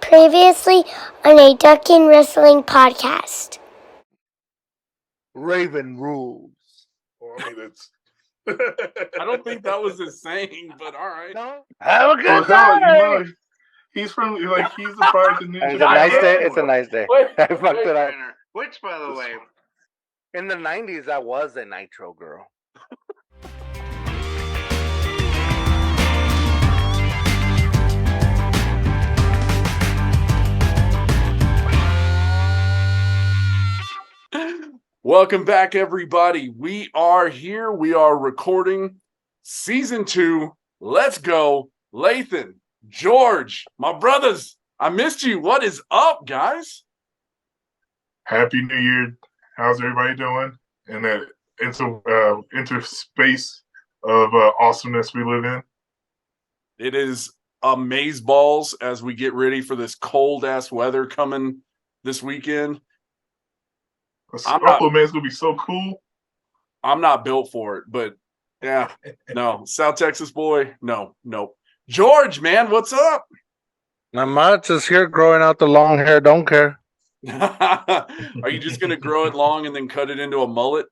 Previously on a Ducking Wrestling podcast. Raven rules. Well, I mean, it's. I don't think that was his saying, but all right. No? Have a good Oh, hell, night. he's from, he's the part of the ninja. It's a nice day. It's a nice day. Wait, I fucked it up. Which, by the way, In the 90s, I was a Nitro girl. Welcome back, everybody. We are here. We are recording season 2. Let's go. Lathan, George, my brothers. I missed you. What is up, guys? Happy New Year. How's everybody doing? In that interspace of awesomeness we live in. It is amazeballs as we get ready for this cold-ass weather coming this weekend. Man, it's gonna be so cool. I'm not built for it, but yeah, no. South Texas boy, no. George, man, what's up? Not much. Just here growing out the long hair. Don't care. Are you just gonna grow it long and then cut it into a mullet?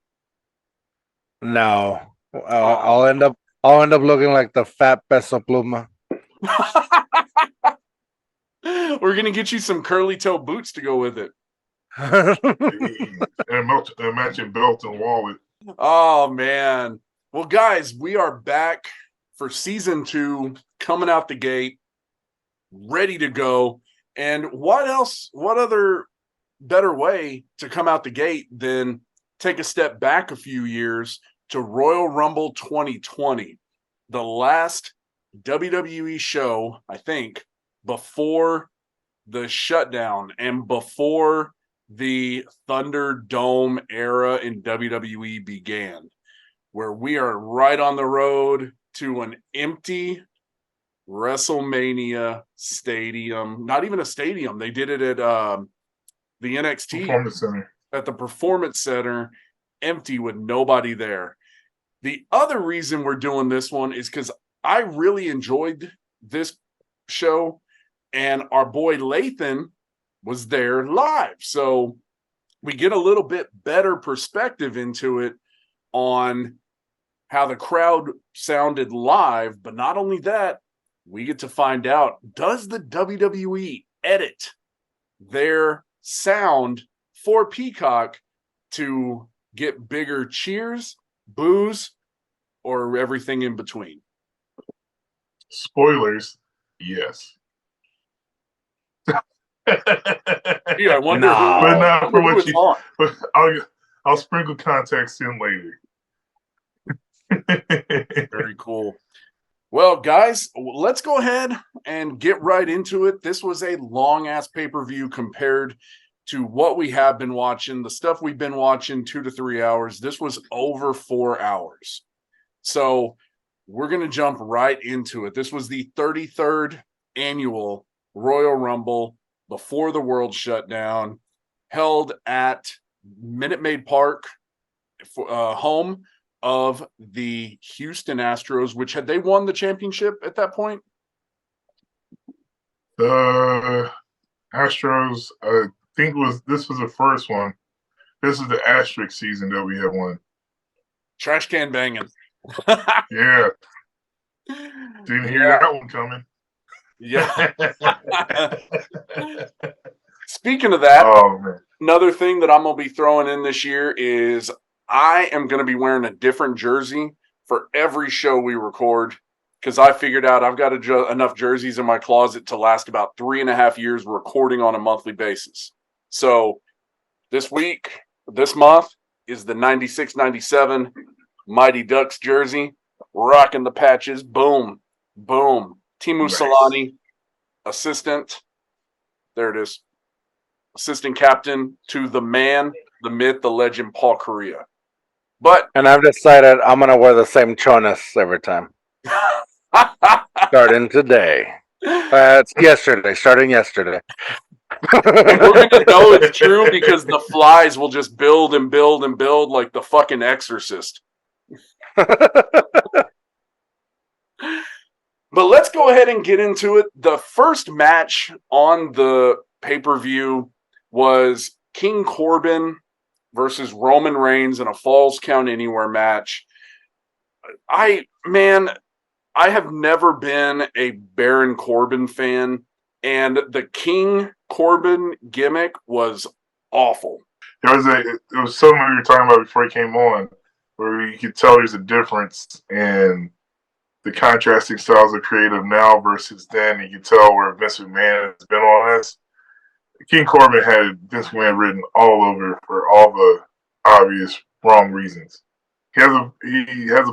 No. I'll end up looking like the fat Peso Pluma. We're gonna get you some curly toe boots to go with it. And a matching belt and wallet. Oh man. Well, guys, we are back for season 2, coming out the gate, ready to go. And what other better way to come out the gate than take a step back a few years to Royal Rumble 2020, the last WWE show, I think, before the shutdown and before the Thunderdome era in WWE began, where we are right on the road to an empty WrestleMania stadium. Not even a stadium. They did it at the NXT Performance Center. At the Performance Center, empty with nobody there. The other reason we're doing this one is because I really enjoyed this show, and our boy Lathan was there live. So we get a little bit better perspective into it on how the crowd sounded live. But not only that, we get to find out, does the WWE edit their sound for Peacock to get bigger cheers, boos, or everything in between? Spoilers, yes. Yeah, I wonder but not for what who is you. on. But I'll sprinkle context in later. Very cool. Well, guys, let's go ahead and get right into it. This was a long-ass pay-per-view compared to what we have been watching. The stuff we've been watching, 2 to 3 hours. This was over 4 hours. So we're going to jump right into it. This was the 33rd annual Royal Rumble before the world shut down, held at Minute Maid Park, home of the Houston Astros, which had they won the championship at that point? The Astros, I think this was the first one. This is the asterisk season that we have won. Trash can banging. Yeah. Didn't hear that one coming. Yeah. Speaking of that, another thing that I'm going to be throwing in this year is I am going to be wearing a different jersey for every show we record, because I figured out I've got enough jerseys in my closet to last about 3.5 years recording on a monthly basis. So this month is the 96-97 Mighty Ducks jersey, rocking the patches. Boom, boom. Timu Nice. Solani, assistant. There it is. Assistant captain to the man, the myth, the legend, Paul Correa. And I've decided I'm going to wear the same chonas every time. Starting today. It's yesterday. Starting yesterday. We're going to know it's true because the flies will just build and build and build like the fucking Exorcist. But let's go ahead and get into it. The first match on the pay-per-view was King Corbin versus Roman Reigns in a Falls Count Anywhere match. I have never been a Baron Corbin fan, and the King Corbin gimmick was awful. There was something we were talking about before he came on, where you could tell there's a difference in the contrasting styles of creative now versus then. You can tell where Vince McMahon has been on this. King Corbin had Vince McMahon written all over for all the obvious wrong reasons. He has a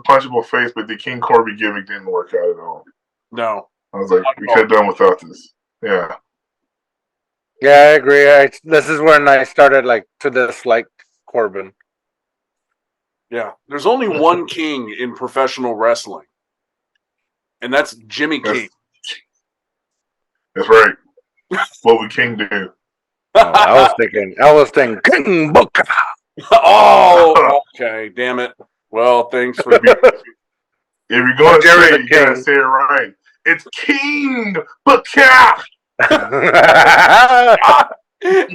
punchable face, but the King Corbin gimmick didn't work out at all. No. I was like, we could have done without this. Yeah. Yeah, I agree. This is when I started to dislike Corbin. Yeah. There's only one king in professional wrestling, and that's Jimmy King. That's right. What would King do? I was thinking King Booker. Oh, okay. Damn it. Well, thanks for being. If you're going to say it, you got to say it right. It's King Booker.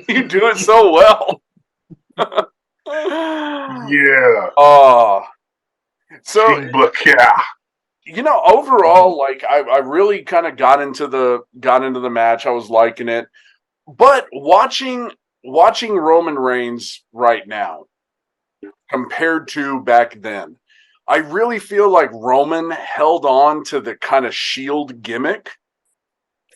You do it so well. Yeah. Oh. So King Booker. Overall, I really kind of got into the match. I was liking it. But watching Roman Reigns right now compared to back then, I really feel like Roman held on to the kind of Shield gimmick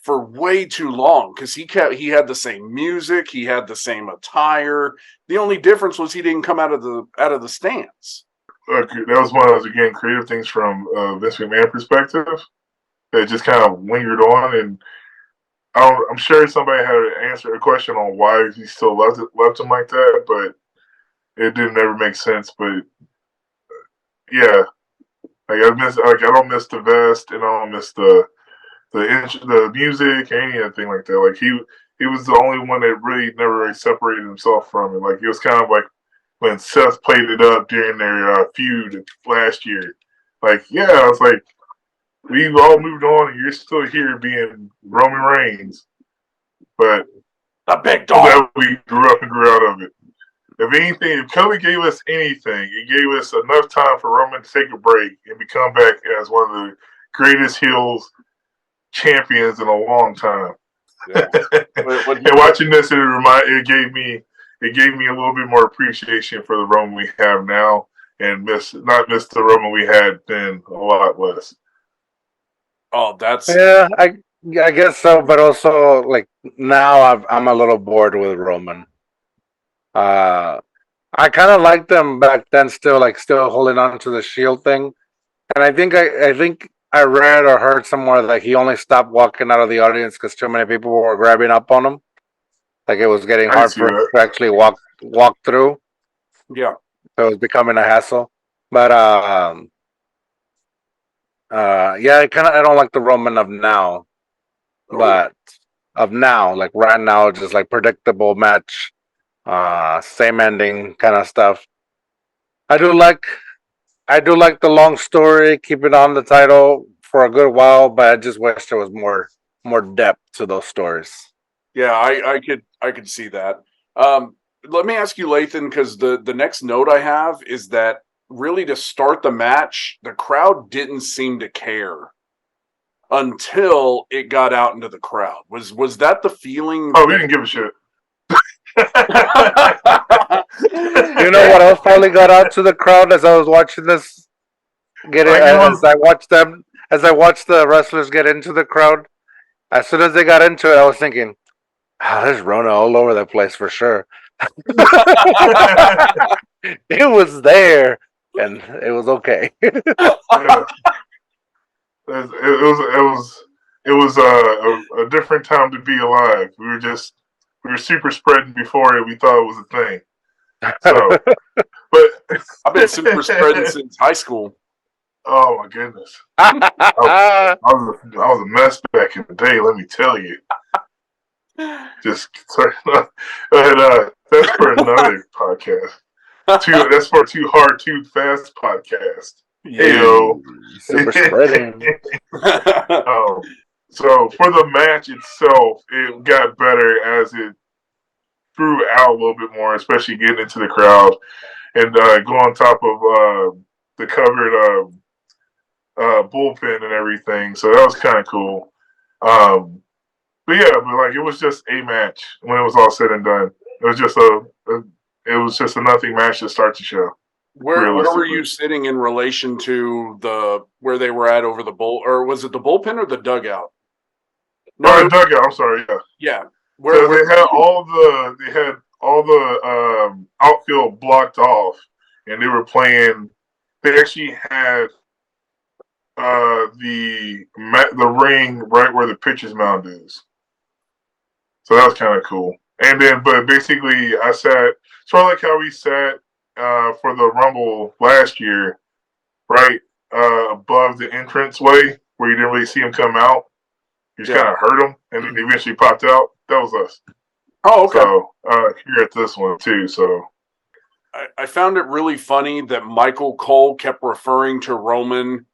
for way too long because he had the same music, he had the same attire. The only difference was he didn't come out of the stands. That was one of those, again, creative things from Vince McMahon perspective that just kind of lingered on. And I'm sure somebody had to answer a question on why he still left him like that, but it didn't ever make sense. But yeah, I don't miss the vest, and I don't miss the music or anything like that. He was the only one that never really separated himself from it. It was kind of like when Seth played it up during their feud last year. Yeah, I was like, we've all moved on, and you're still here being Roman Reigns. But the big dog. We grew up and grew out of it. If anything, if Kobe gave us anything, it gave us enough time for Roman to take a break and become back as one of the greatest heels champions in a long time. Yeah. And watching this, it gave me a little bit more appreciation for the Roman we have now, and not miss the Roman we had then a lot less. Oh, that's I guess so, but also now I'm a little bored with Roman. I kind of liked them back then, still holding on to the Shield thing, and I think I read or heard somewhere that he only stopped walking out of the audience because too many people were grabbing up on him. It was getting hard for him to actually walk through. Yeah, so it was becoming a hassle. But I don't like the Roman of now. But of now, right now, just predictable match, same ending kind of stuff. I do like the long story, keep it on the title for a good while, but I just wish there was more depth to those stories. Yeah, I could see that. Let me ask you, Lathan, because the next note I have is that really to start the match, the crowd didn't seem to care until it got out into the crowd. Was that the feeling? Oh, we didn't give a shit. You know what else finally got out to the crowd as I was watching this? As I watched the wrestlers get into the crowd. As soon as they got into it, I was thinking, there's Rona all over the place for sure. It was there, and it was okay. It was a different time to be alive. We were super spreading before it. We thought it was a thing. So, but I've been super spreading since high school. Oh my goodness, I was a mess back in the day. Let me tell you. Just sorry, but that's for another podcast. That's for Too Hard, Too Fast podcast. Heyo. Super spreading. So for the match itself, it got better as it grew out a little bit more, especially getting into the crowd and go on top of the covered bullpen and everything. So that was kind of cool. But like it was just a match when it was all said and done. It was just a nothing match to start the show. Where were you sitting in relation to where they were at over the bull, or was it the bullpen or the dugout? No, dugout. I'm sorry. Yeah. Yeah. So they had all the outfield blocked off, and they were playing. They actually had the ring right where the pitcher's mound is. So that was kind of cool. And then, but basically, I sat sort of like how we sat for the Rumble last year, right above the entranceway where you didn't really see him come out. You just kind of heard him, and then eventually popped out. That was us. Oh, okay. So here at this one too. So I found it really funny that Michael Cole kept referring to Roman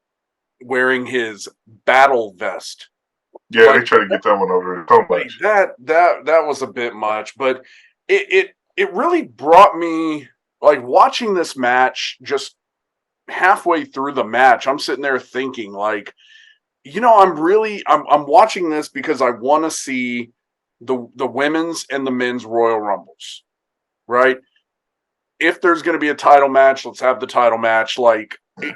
wearing his battle vest. Yeah, they try to get that one over so much. That was a bit much, but it really brought me, like, watching this match. Just halfway through the match, I'm sitting there thinking, like, I'm watching this because I want to see the women's and the men's Royal Rumbles, right? If there's going to be a title match, let's have the title match. Like, do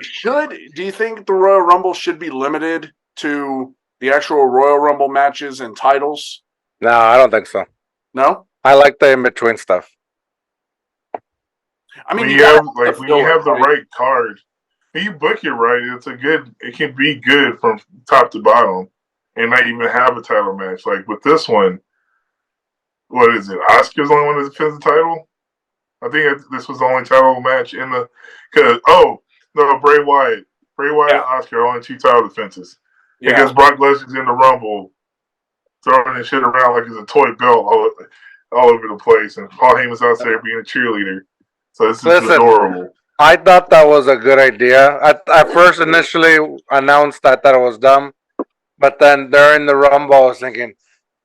you think the Royal Rumble should be limited to the actual Royal Rumble matches and titles? No, I don't think so. No? I like the in-between stuff. I mean, when you have the right card, when you book it right, it can be good from top to bottom and not even have a title match. Like with this one, what is it? Asuka's the only one that defends the title? I think this was the only title match Bray Wyatt. Bray Wyatt and Asuka are only 2 title defenses. Yeah. Because Brock Lesnar's in the Rumble throwing his shit around like it's a toy belt all over the place, and Paul Heyman's out there being a cheerleader. So this is adorable. I thought that was a good idea. I first initially announced that it was dumb, but then during the Rumble, I was thinking,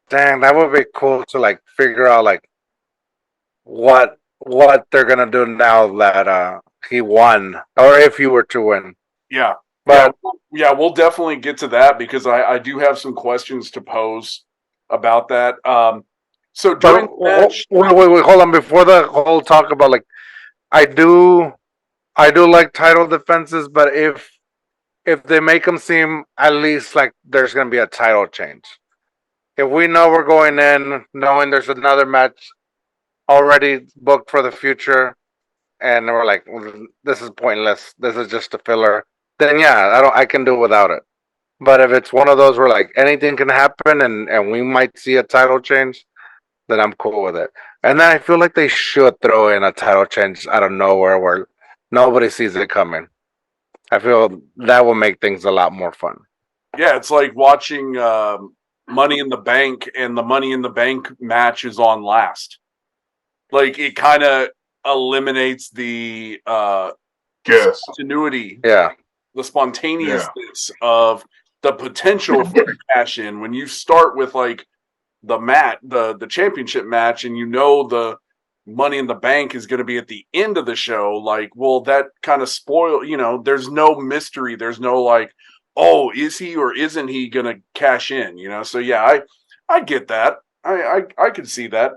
dang, that would be cool to like figure out like what they're gonna do now that he won, or if he were to win. Yeah. But we'll definitely get to that because I do have some questions to pose about that. So during the match, wait, hold on. Before the whole talk about like, I do like title defenses, but if they make them seem at least like there's gonna be a title change, if we know we're going in knowing there's another match already booked for the future, and we're like, this is pointless. This is just a filler. Then I can do without it. But if it's one of those where like anything can happen and we might see a title change, then I'm cool with it. And then I feel like they should throw in a title change out of nowhere where nobody sees it coming. I feel that will make things a lot more fun. Yeah, it's like watching Money in the Bank, and the Money in the Bank match is on last. Like, it kind of eliminates the continuity. Yeah. The spontaneousness of the potential for cash in when you start with like the championship match, and the Money in the Bank is going to be at the end of the show. Like, well, that kind of there's no mystery. There's no like, oh, is he or isn't he going to cash in? So yeah, I get that. I can see that.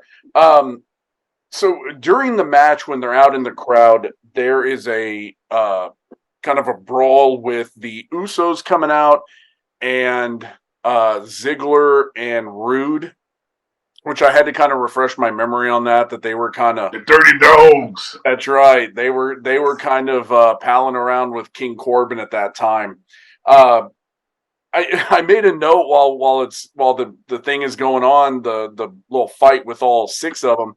So during the match, when they're out in the crowd, there is a kind of a brawl with the Usos coming out and Ziggler and Rude, which I had to kind of refresh my memory on that they were kind of the Dirty Dogs. That's right. They were kind of palling around with King Corbin at that time. I made a note while the thing is going on, the little fight with all 6 of them.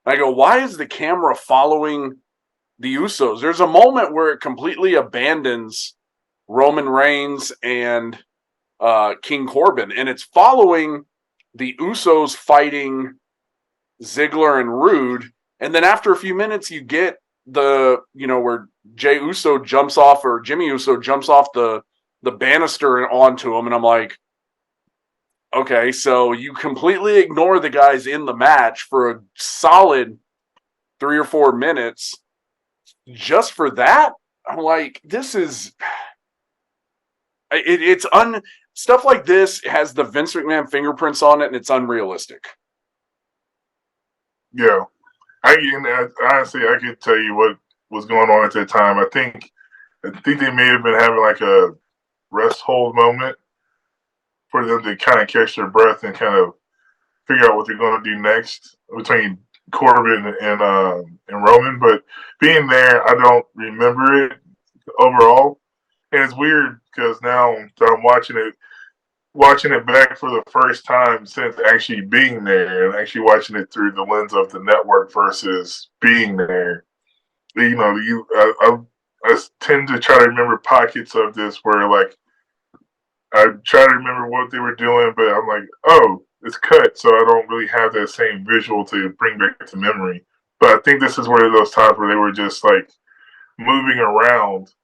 I go, why is the camera following the Usos? There's a moment where it completely abandons Roman Reigns and King Corbin, and it's following the Usos fighting Ziggler and Rude. And then after a few minutes, you get where Jey Uso jumps off, or Jimmy Uso jumps off the banister onto him, and I'm like, okay, so you completely ignore the guys in the match for a solid 3 or 4 minutes just for that. I'm like, this is it's stuff like this has the Vince McMahon fingerprints on it, and it's unrealistic. Yeah, honestly, I can tell you what was going on at that time. I think they may have been having like a rest hold moment for them to kind of catch their breath and kind of figure out what they're going to do next between Corbin and Roman. But being there, I don't remember it overall, and it's weird because now that I'm watching it back for the first time since actually being there and actually watching it through the lens of the network versus being there. You know, I tend to try to remember pockets of this where, like, I try to remember what they were doing, but I'm like, oh, it's cut, so I don't really have that same visual to bring back to memory. But I think this is one of those times where they were just, like, moving around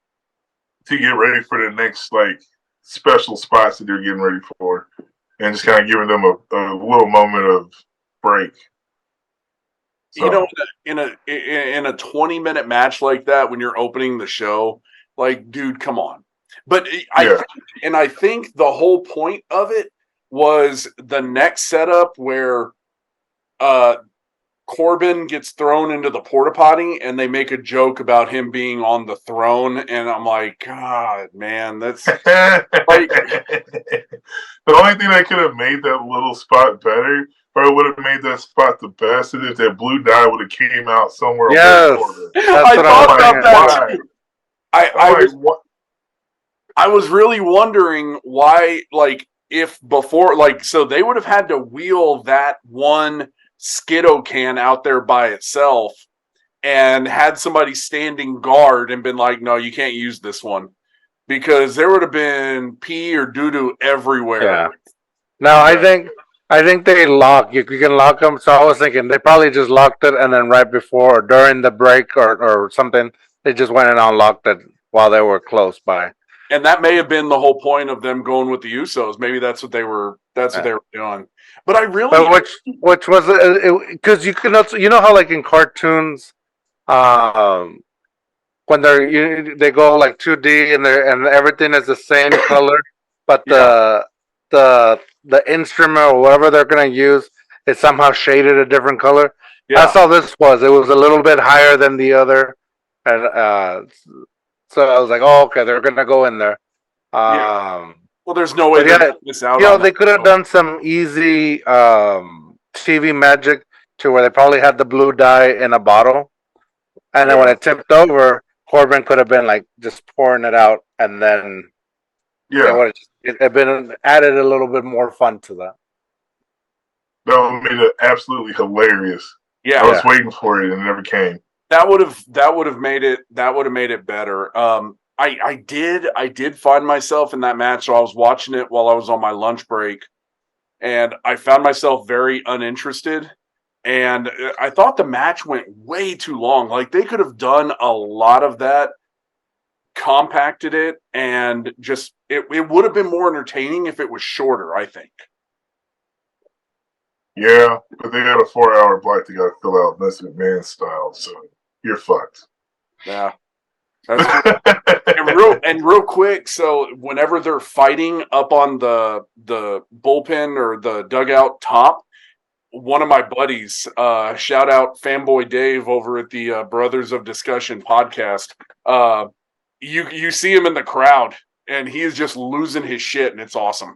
to get ready for the next, like, special spots that they're getting ready for, and just kind of giving them a little moment of break. So. You know, in a 20-minute match like that, when you're opening the show, like, dude, come on. But I think the whole point of it was the next setup where Corbin gets thrown into the porta potty, and they make a joke about him being on the throne, and I'm like, God, man, that's like the only thing that could have made that little spot better, or would have made that spot the best, is if that blue dye would have came out somewhere. Yes, I thought about that too. I was really wondering why, like, if before, like, so they would have had to wheel that one Skiddo can out there by itself and had somebody standing guard and been like, no, you can't use this one, because there would have been pee or doo-doo everywhere. Yeah. No, I think they lock. You can lock them. So I was thinking they probably just locked it, and then right before or during the break or something, they just went and unlocked it while they were close by. And that may have been the whole point of them going with the Usos. Maybe that's what they were. What they were doing. But I really, which was because you can also, you know how like in cartoons, when they go like 2D and everything is the same color, but the instrument or whatever they're gonna use is somehow shaded a different color. Yeah. That's all this was. It was a little bit higher than the other, and so I was like, oh, okay, they're gonna go in there. Well, there's no way to miss out. You know, they could have done some easy TV magic to where they probably had the blue dye in a bottle, and then when it tipped over, Corbin could have been like just pouring it out, and then it had been added a little bit more fun to that. That would have made it absolutely hilarious. Yeah, I was waiting for it and it never came. That would have made it better. I did find myself in that match, so I was watching it while I was on my lunch break, and I found myself very uninterested. And I thought the match went way too long. Like, they could have done a lot of that, compacted it, and just it would have been more entertaining if it was shorter, I think. Yeah, but they had a 4-hour block they got to fill out Vince McMahon style, so you're fucked. Yeah. and real quick, so whenever they're fighting up on the bullpen or the dugout top, one of my buddies, shout out Fanboy Dave over at the Brothers of Discussion podcast, you see him in the crowd, and he is just losing his shit, and it's awesome.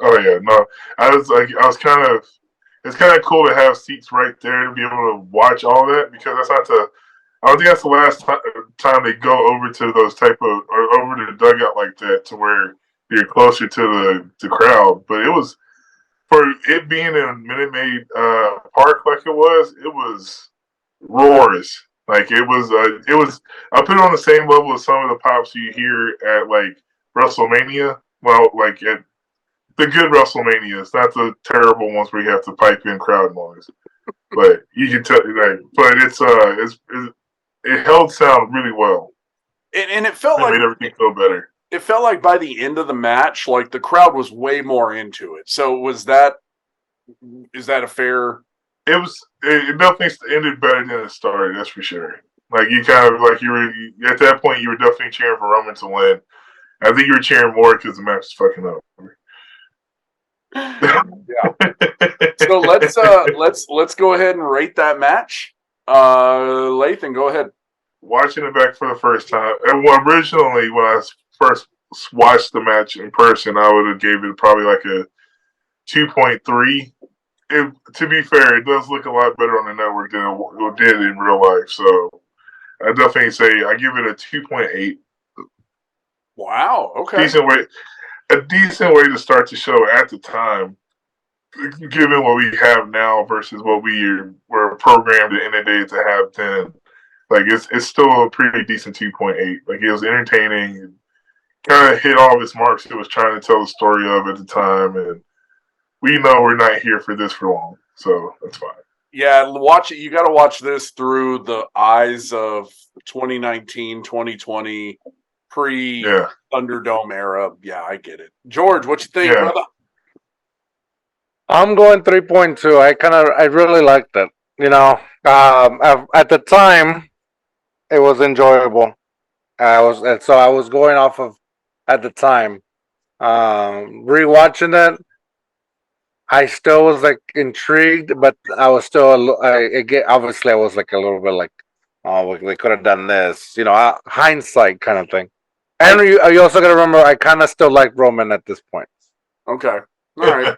Oh yeah, no, it's kind of cool to have seats right there to be able to watch all that, because I don't think that's the last time they go over to those type of, or over to the dugout like that, to where you're closer to the crowd. But it was, for it being in Minute Maid Park like it was roars. Like it was, I put it on the same level as some of the pops you hear at like WrestleMania. Well, like at the good WrestleManias, not the terrible ones where you have to pipe in crowd noise. But you can tell, like, but it held sound really well. And it felt It like made everything feel better. It felt like by the end of the match, like the crowd was way more into it. So is that a fair? It definitely ended better than it started. That's for sure. Like you kind of like you were at that point, you were definitely cheering for Roman to win. I think you were cheering more because the match was fucking over. Yeah. So let's go ahead and rate that match. Lathan, go ahead. Watching it back for the first time, and originally when I first watched the match in person, I would have gave it probably like a 2.3. To be fair, it does look a lot better on the network than it did in real life. So I definitely say I give it a 2.8. Wow. Okay. A decent way to start the show at the time, given what we have now versus what we were programmed at the end of the day to have then. Like it's still a pretty decent 2.8. Like it was entertaining, kind of hit all of its marks it was trying to tell the story of at the time, and we know we're not here for this for long, so that's fine. Yeah, watch it. You got to watch this through the eyes of 2019, 2020, pre-Thunderdome era. Yeah, I get it. George, what you think, brother? I'm going 3.2. I really liked it. At the time, it was enjoyable. I was going off of at the time. Rewatching it, I still was like intrigued, but I was still obviously I was like a little bit like, oh, they could have done this, hindsight kind of thing. And you also got to remember, I kind of still like Roman at this point. Okay, all right.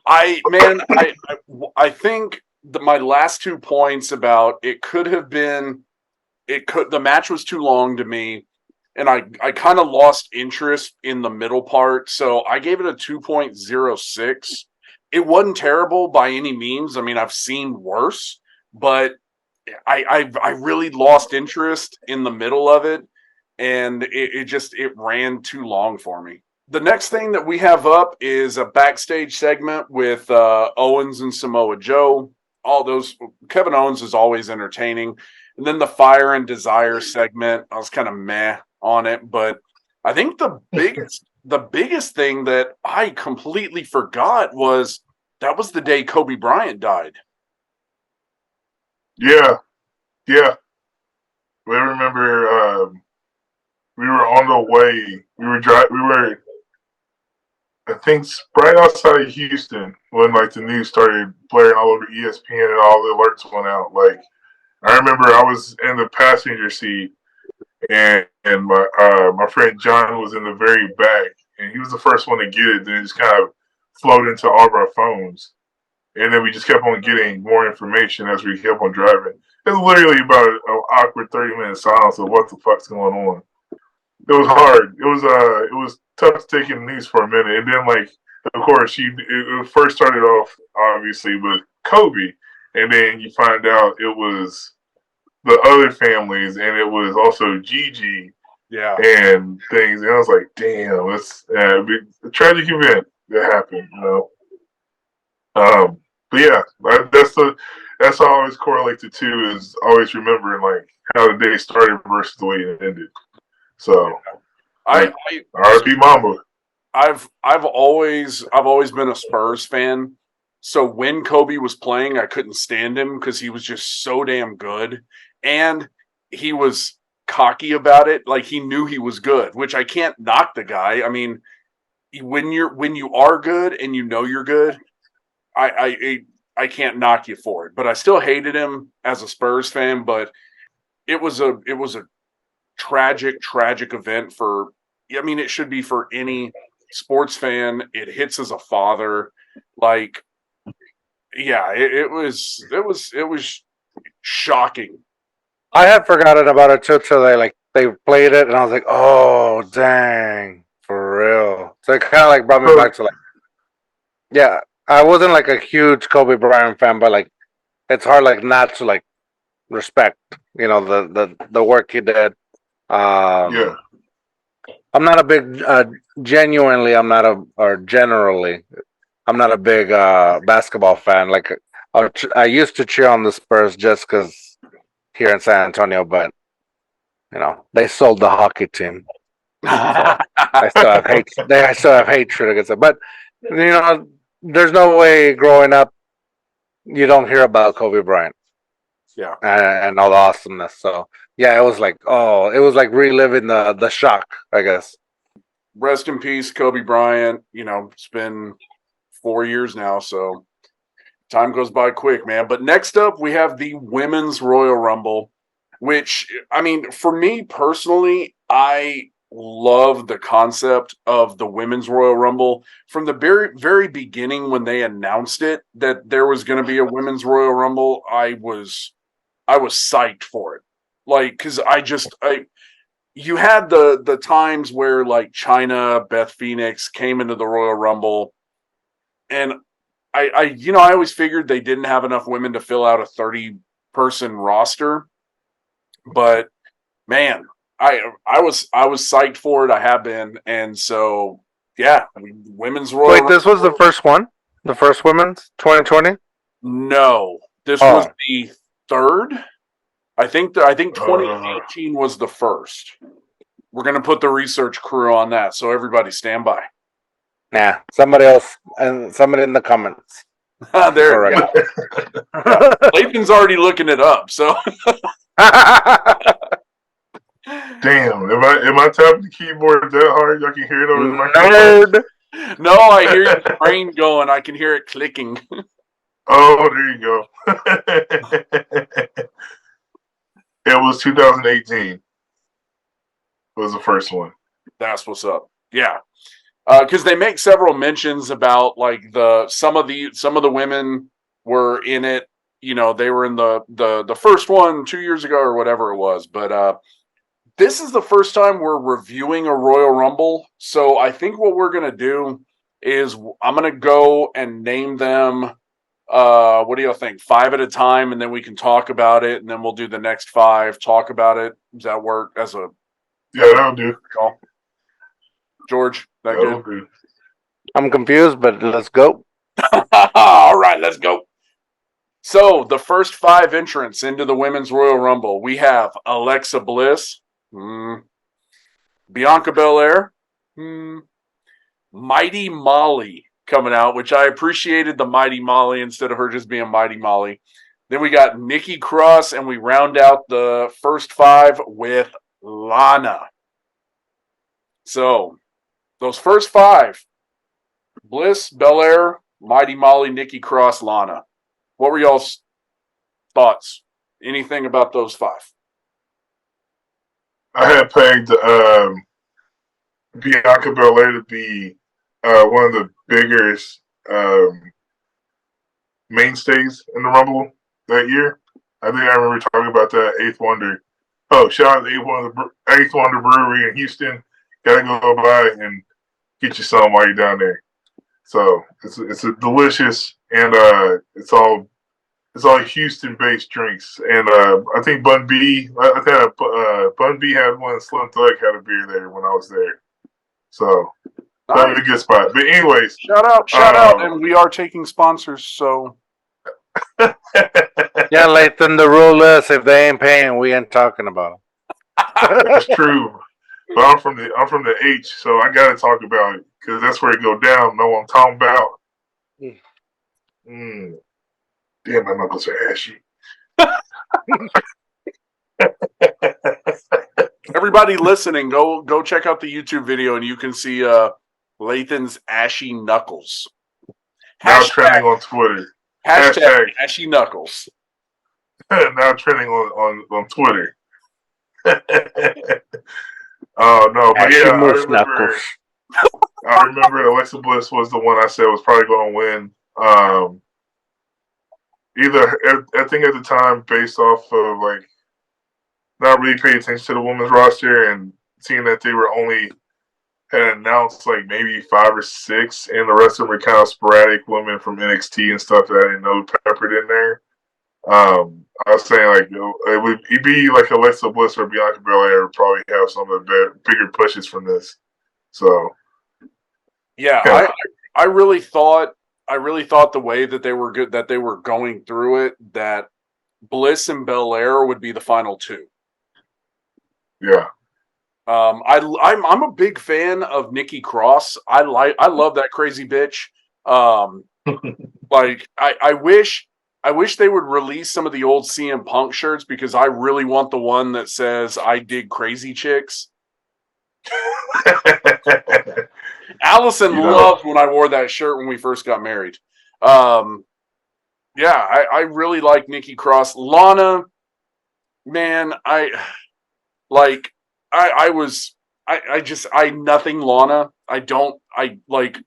I think my last 2 points about it could have been. The match was too long to me, and I kind of lost interest in the middle part, so I gave it a 2.06. It wasn't terrible by any means. I mean, I've seen worse, but I really lost interest in the middle of it, and it ran too long for me. The next thing that we have up is a backstage segment with Owens and Samoa Joe. All those Kevin Owens is always entertaining. And then the Fire and Desire segment, I was kind of meh on it, but I think the biggest thing that I completely forgot was that was the day Kobe Bryant died. Yeah. I remember we were on the way. We were I think right outside of Houston when like the news started blaring all over ESPN and all the alerts went out. Like I remember I was in the passenger seat and my friend John was in the very back and he was the first one to get it. Then it just kind of flowed into all of our phones. And then we just kept on getting more information as we kept on driving. It was literally about an awkward 30-minute silence of what the fuck's going on. It was hard. It was tough to take in the news for a minute. And then like of course it first started off obviously with Kobe. And then you find out it was the other families, and it was also Gigi, and things. And I was like, "Damn, it's a tragic event that happened." But yeah, that's how I always correlate the two is always remembering like how the day started versus the way it ended. So, R.I.P. Mamba. I've always been a Spurs fan. So when Kobe was playing, I couldn't stand him because he was just so damn good. And he was cocky about it. Like he knew he was good, which I can't knock the guy. I mean, when you are good and you know you're good, I can't knock you for it. But I still hated him as a Spurs fan, but it was a tragic event it should be for any sports fan. It hits as a father. Like yeah, it was shocking. I had forgotten about it too till they played it, and I was like, "Oh, dang, for real!" So it kind of like brought me back to yeah. I wasn't like a huge Kobe Bryant fan, but like it's hard like not to like respect, the work he did. I'm not a big generally. Generally, I'm not a big basketball fan. Like I used to cheer on the Spurs just because here in San Antonio, but they sold the hockey team. So I still have hate. I still have hatred against it. But there's no way growing up you don't hear about Kobe Bryant. Yeah. And all the awesomeness. So yeah, it was like reliving the shock, I guess. Rest in peace, Kobe Bryant. It's been 4 years now, so time goes by quick, man. But next up, we have the Women's Royal Rumble, which, I mean, for me personally, I love the concept of the Women's Royal Rumble. From the very, very beginning when they announced it, that there was going to be a Women's Royal Rumble, I was psyched for it. Like, because you had the times where like China, Beth Phoenix came into the Royal Rumble, and I always figured they didn't have enough women to fill out a 30-person roster, but man, I was psyched for it. I have been, and so yeah, Women's Royal. Wait, this was the first one, the first Women's 2020. No, this was the third. I think 2018 was the first. We're gonna put the research crew on that, so everybody stand by. Nah, somebody else and somebody in the comments. There we go. Lathan's already looking it up, so. Damn, am I tapping the keyboard that hard? I can hear it over the microphone. No, I hear your brain going. I can hear it clicking. Oh, there you go. It was 2018. Was the first one. That's what's up. Yeah, because they make several mentions about like some of the women were in it. They were in the first one 2 years ago or whatever it was. But this is the first time we're reviewing a Royal Rumble. So I think what we're gonna do is I'm gonna go and name them. What do y'all think? 5 at a time, and then we can talk about it, and then we'll do the next 5. Talk about it. Does that work as a? Yeah, that'll do. Call? George, that'll good? I'm confused, but let's go. All right, let's go. So the first 5 entrants into the Women's Royal Rumble, we have Alexa Bliss, Bianca Belair, Mighty Molly coming out, which I appreciated the Mighty Molly instead of her just being Mighty Molly. Then we got Nikki Cross, and we round out the first 5 with Lana. So those first 5, Bliss, Belair, Mighty Molly, Nikki Cross, Lana. What were y'all's thoughts? Anything about those 5? I had pegged Bianca Belair to be one of the biggest mainstays in the Rumble that year. I think I remember talking about that Eighth Wonder. Oh, shout out to Eighth Wonder Brewery in Houston. Gotta go by and get you some while you're down there. So it's a delicious, and it's all Houston-based drinks. And I think Bun B had one. Slim Thug had a beer there when I was there. So that was a good spot. But anyways, shout out, and we are taking sponsors. So yeah, Lathan, the rule is if they ain't paying, we ain't talking about them. That's true. But I'm from the H, so I gotta talk about it because that's where it go down. Know what I'm talking about? Damn, my knuckles are ashy. Everybody listening, go check out the YouTube video, and you can see Lathan's ashy knuckles. Now trending on Twitter. Hashtag ashy knuckles. Now trending on Twitter. Oh no, but yeah, I remember Alexa Bliss was the one I said was probably going to win. I think at the time, based off of like not really paying attention to the women's roster and seeing that they were only had announced like maybe 5 or 6, and the rest of them were kind of sporadic women from NXT and stuff that I didn't know peppered in there. I was saying like it would be like Alexa Bliss or Bianca Belair would probably have some of the bigger pushes from this. So yeah, I really thought the way that they were good, that they were going through it, that Bliss and Belair would be the final two. Yeah. I'm a big fan of Nikki Cross. I love that crazy bitch. Like I wish they would release some of the old CM Punk shirts because I really want the one that says I dig crazy chicks. Allison loved when I wore that shirt when we first got married. Yeah, I really like Nikki Cross. Lana, man, nothing Lana. I like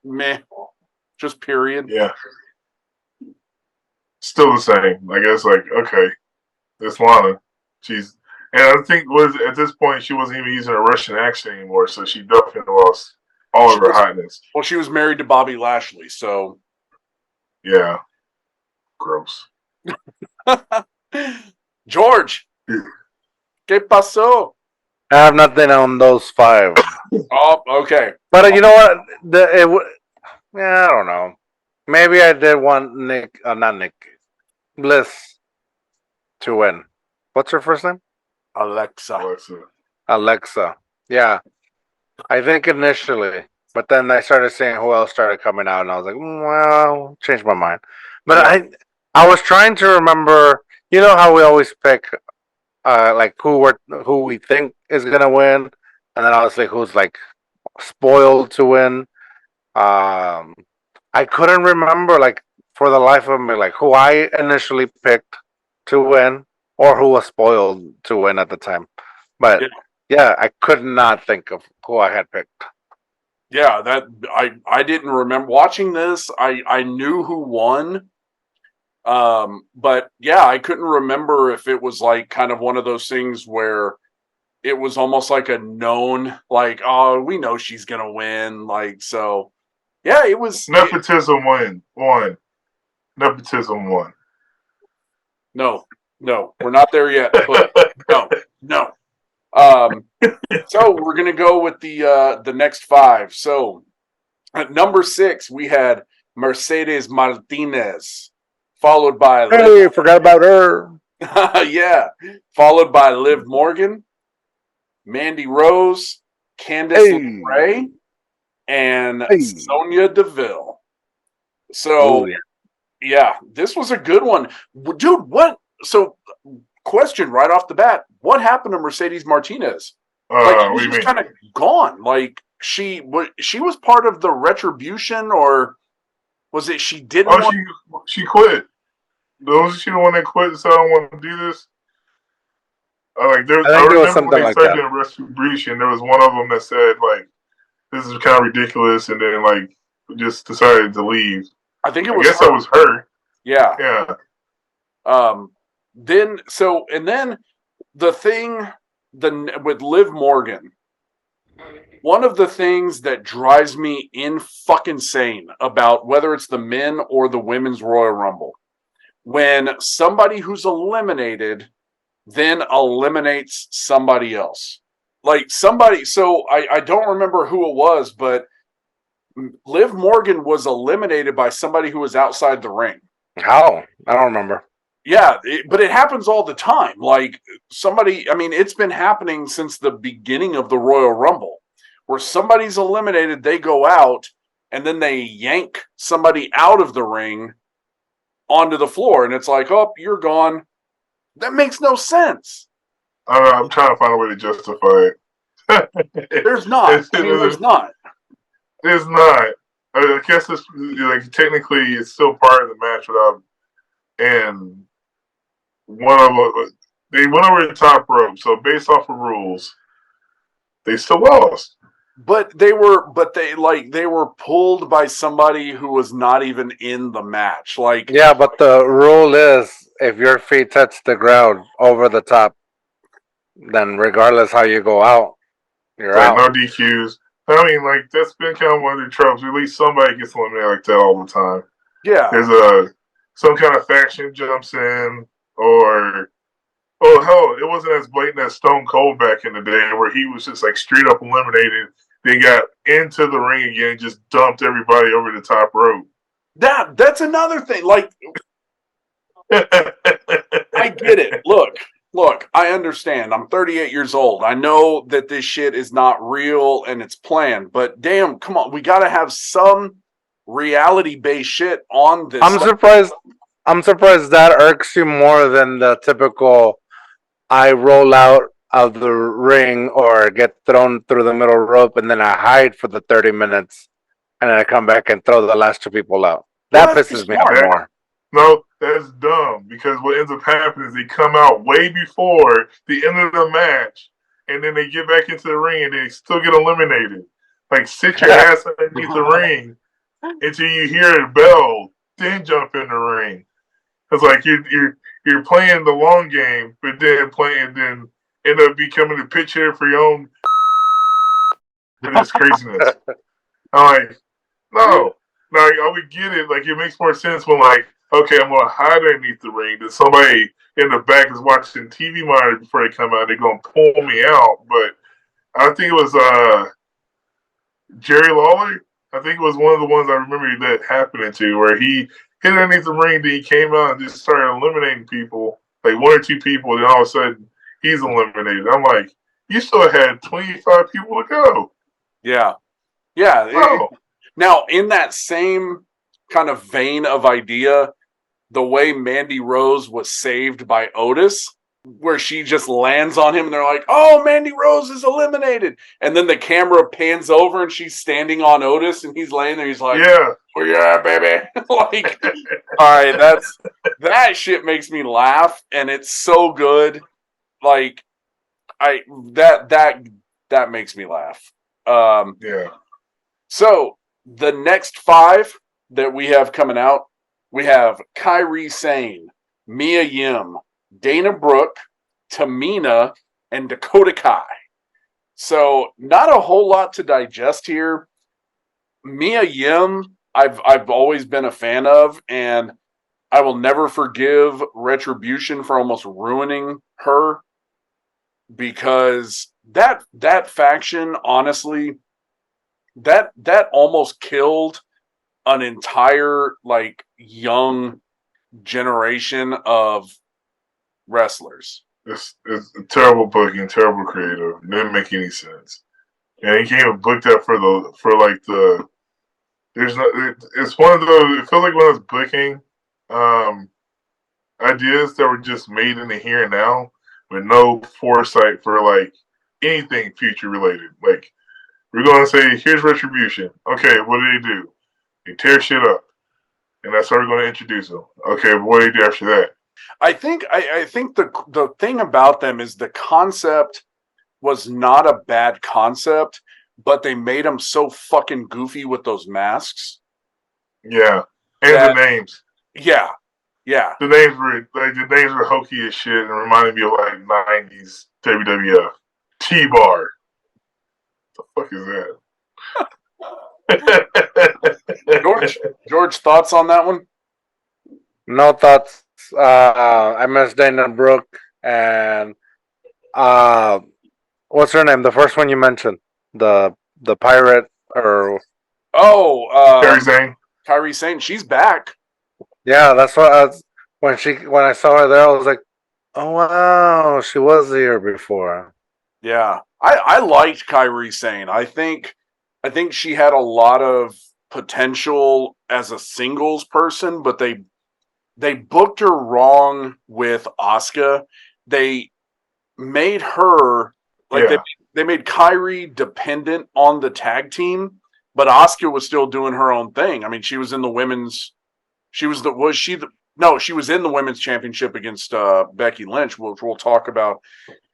meh, just period. Yeah. Still the same. I guess, like, okay, it's Lana. And I think at this point she wasn't even using a Russian accent anymore, so she definitely lost all of her hotness. Well, she was married to Bobby Lashley, so yeah, gross. George, ¿qué pasó? I have nothing on those 5. Oh, okay. But you know what? I don't know. Maybe I did want Bliss to win. What's her first name? Alexa. Yeah. I think initially, but then I started seeing who else started coming out, and I was like, well, changed my mind. But yeah. I was trying to remember. You know how we always pick, like who we think is gonna win, and then obviously who's like spoiled to win. I couldn't remember, like, for the life of me, like who I initially picked to win or who was spoiled to win at the time. But yeah, I could not think of who I had picked. Yeah, that I didn't remember watching this. I knew who won. But yeah, I couldn't remember if it was like kind of one of those things where it was almost like a known, like, oh, we know she's gonna win. Like, so yeah, it was nepotism won. Nepotism won. No, we're not there yet. But no. So we're gonna go with the next 5. So at number 6, we had Mercedes Martinez, followed by forgot about her. yeah, followed by Liv Morgan, Mandy Rose, Candice LeRae, and Sonya Deville. So yeah, this was a good one, dude. What? So, question right off the bat: what happened to Mercedes Martinez? Like, she was kind of gone. Like, she was part of the Retribution, or was it she didn't? She quit. Was she the one that quit and said, "I don't want to do this"? I remember something when they started doing Retribution. There was one of them that said, like, "This is kind of ridiculous," and then like just decided to leave. I think it was. I guess that was her. Yeah. Yeah. Then the thing with Liv Morgan, one of the things that drives me fucking insane about whether it's the men or the women's Royal Rumble, when somebody who's eliminated then eliminates somebody else. Like somebody, so I don't remember who it was, but Liv Morgan was eliminated by somebody who was outside the ring. How? I don't remember. Yeah, but it happens all the time. Like somebody, I mean, it's been happening since the beginning of the Royal Rumble, where somebody's eliminated, they go out, and then they yank somebody out of the ring onto the floor, and it's like, oh, you're gone. That makes no sense. I'm trying to find a way to justify it. There's not. There's not. There's not. I guess it's like technically it's still part of the match without. And they went over the top rope, so based off of rules, they still lost. But they were pulled by somebody who was not even in the match. Like, yeah, but the rule is if your feet touch the ground over the top, then regardless how you go out, you're out. No DQs. I mean, like, that's been kind of one of the tropes. At least somebody gets eliminated like that all the time. Yeah. There's some kind of faction jumps in, or hell, it wasn't as blatant as Stone Cold back in the day, where he was just like straight up eliminated. They got into the ring again, and just dumped everybody over the top rope. That's another thing. Like, I get it. Look, I understand. I'm 38 years old. I know that this shit is not real and it's planned, but damn, come on. We got to have some reality-based shit on this. I'm surprised that irks you more than the typical I roll out of the ring or get thrown through the middle rope and then I hide for the 30 minutes and then I come back and throw the last two people out. That pisses me off more. No, that's dumb because what ends up happening is they come out way before the end of the match and then they get back into the ring and they still get eliminated. Like, sit your ass underneath the ring until you hear a bell, then jump in the ring. It's like you're playing the long game, but then end up becoming a pitch hitter for your own for this craziness. I'm like, no. Now I would get it. Like, it makes more sense when, like, okay, I'm gonna hide underneath the ring. Then somebody in the back is watching TV monitor before they come out. They're gonna pull me out. But I think it was Jerry Lawler. I think it was one of the ones I remember that happening to, where he hit underneath the ring, then he came out and just started eliminating people, like one or two people, then all of a sudden he's eliminated. I'm like, you still had 25 people to go. Yeah. Oh. Now, in that same kind of vein of idea, the way Mandy Rose was saved by Otis, where she just lands on him and they're like, oh, Mandy Rose is eliminated. And then the camera pans over and she's standing on Otis and he's laying there. He's like, yeah, where you at, baby? Like, all right, that shit makes me laugh and it's so good. Like, that makes me laugh. Yeah. So the next 5 that we have coming out, we have Kairi Sane, Mia Yim, Dana Brooke, Tamina, and Dakota Kai. So not a whole lot to digest here. Mia Yim, I've always been a fan of, and I will never forgive Retribution for almost ruining her, because that faction, honestly, that almost killed an entire, like, young generation of wrestlers. It's terrible booking, terrible creative. Didn't make any sense. And he came and booked that it's one of those, it feels like one of those booking ideas that were just made in the here and now with no foresight for, like, anything future related. Like, we're going to say, here's Retribution. Okay, what do they do? They tear shit up. And that's how we're going to introduce them. Okay, but what do they do after that? I think the thing about them is the concept was not a bad concept, but they made them so fucking goofy with those masks. Yeah. And the names. Yeah. The names were hokey as shit and reminded me of, like, 90s WWF. T-Bar. The fuck is that? George, thoughts on that one? No thoughts. I miss Dana Brooke and what's her name? The first one you mentioned, the pirate or Kairi Sane. She's back. Yeah, that's what when I saw her there, I was like, oh wow, she was here before. Yeah, I liked Kairi Sane. I think she had a lot of potential as a singles person, but they booked her wrong with Asuka. They made her they made Kairi dependent on the tag team, but Asuka was still doing her own thing. I mean, she was in the women's. She was she was in the women's championship against Becky Lynch, which we'll talk about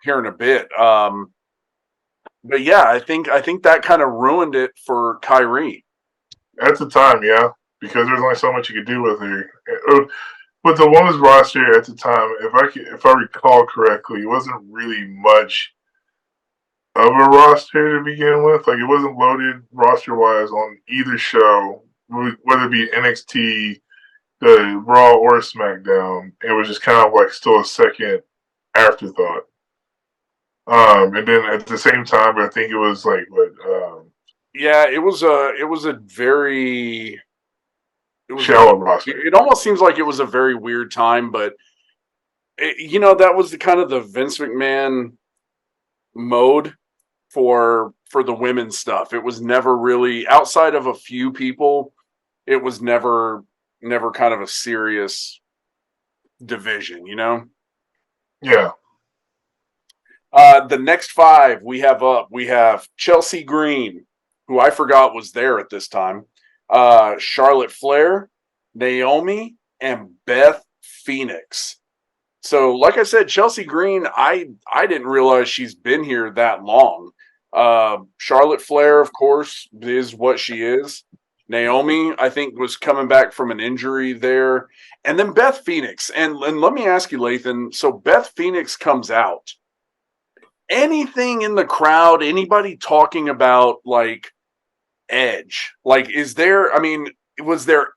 here in a bit. But yeah, I think that kind of ruined it for Kairi. At the time, yeah, because there's only so much you could do with her. With the women's roster at the time, if I recall correctly, it wasn't really much of a roster to begin with. Like, it wasn't loaded roster-wise on either show, whether it be NXT, the Raw or SmackDown. It was just kind of like still a second afterthought. And then at the same time, I think it was like yeah, it was a very It was shallow roster. it almost seems like it was a very weird time, but that was the kind of the Vince McMahon mode for the women's stuff. It was never really, outside of a few people, it was never kind of a serious division, Yeah. The next 5 we have Chelsea Green, who I forgot was there at this time, Charlotte Flair, Naomi, and Beth Phoenix. So, like I said, Chelsea Green, I didn't realize she's been here that long. Charlotte Flair, of course, is what she is. Naomi, I think, was coming back from an injury there. And then Beth Phoenix. And let me ask you, Lathan, so Beth Phoenix comes out. Anything in the crowd, anybody talking about, like, Edge? Like, was there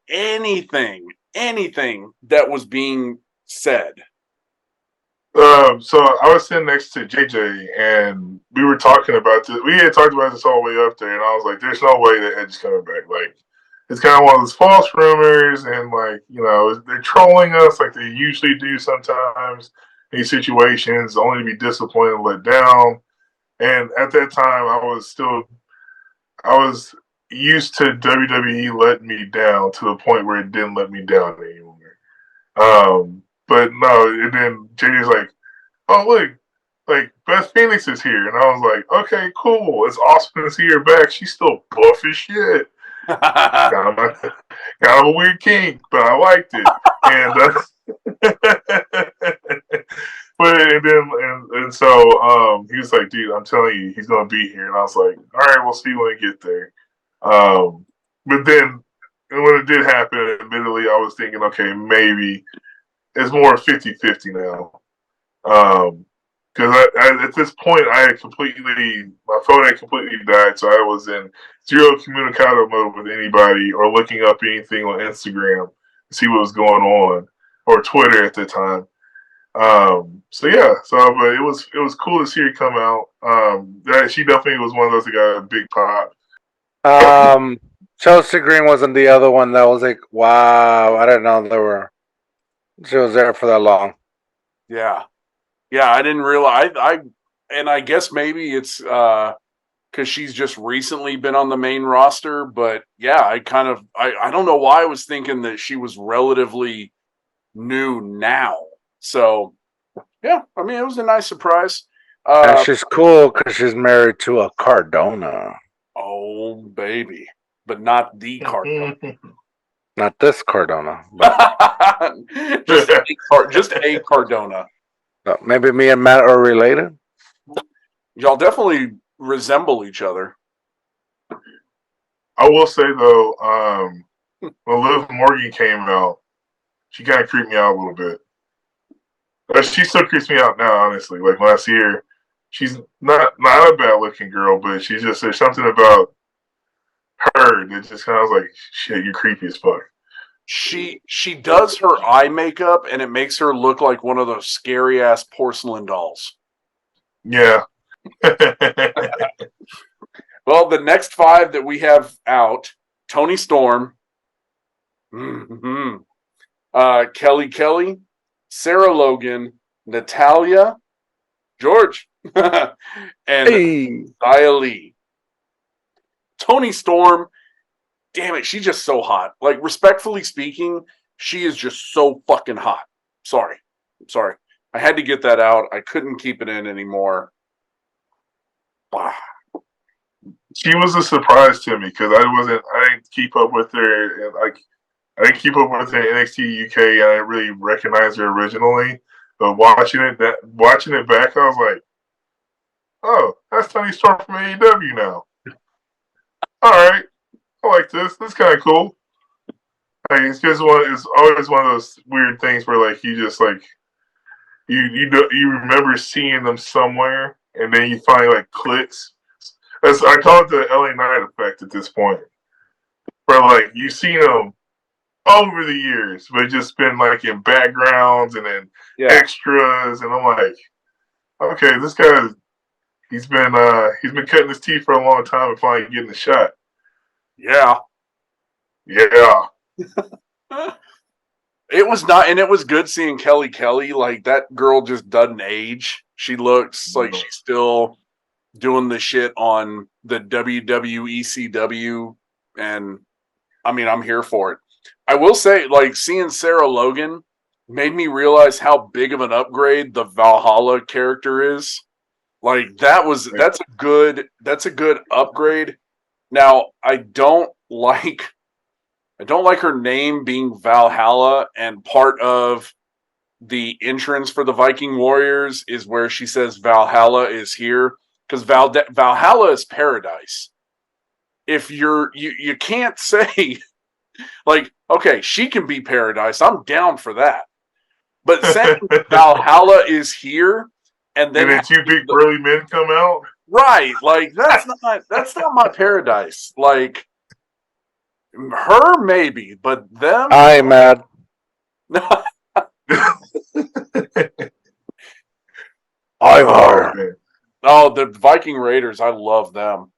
anything that was being said? So I was sitting next to JJ, and we were talking about this. We had talked about this all the way up there, and I was like, "There's no way that Edge is coming back. Like, it's kind of one of those false rumors, and like, they're trolling us like they usually do sometimes in these situations, only to be disappointed and let down." And at that time, I was used to WWE letting me down to the point where it didn't let me down anymore. But no, and then JD's like, "Oh, look, like Beth Phoenix is here," and I was like, "Okay, cool. It's awesome to see her back. She's still buff as shit. kind of a weird kink, but I liked it." And so he was like, "Dude, I'm telling you, he's gonna be here." And I was like, "All right, we'll see when we get there." But then when it did happen, admittedly, I was thinking, okay, maybe it's more 50-50 now. Because at this point, my phone had completely died, so I was in zero communicado mode with anybody or looking up anything on Instagram to see what was going on, or Twitter at the time. But it was cool to see her come out. She definitely was one of those that got a big pop. Chelsea Green wasn't the other one that was like, wow, I didn't know she was there for that long. Yeah, I didn't realize. I guess maybe it's because she's just recently been on the main roster. But yeah, I don't know why I was thinking that she was relatively new now. So yeah, I mean, it was a nice surprise. And she's cool because she's married to a Cardona. Oh baby, but not the Cardona. Not this Cardona. But just a Cardona. Maybe me and Matt are related? Y'all definitely resemble each other. I will say, though, when Liv Morgan came out, she kind of creeped me out a little bit. She still creeps me out now, honestly. Like, when I see her, she's not a bad-looking girl, but there's something about her that just kind of like, shit, you're creepy as fuck. She does her eye makeup, and it makes her look like one of those scary ass porcelain dolls. Yeah. Well, the next 5 that we have out: Toni Storm, Kelly, Sarah Logan, Natalia, George, and Xia Li. Toni Storm, damn it, she's just so hot. Like, respectfully speaking, she is just so fucking hot. Sorry. I had to get that out. I couldn't keep it in anymore. Wow. She was a surprise to me because I didn't keep up with her. And I didn't keep up with her in NXT UK. I didn't really recognize her originally. But watching it back, I was like, oh, that's Toni Storm from AEW now. All right. I like this. This is kind of cool. Like, it's always one of those weird things where like you just like you remember seeing them somewhere and then you finally like clicks. I call it the LA Knight effect at this point, where like you've seen them over the years, but just been like in backgrounds and then extras, and I'm like, okay, this guy he's been cutting his teeth for a long time and finally getting a shot. Yeah. was not, and it was good seeing Kelly. Like, that girl just doesn't age. She looks like she's still doing the shit on the WWECW, and I mean, I'm here for it. I will say, like, seeing Sarah Logan made me realize how big of an upgrade the Valhalla character is. Like, that's a good upgrade. Now, I don't like her name being Valhalla, and part of the entrance for the Viking Warriors is where she says Valhalla is here, because Valhalla is paradise. If you can't say, like, okay, she can be paradise, I'm down for that. But saying Valhalla is here, and then two big burly men come out, right? Like, that's not my paradise. Like, her maybe, but them. I ain't mad. Ivar. Oh, the Viking Raiders, I love them.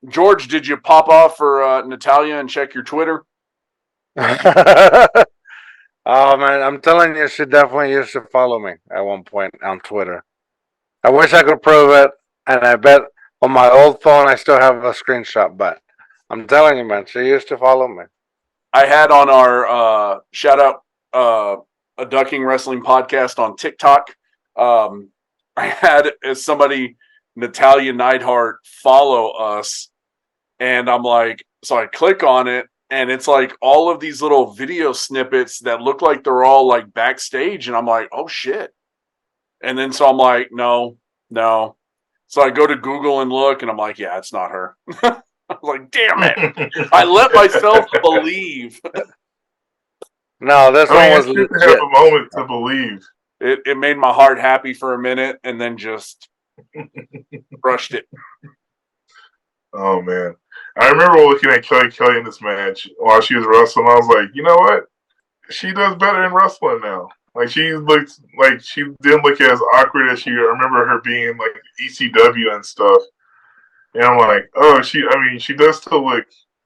George, did you pop off for Natalia and check your Twitter? Oh man, I'm telling you, she definitely used to follow me at one point on Twitter. I wish I could prove it, and I bet on my old phone I still have a screenshot, but I'm telling you, man, she used to follow me. I had on our shout out a Ducking Wrestling podcast on TikTok. I had somebody, Natalia Neidhart, follow us, and I'm like, so I click on it, and it's like all of these little video snippets that look like they're all like backstage, and I'm like, oh shit. And then so I'm like, no. So I go to Google and look, and I'm like, yeah, it's not her. I was like, damn it. I let myself believe. No, this one was legit. To have a moment to believe. It made my heart happy for a minute, and then just brushed it. Oh man, I remember looking at Kelly in this match while she was wrestling. I was like, you know what? She does better in wrestling now. Like, she looked like she didn't look as awkward as I remember her being like ECW and stuff. And I'm like, oh, she does still look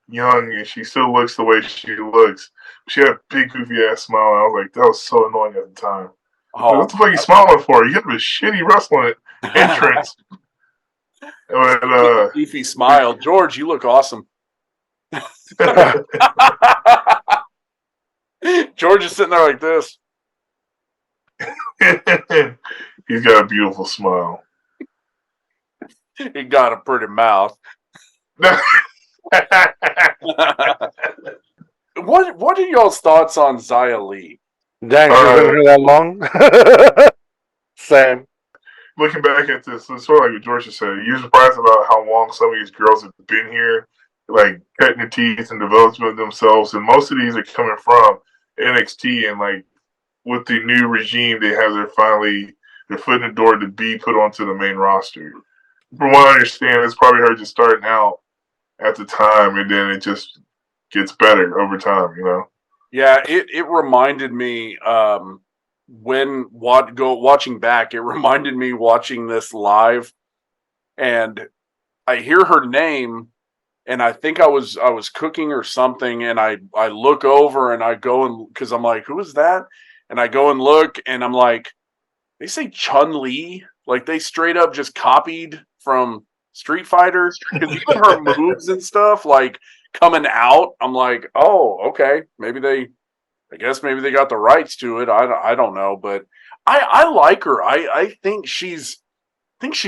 young, and she still looks the way she looks. She had a big goofy ass smile, and I was like, that was so annoying at the time. Oh, like, what the fuck are you smiling for? You have a shitty wrestling entrance. But, beefy smile. George, you look awesome. George is sitting there like this. He's got a beautiful smile. He got a pretty mouth. What are y'all's thoughts on Xia Li? Dang, she's been here that long? Same. Looking back at this, it's sort of like what George said. You're surprised about how long some of these girls have been here, like cutting their teeth and developing themselves. And most of these are coming from NXT, and like with the new regime, they have their foot in the door to be put onto the main roster. From what I understand, it's probably her just starting out at the time, and then it just gets better over time, you know? Yeah, it reminded me watching back, it reminded me watching this live, and I hear her name, and I think I was cooking or something, and I look over and I go and, because I'm like, who is that? And I go and look, and I'm like, they say Chun-Li? Like, they straight up just copied from Street Fighter? Because even her moves and stuff, like, coming out, I'm like, oh, okay, maybe they got the rights to it. I don't know, but I like her. I think she's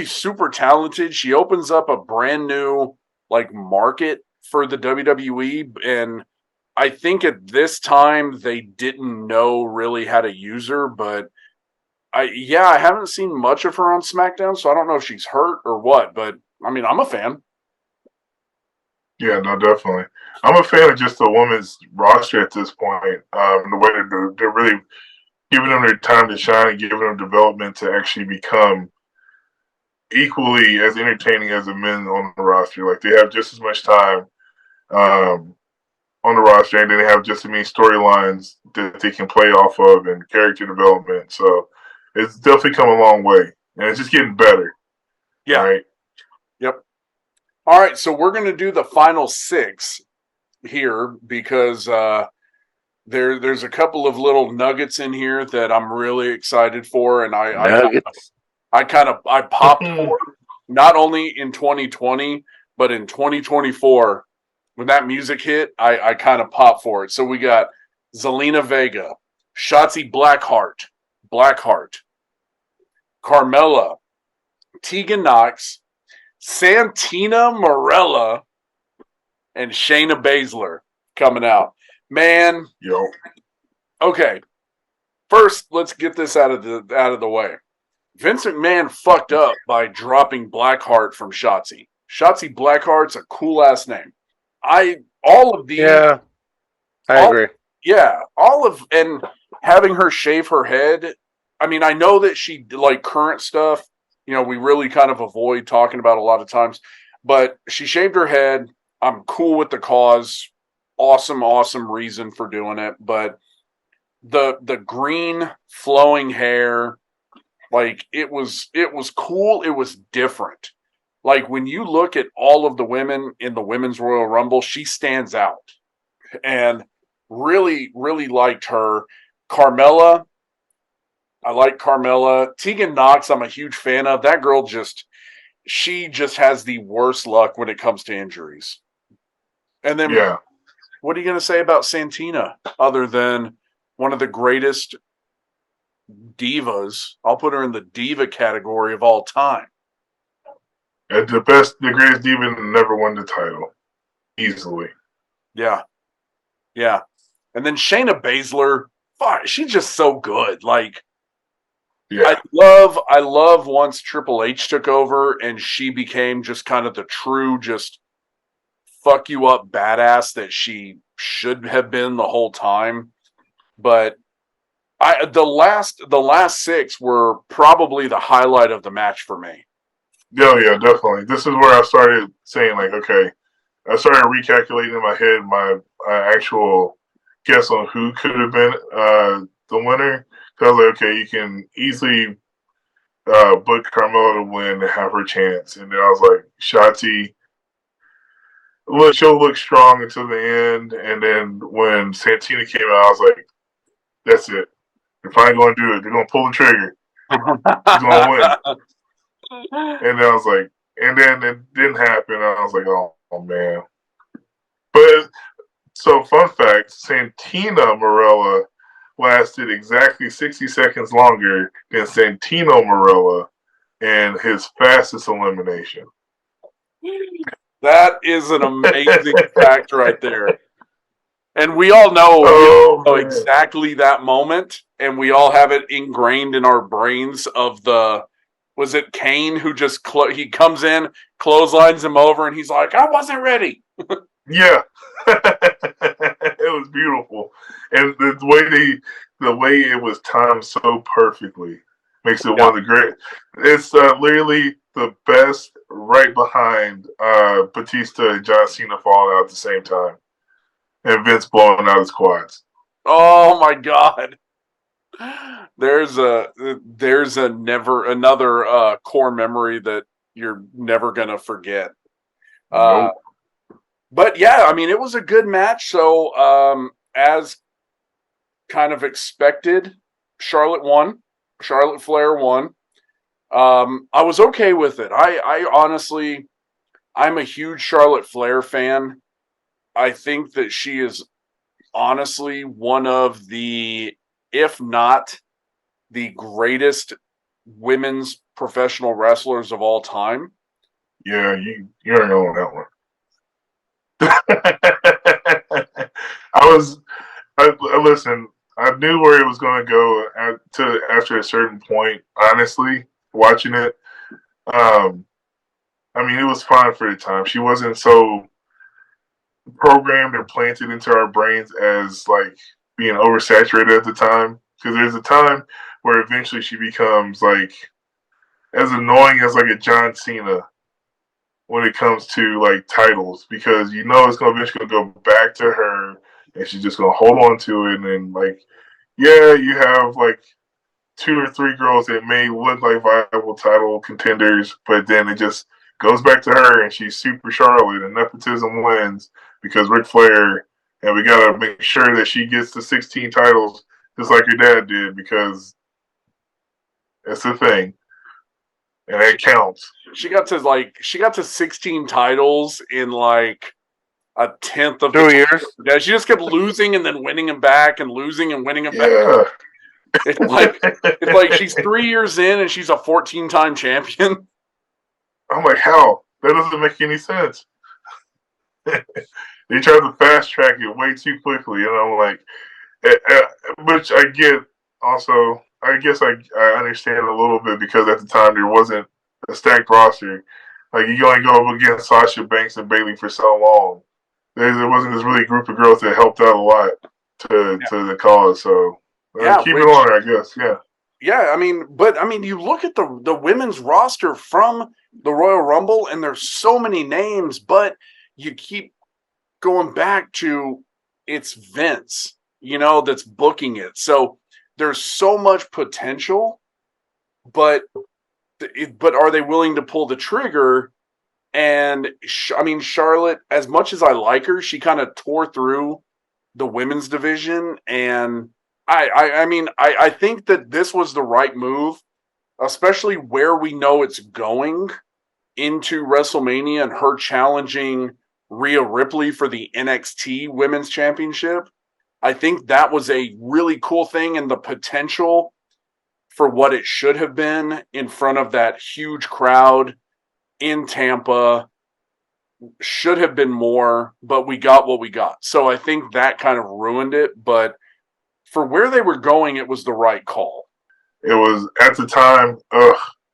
super talented. She opens up a brand new like market for the WWE, and I think at this time they didn't know really how to use her, but I haven't seen much of her on SmackDown, so I don't know if she's hurt or what, but I mean, I'm a fan. Yeah, no, definitely. I'm a fan of just the women's roster at this point. The way they're really giving them their time to shine and giving them development to actually become equally as entertaining as the men on the roster. Like, they have just as much time on the roster, and then they have just as many storylines that they can play off of and character development. So it's definitely come a long way, and it's just getting better. Yeah. Right? Yep. All right, so we're going to do the final 6 here because There's a couple of little nuggets in here that I'm really excited for, and I popped for not only in 2020 but in 2024 when that music hit. I kind of popped for it. So we got Zelina Vega, Shotzi Blackheart, Carmella, Tegan Knox, Santina Marella, and Shayna Baszler coming out. Man, Yo. Okay. First, let's get this out of the way. Vince McMahon fucked up by dropping Blackheart from Shotzi. Shotzi Blackheart's a cool ass name. All of these. Yeah, I agree. Yeah, and having her shave her head. I mean, I know that she like current stuff. You know, we really kind of avoid talking about a lot of times, but she shaved her head. I'm cool with the cause. Awesome reason for doing it, but the green flowing hair, like it was cool. It was different. Like when you look at all of the women in the Women's Royal Rumble, she stands out, and really liked her. Carmella, I like Carmella. Tegan Knox, I'm a huge fan of. That girl she just has the worst luck when it comes to injuries. And then Yeah. What are you going to say about Santina other than one of the greatest divas? I'll put her in the diva category of all time. The greatest diva never won the title. Easily. Yeah. And then Shayna Baszler, she's just so good. Like, yeah. I love once Triple H took over and she became just kind of the true, just fuck you up badass that she should have been the whole time. But the last 6 were probably the highlight of the match for me. Oh yeah, definitely. This is where I started saying like, okay, I started recalculating in my head my actual guess on who could have been the winner. Because I was like, okay, you can easily book Carmella to win and have her chance. And then I was like, Shotzi, she'll look strong until the end. And then when Santina came out, I was like, that's it. They're finally going to do it. They're going to pull the trigger. She's going to win. And then I was like, and then it didn't happen. I was like, oh man. But so fun fact, Santina Marella lasted exactly 60 seconds longer than Santino Marella in his fastest elimination. That is an amazing fact right there. And we all know, exactly that moment, and we all have it ingrained in our brains of was it Kane who just, he comes in, clotheslines him over, and he's like, I wasn't ready. Yeah. It was beautiful. And the way it was timed so perfectly makes it one of the great. It's literally the best right behind Batista and John Cena falling out at the same time. And Vince blowing out his quads. Oh my God. There's another core memory that you're never gonna forget. Nope. But yeah, I mean, it was a good match. So as kind of expected, Charlotte Flair won. I was okay with it. I honestly, I'm a huge Charlotte Flair fan. I think that she is honestly one of the, if not the greatest women's professional wrestlers of all time. Yeah, you already know on that one. Listen, I knew where it was going to go after a certain point, honestly, watching it. I mean, it was fine for the time. She wasn't so programmed or planted into our brains as like being oversaturated at the time. Because there's a time where eventually she becomes like as annoying as like a John Cena when it comes to like titles, because you know it's gonna eventually go back to her and she's just gonna hold on to it, and then like, yeah, you have like 2 or 3 girls that may look like viable title contenders, but then it just goes back to her and she's Super Charlotte and nepotism wins because Ric Flair and we got to make sure that she gets the 16 titles just like her dad did, because it's a thing, and it counts. She got to 16 titles in like a tenth of 2 years. Yeah, she just kept losing and then winning them back and losing and winning them back. Yeah. It's like she's 3 years in and she's a 14-time champion. I'm like, how? That doesn't make any sense. They tried to fast track it way too quickly, and I'm like, which I get. Also, I guess I understand a little bit, because at the time there wasn't a stacked roster. Like, you only go up against Sasha Banks and Bayley for so long. There wasn't this really group of girls that helped out a lot to the cause. So keep it on her, I guess. Yeah. Yeah, I mean, you look at the women's roster from the Royal Rumble, and there's so many names, but you keep going back to it's Vince, that's booking it. So there's so much potential, but are they willing to pull the trigger? And Charlotte, as much as I like her, she kind of tore through the women's division, and I think that this was the right move, especially where we know it's going into WrestleMania, and her challenging Rhea Ripley for the NXT Women's Championship. I think that was a really cool thing, and the potential for what it should have been in front of that huge crowd in Tampa should have been more, but we got what we got. So I think that kind of ruined it, but for where they were going, it was the right call. It was, at the time,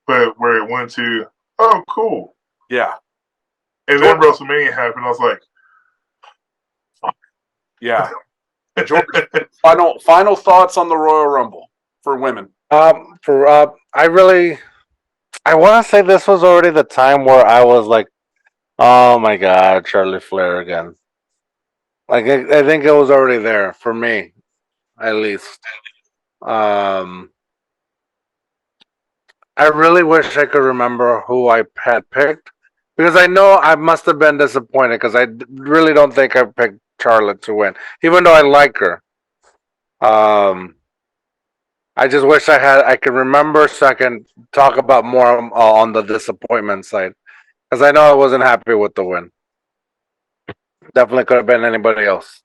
but where it went to, oh, cool. Yeah. And then WrestleMania happened. I was like, yeah. George, final thoughts on the Royal Rumble for women. I want to say this was already the time where I was like, oh my God, Charlotte Flair again. Like, I think it was already there for me, at least. I really wish I could remember who I had picked, because I know I must have been disappointed, because I really don't think I picked Charlotte to win, even though I like her. I just wish I could remember so I can talk about more on the disappointment side, because I know I wasn't happy with the win. Definitely could have been anybody else.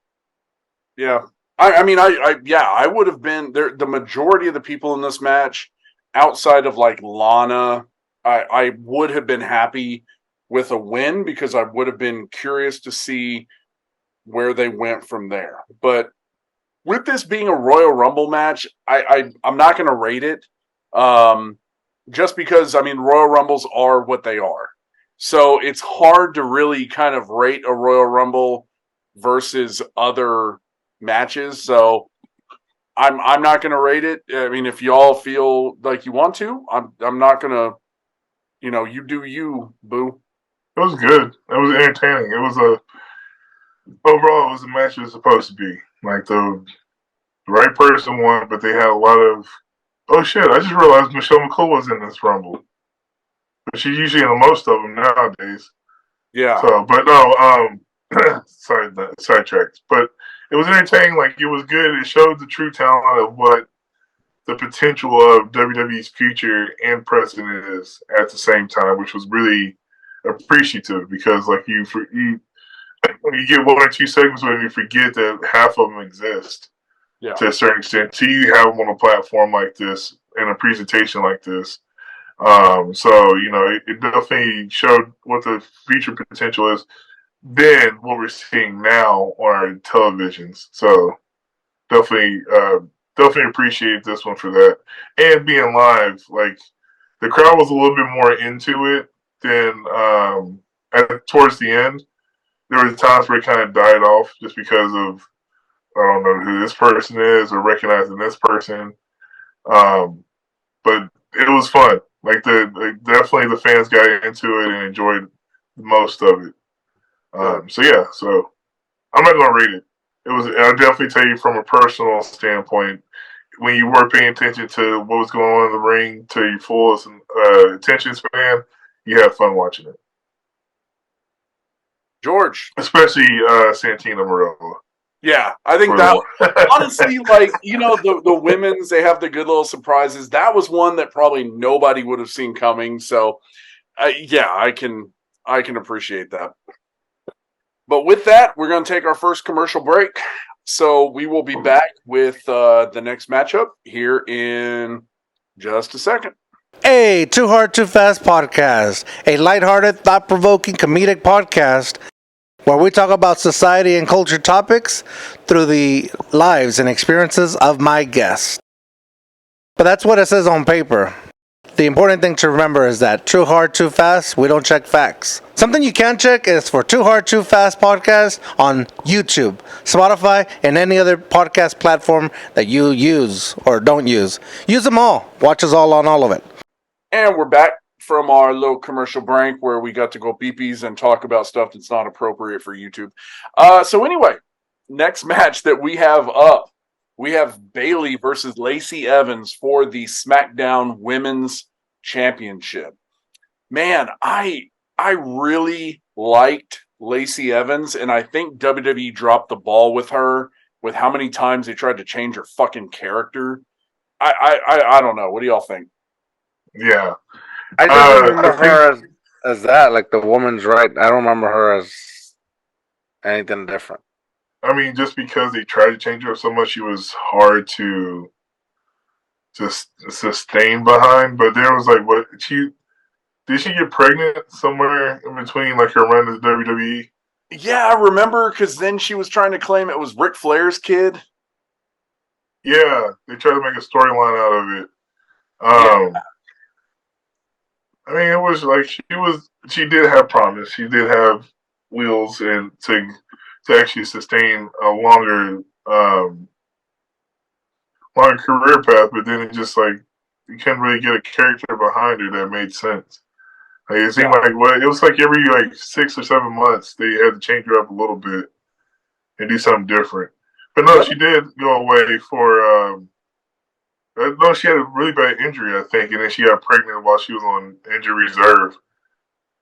Yeah. I would have been there. The majority of the people in this match, outside of like Lana, I would have been happy with a win, because I would have been curious to see where they went from there. But with this being a Royal Rumble match, I'm not going to rate it, just because, Royal Rumbles are what they are. So it's hard to really kind of rate a Royal Rumble versus other matches. So I'm not going to rate it. If y'all feel like you want to, I'm not going to, you do you, boo. It was good. It was entertaining. Overall, it was a match it was supposed to be. Like, the right person won, but they had a lot of, oh shit, I just realized Michelle McCool was in this Rumble. But she's usually in most of them nowadays. Yeah. So, but no, sorry, sidetracked. But it was entertaining. Like, it was good. It showed the true talent of what the potential of WWE's future and present is at the same time, which was really appreciative, because like you get one or two segments when you forget that half of them exist. Yeah. To a certain extent, till you have them on a platform like this and a presentation like this. So, it definitely showed what the future potential is than what we're seeing now on our televisions. So definitely appreciate this one for that. And being live, like, the crowd was a little bit more into it than towards the end. There were times where it kind of died off just because of, I don't know who this person is or recognizing this person. But it was fun. Like, definitely the fans got into it and enjoyed most of it. So I'm not gonna rate it. I'll definitely tell you from a personal standpoint, when you were paying attention to what was going on in the ring to your fullest attention span, you had fun watching it. George. Especially Santina Morella. Yeah, I think that honestly, like, you know, the women's, they have the good little surprises. That was one that probably nobody would have seen coming. So, yeah, I can appreciate that. But with that, we're going to take our first commercial break. So we will be back with the next matchup here in just a second. Hey, Too Hard, Too Fast podcast, a lighthearted, thought-provoking comedic podcast where we talk about society and culture topics through the lives and experiences of my guests. But that's what it says on paper. The important thing to remember is that Too Hard, Too Fast, we don't check facts. Something you can check is for Too Hard, Too Fast podcast on YouTube, Spotify, and any other podcast platform that you use or don't use. Use them all. Watch us all on all of it. And we're back from our little commercial break where we got to go beepies and talk about stuff that's not appropriate for YouTube. So anyway, next match that we have up, we have Bayley versus Lacey Evans for the SmackDown Women's Championship. Man, I really liked Lacey Evans, and I think WWE dropped the ball with her with how many times they tried to change her fucking character. I don't know. What do y'all think? Yeah. I just remember her as that, like the woman's right. I don't remember her as anything different. I mean, just because they tried to change her so much, she was hard to just sustain behind. But there was like, did she get pregnant somewhere in between, like her run to the WWE? Yeah, I remember, because then she was trying to claim it was Ric Flair's kid. Yeah, they tried to make a storyline out of it. Yeah. I mean, it was like she did have promise. She did have wheels and to actually sustain a longer career path, but then it just like you couldn't really get a character behind her that made sense. Like, it seemed like it was like every like 6 or 7 months they had to change her up a little bit and do something different. But no, she did go away for no, she had a really bad injury, I think, and then she got pregnant while she was on injury reserve.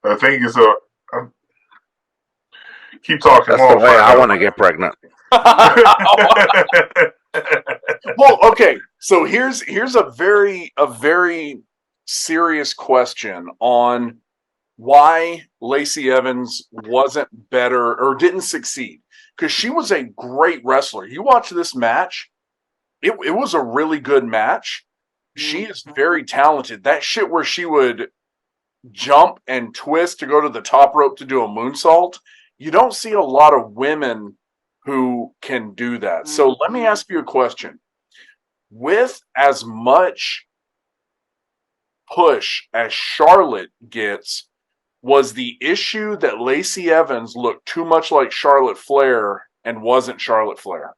I think it's keep talking. That's the way I want to get pregnant. Well, okay. So here's a very serious question on why Lacey Evans wasn't better or didn't succeed, because she was a great wrestler. You watch this match. It was a really good match. She is very talented. That shit where she would jump and twist to go to the top rope to do a moonsault, you don't see a lot of women who can do that. So let me ask you a question. With as much push as Charlotte gets, was the issue that Lacey Evans looked too much like Charlotte Flair and wasn't Charlotte Flair?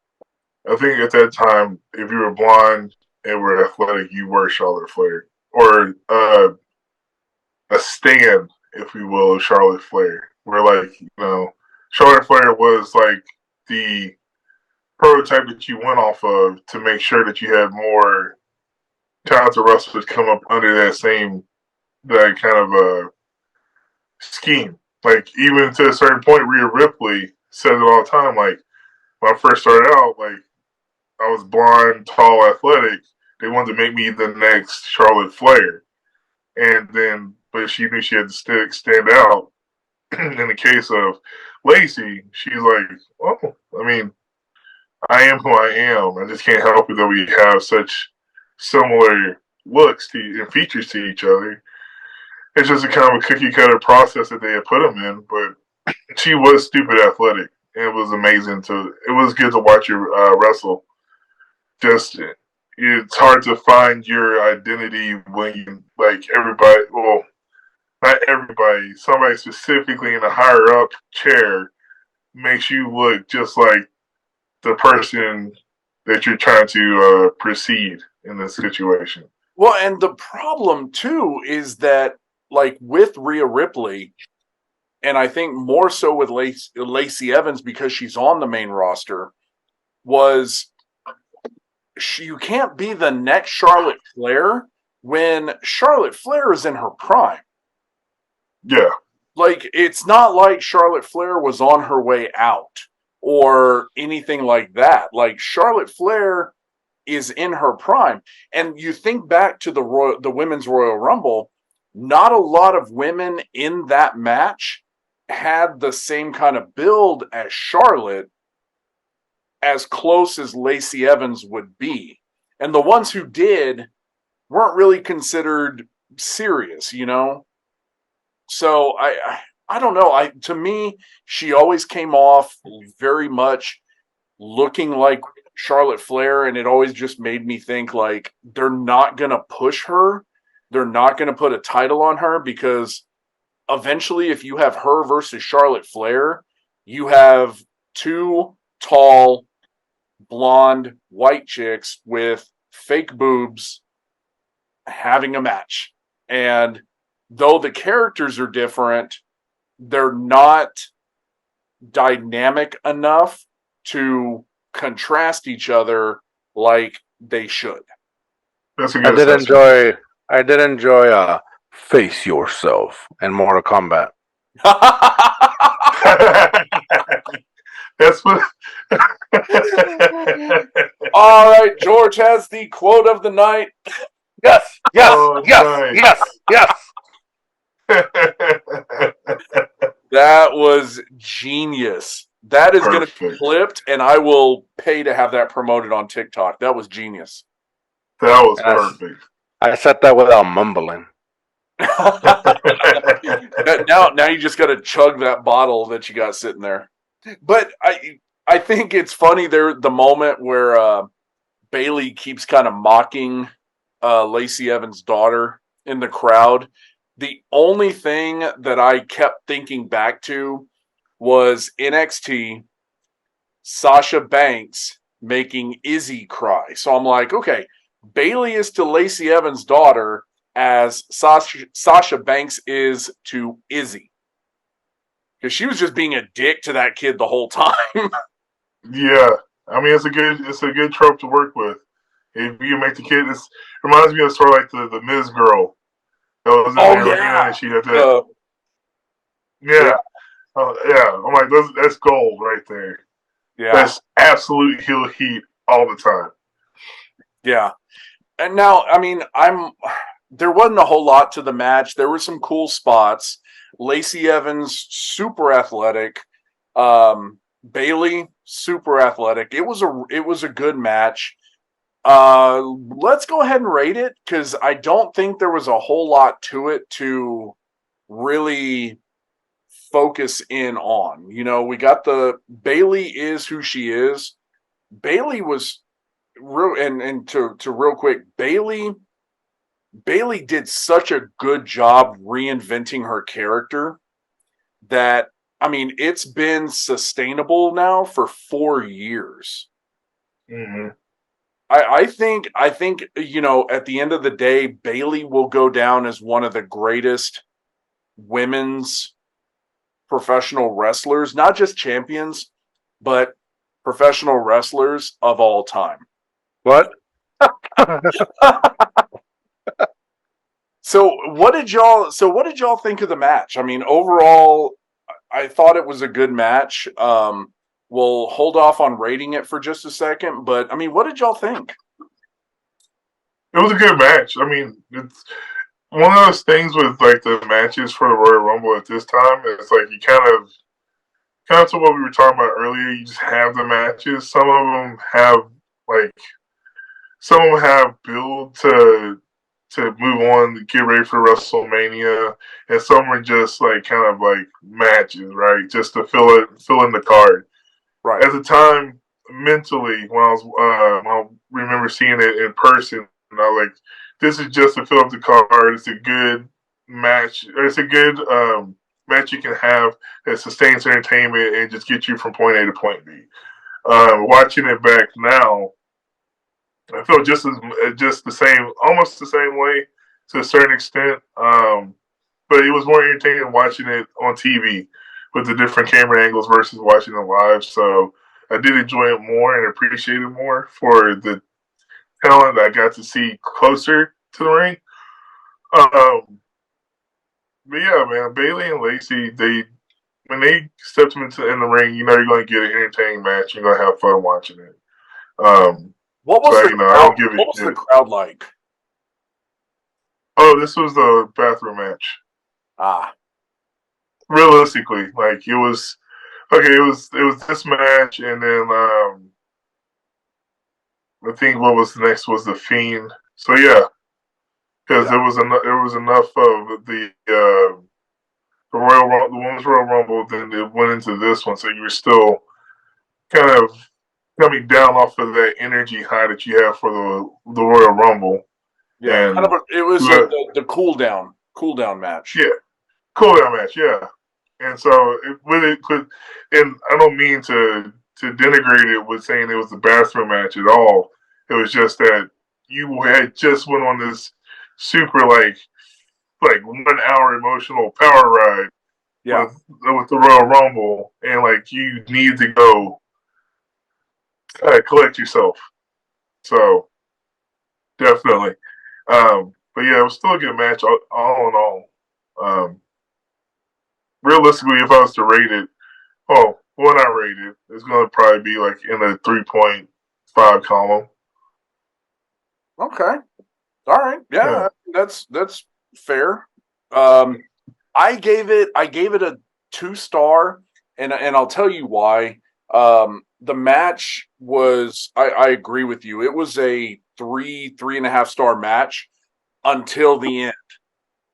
I think at that time, if you were blonde and were athletic, you were Charlotte Flair. Or a stand, if you will, of Charlotte Flair. Where, like, you know, Charlotte Flair was like the prototype that you went off of to make sure that you had more talented wrestlers come up under that kind of scheme. Like, even to a certain point, Rhea Ripley says it all the time. Like, when I first started out, like, I was blonde, tall, athletic. They wanted to make me the next Charlotte Flair. And then, but she knew she had to stand out. In the case of Lacey, she's like, oh, I mean, I am who I am. I just can't help it that we have such similar looks and features to each other. It's just a kind of a cookie cutter process that they had put them in, but she was stupid athletic. It was amazing it was good to watch her wrestle. Just, it's hard to find your identity when you, like, everybody, well, not everybody, somebody specifically in a higher up chair makes you look just like the person that you're trying to precede in this situation. Well, and the problem too is that, like, with Rhea Ripley, and I think more so with Lacey Evans because she's on the main roster, was you can't be the next Charlotte Flair when Charlotte Flair is in her prime. Yeah. Like, it's not like Charlotte Flair was on her way out. or anything like that. Like Charlotte Flair is in her prime. And you think back to the Women's Royal Rumble, not a lot of women in that match had the same kind of build as Charlotte, as close as Lacey Evans would be. And the ones who did weren't really considered serious, you know? So I don't know. To me, she always came off very much looking like Charlotte Flair, and it always just made me think like they're not gonna push her. They're not gonna put a title on her, because eventually, if you have her versus Charlotte Flair, you have two tall, blonde, white chicks with fake boobs having a match. And though the characters are different, they're not dynamic enough to contrast each other like they should. That's a good I did enjoy Face Yourself in Mortal Kombat. That's what. All right, George has the quote of the night. Yes, yes, Oh, yes, nice. yes. That was genius. That is going to be clipped, and I will pay to have that promoted on TikTok. That was genius. That was perfect. I said that without mumbling. now you just got to chug that bottle that you got sitting there. But I think it's funny there, the moment where Bayley keeps kind of mocking Lacey Evans' daughter in the crowd. The only thing that I kept thinking back to was NXT, Sasha Banks making Izzy cry. So I'm like, okay, Bayley is to Lacey Evans' daughter as Sasha Banks is to Izzy. Because she was just being a dick to that kid the whole time. Yeah. I mean, it's a good trope to work with. If you make the kid, it reminds me of sort of like the Miz girl. That was in the arena, and she had that. Yeah. I'm like, that's gold right there. Yeah. That's absolute heel heat all the time. Yeah. And now, I mean, there wasn't a whole lot to the match. There were some cool spots. Lacey Evans, super athletic. Bayley, super athletic. It was a good match. Let's go ahead and rate it, because I don't think there was a whole lot to it to really focus in on. You know, we got the Bayley is who she is. Bayley was real, and to real quick, Bayley did such a good job reinventing her character that, I mean, it's been sustainable now for 4 years. Mm-hmm. I think, you know, at the end of the day, Bayley will go down as one of the greatest women's professional wrestlers, not just champions, but professional wrestlers of all time. What? So what did y'all think of the match? I mean, overall, I thought it was a good match. We'll hold off on rating it for just a second, but I mean, what did y'all think? It was a good match. I mean, it's one of those things with like the matches for the Royal Rumble at this time. It's like you kind of to what we were talking about earlier. You just have the matches. Some of them have build to move on, to get ready for WrestleMania, and some are just like kind of like matches, right? Just to fill in the card. Right. At the time, mentally, when I remember seeing it in person, and I was like, this is just to fill up the card. It's a good match. It's a good match you can have that sustains entertainment and just gets you from point A to point B. Watching it back now, I felt just the same, almost the same way to a certain extent. But it was more entertaining watching it on TV with the different camera angles versus watching it live. So I did enjoy it more and appreciate it more for the talent that I got to see closer to the ring. But yeah, man, Bayley and Lacey, they when they stepped him in the ring, you know you're going to get an entertaining match. You're going to have fun watching it. What was so, the I crowd, don't give what a was shit. the crowd like? Oh, this was the bathroom match. Ah, Realistically, like it was okay. It was this match, and then I think what was next was the Fiend. So yeah, because there was enough of the Women's Royal Rumble, then it went into this one. So you were still kind of coming down off of that energy high that you have for the Royal Rumble. yeah. And It was the cool down match. Yeah, cool down match. Yeah, and so it could, and I don't mean to denigrate it with saying it was the bathroom match at all. It was just that you had just went on this super like 1 hour emotional power ride Yeah. with the Royal Rumble, and like you need to go collect yourself. So definitely, but yeah, it was still a good match all in all. Realistically, if I was to rate it, what I rate it, it's going to probably be like in the 3.5 column. Okay. All right. Yeah. That's fair. I gave it a 2-star, and I'll tell you why. The match was I agree with you. It was a 3.5-star match until the end.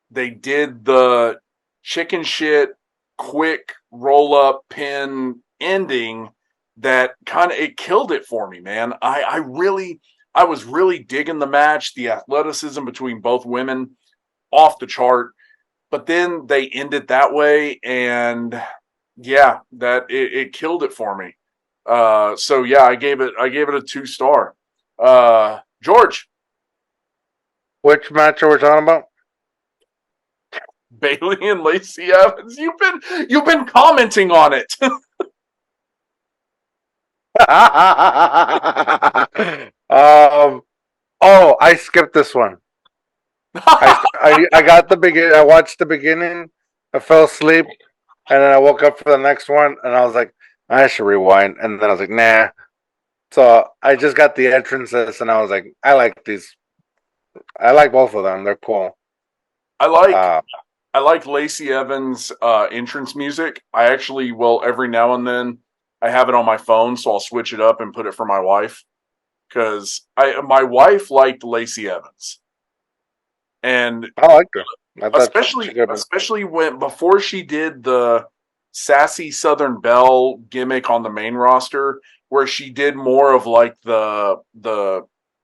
They did the chicken shit quick roll up pin ending that it killed it for me, man. I was really digging the match, the athleticism between both women, off the chart. But then they ended that way, and yeah, that it killed it for me. So yeah, I gave it a 2-star. George, Which match are we talking about? Bailey and Lacey Evans. You've been commenting on it. I skipped this one. I got the beginning. I watched the beginning. I fell asleep, and then I woke up for the next one, and I was like, I should rewind. And then I was like, nah. So I just got the entrances, and I was like, I like these. I like both of them. They're cool. I like Lacey Evans' entrance music. I actually will every now and then. I have it on my phone, so I'll switch it up and put it for my wife, because my wife liked Lacey Evans, and I like her. I thought especially when before she did the sassy Southern Belle gimmick on the main roster, where she did more of like the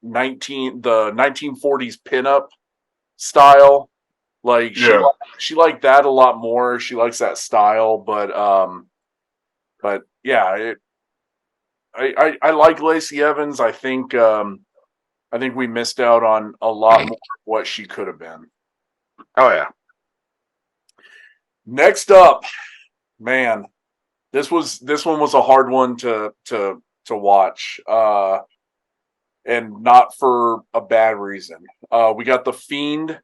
1940s pinup style. Like she liked that a lot more. She likes that style, but yeah, I like Lacey Evans. I think we missed out on a lot more of what she could have been. Oh yeah. Next up, man, this one was a hard one to watch, and not for a bad reason. We got the Fiend,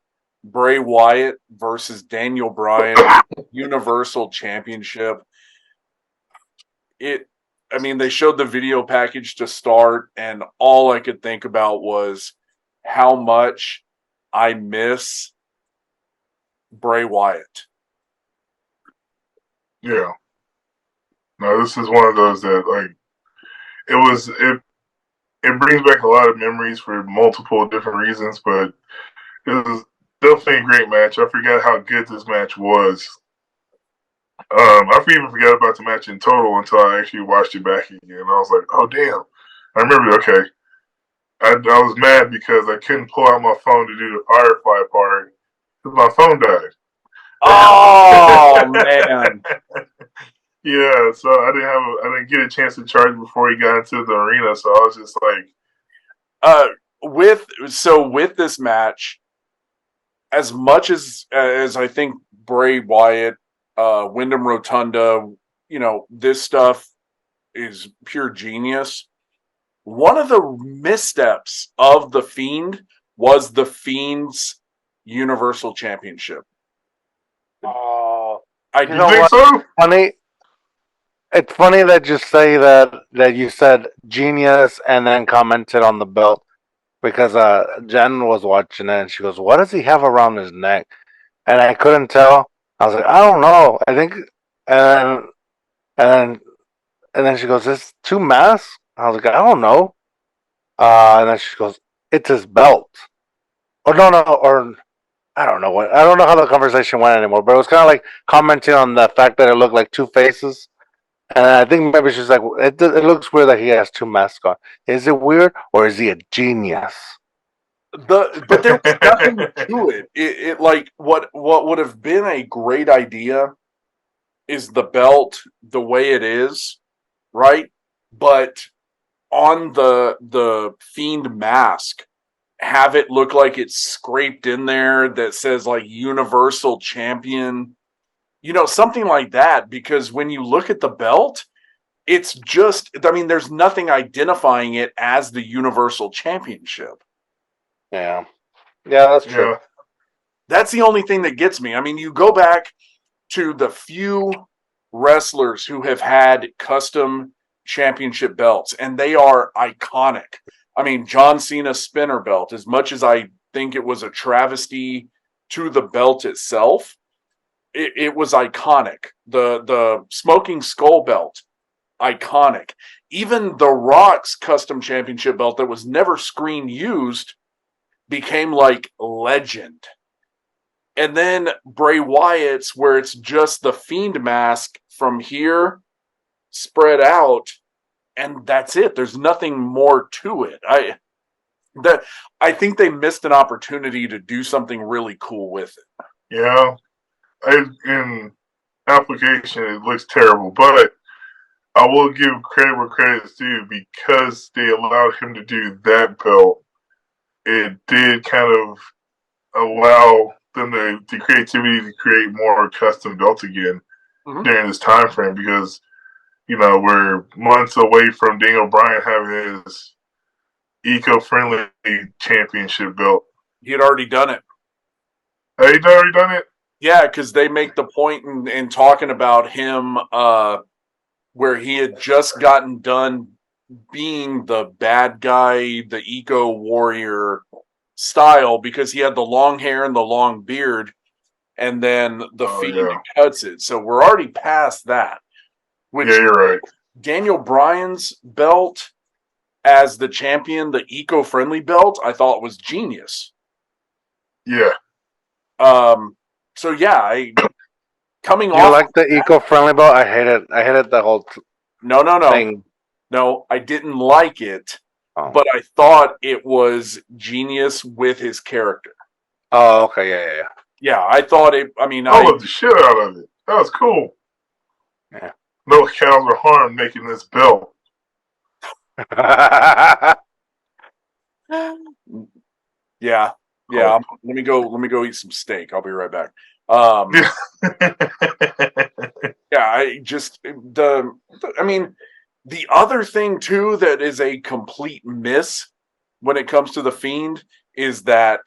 Bray Wyatt versus Daniel Bryan, Universal Championship. They showed the video package to start, and all I could think about was how much I miss Bray Wyatt. Yeah. No, this is one of those that like it brings back a lot of memories for multiple different reasons, but it was definitely a great match. I forgot how good this match was. I even forgot about the match in total until I actually watched it back again. I was like, oh damn. I remember, okay. I was mad because I couldn't pull out my phone to do the Firefly part because my phone died. Oh man. Yeah, so I didn't get a chance to charge before he got into the arena, so I was just like with this match, as much as I think Bray Wyatt, Wyndham Rotunda, this stuff is pure genius. One of the missteps of the Fiend was the Fiend's Universal Championship. Oh, you think so? Funny. It's funny that you say that you said genius and then commented on the belt because Jen was watching it and she goes, "What does he have around his neck?" And I couldn't tell. I was like, "I don't know. I think," and then and then she goes, "It's two masks." I was like, "I don't know." And then she goes, "It's his belt." Or no, no, or I don't know what. I don't know how the conversation went anymore. But it was kind of like commenting on the fact that it looked like two faces. And I think maybe she's like, it looks weird that he has two masks on. Is it weird or is he a genius? But there was nothing to it. It like what would have been a great idea is the belt the way it is, right? But on the Fiend mask, have it look like it's scraped in there that says like Universal Champion, something like that. Because when you look at the belt, it's just, I mean, there's nothing identifying it as the Universal Championship. Yeah, yeah, that's true. Yeah. That's the only thing that gets me. I mean, you go back to the few wrestlers who have had custom championship belts, and they are iconic. I mean, John Cena's spinner belt, as much as I think it was a travesty to the belt itself, it was iconic. The Smoking Skull belt, iconic. Even The Rock's custom championship belt that was never screen used became like legend. And then Bray Wyatt's, where it's just the Fiend mask from here spread out, and that's it. There's nothing more to it. I think they missed an opportunity to do something really cool with it. Yeah. In application, it looks terrible, but I will give credit where credit's due because they allowed him to do that belt. It did kind of allow them the creativity to create more custom belts again during this time frame because we're months away from Daniel Bryan having his eco-friendly championship belt. He had already done it. Have you already done it? Yeah, because they make the point in talking about him where he had just gotten done being the bad guy, the eco warrior style, because he had the long hair and the long beard, and then the Fiend cuts it. So we're already past that. Which, yeah, you're right. Daniel Bryan's belt as the champion, the eco-friendly belt, I thought was genius. Yeah. So yeah, coming You off. You like the eco-friendly belt? I hate it. I hated the whole No. thing. No, I didn't like it, but I thought it was genius with his character. Oh, okay, yeah. Yeah, I thought it. I mean, I loved the shit out of it. That was cool. Yeah. No cows were harmed making this belt. Yeah. Let me go eat some steak. I'll be right back. I mean, the other thing too that is a complete miss when it comes to the Fiend is that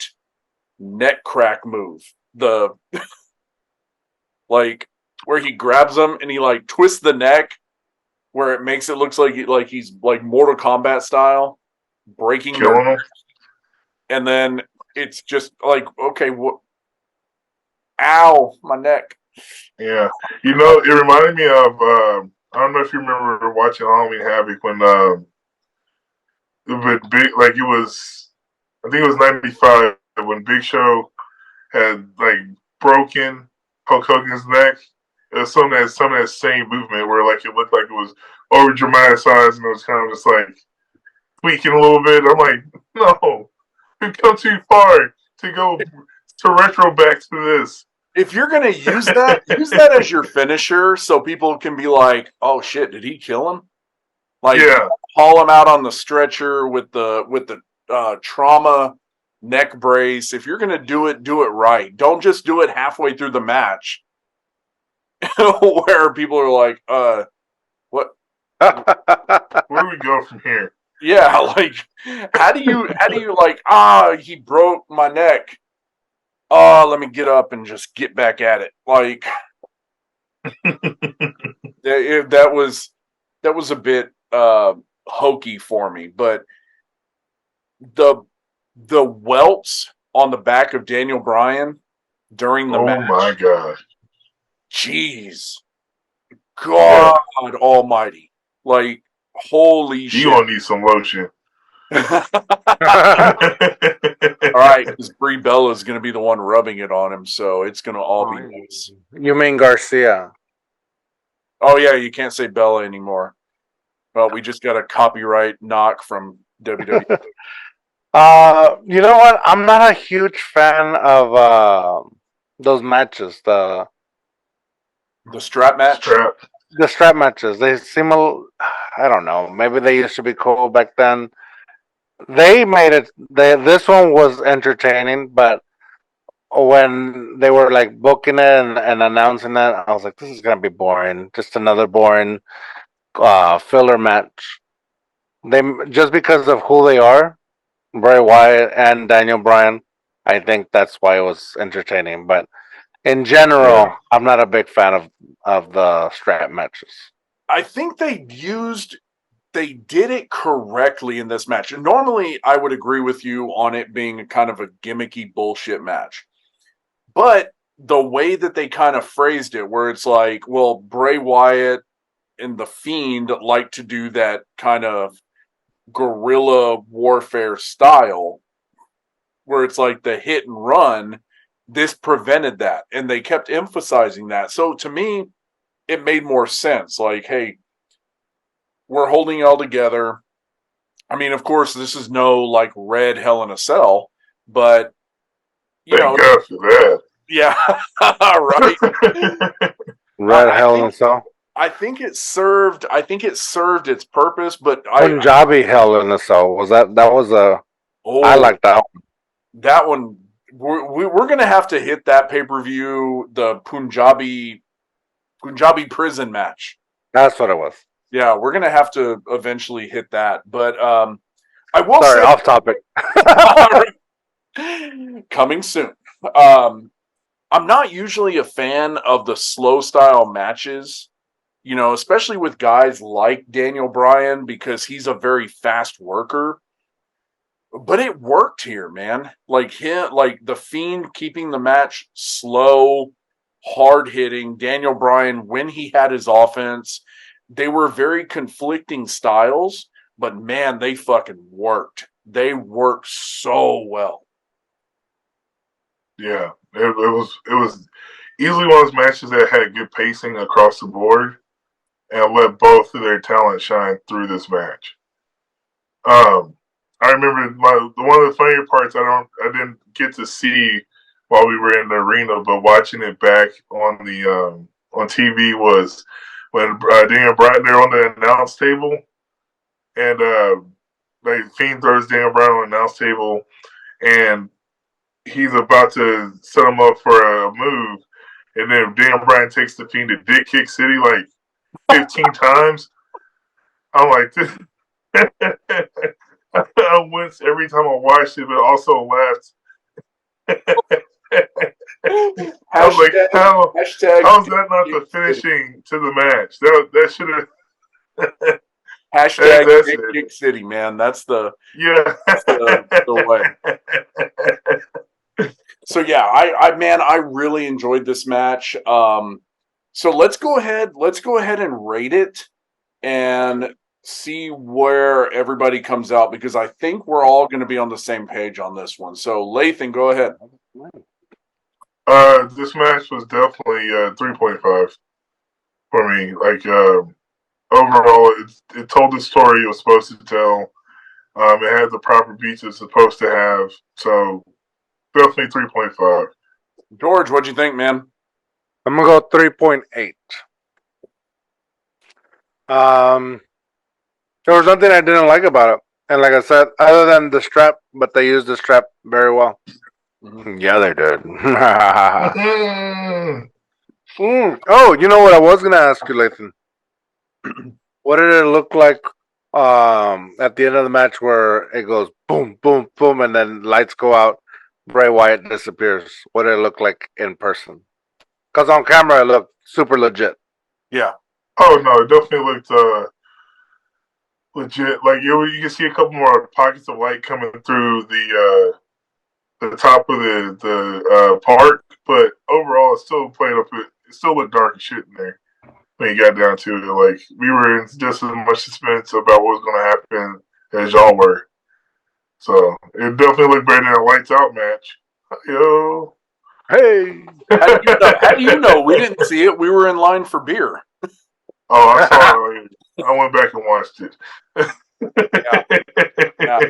neck crack move. The like where he grabs him and he like twists the neck where it makes it looks like he's like Mortal Kombat style breaking him. And then it's just like, okay, what? Ow, my neck. Yeah, it reminded me of. I don't know if you remember watching Halloween Havoc when big like it was. I think it was '95 when Big Show had like broken Hulk Hogan's neck. It was some of that same movement where like it looked like it was over dramatized and it was kind of just like tweaking a little bit. I'm like, no, we've come too far to go to retro back to this. If you're gonna use that as your finisher, so people can be like, "Oh shit, did he kill him?" Like, haul him out on the stretcher with the trauma neck brace. If you're gonna do it right. Don't just do it halfway through the match, where people are like, "What? Where do we go from here?" Yeah, like, how do you like? He broke my neck. Oh, let me get up and just get back at it. Like, That was a bit hokey for me, but the welts on the back of Daniel Bryan during the match. Oh my god! Jeez, God Almighty! Like, holy shit! You gonna need some lotion. All right, because Brie Bella is going to be the one rubbing it on him, so it's going to all be nice. You mean Garcia? Oh yeah, you can't say Bella anymore. Well, we just got a copyright knock from WWE. You know what? I'm not a huge fan of those matches. The strap match. The strap matches. They seem I don't know. Maybe they used to be cool back then. They made it. This one was entertaining, but when they were like booking it and announcing that, I was like, this is gonna be boring. Just another boring filler match. They just because of who they are, Bray Wyatt and Daniel Bryan. I think that's why it was entertaining. But in general, I'm not a big fan of the strap matches. I think they did it correctly in this match. And normally I would agree with you on it being kind of a gimmicky bullshit match. But the way that they kind of phrased it, where it's like, well, Bray Wyatt and The Fiend like to do that kind of guerrilla warfare style, where it's like the hit and run, this prevented that. And they kept emphasizing that. So to me, it made more sense. Like, hey, we're holding it all together. I mean, of course, this is no like red Hell in a Cell, but you know, God for that. Yeah, right. Red Hell in a Cell. I think it served its purpose, but Punjabi Hell in a Cell I like that one. That one we're gonna have to hit that pay-per-view, the Punjabi prison match. That's what it was. Yeah, we're gonna have to eventually hit that. But I will say off topic. Coming soon. I'm not usually a fan of the slow style matches, you know, especially with guys like Daniel Bryan, because he's a very fast worker. But it worked here, man. Like the Fiend keeping the match slow, hard hitting. Daniel Bryan, when he had his offense, they were very conflicting styles, but man, they fucking worked. They worked so well. Yeah, it was easily one of those matches that had good pacing across the board and let both of their talent shine through this match. I remember one of the funnier parts I didn't get to see while we were in the arena, but watching it back on the on TV was when Daniel Bryan, they're on the announce table, and Fiend throws Daniel Bryan on the announce table, and he's about to set him up for a move, and then Daniel Bryan takes the Fiend to Dick Kick City like 15 times. I'm like, this. I winced every time I watched it, but also laughed. I was like, how is that not the finishing to the match? That should have. Hashtag Dick Kick City, man. That's the way. So yeah, I really enjoyed this match. So let's go ahead and rate it and see where everybody comes out, because I think we're all going to be on the same page on this one. So Lathan, go ahead. This match was definitely 3.5 for me. Like overall, it told the story it was supposed to tell. It had the proper beats it's supposed to have. So definitely 3.5. George, what'd you think, man? I'm gonna go 3.8. There was nothing I didn't like about it, and like I said, other than the strap, but they used the strap very well. Mm-hmm. Yeah, they did. Oh, you know what I was gonna ask you, Lathan? What did it look like at the end of the match where it goes boom, boom, boom, and then lights go out, Bray Wyatt disappears? What did it look like in person? Because on camera it looked super legit. Yeah. Oh no, it definitely looked legit. Like you can see a couple more pockets of light coming through the top of the park, but overall, it still played up. It still looked dark as shit in there when you got down to it. Like we were in just as much suspense about what was going to happen as y'all were. So it definitely looked better than a lights out match. Yo, Hey, How do you know? We didn't see it. We were in line for beer. oh, I saw it. I went back and watched it. Yeah.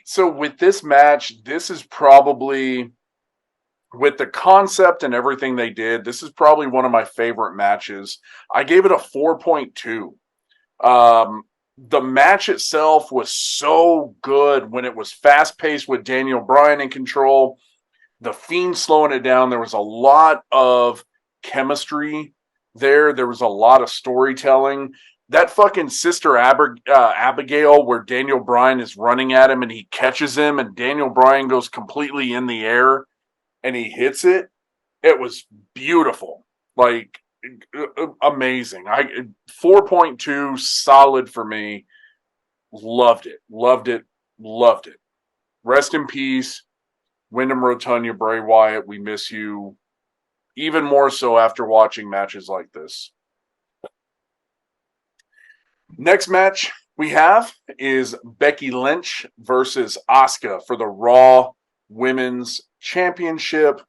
So with this match, this is probably, with the concept and everything they did, this is probably one of my favorite matches. I gave it a 4.2. The match itself was so good when it was fast paced with Daniel Bryan in control. The Fiend slowing it down. There was a lot of chemistry there. There was a lot of storytelling. That fucking Sister Abigail, where Daniel Bryan is running at him and he catches him, and Daniel Bryan goes completely in the air and he hits it. It was beautiful. Like, amazing. 4.2, solid for me. Loved it. Rest in peace, Wyndham Rotunda, Bray Wyatt. We miss you even more so after watching matches like this. Next match we have is Becky Lynch versus Asuka for the Raw Women's Championship.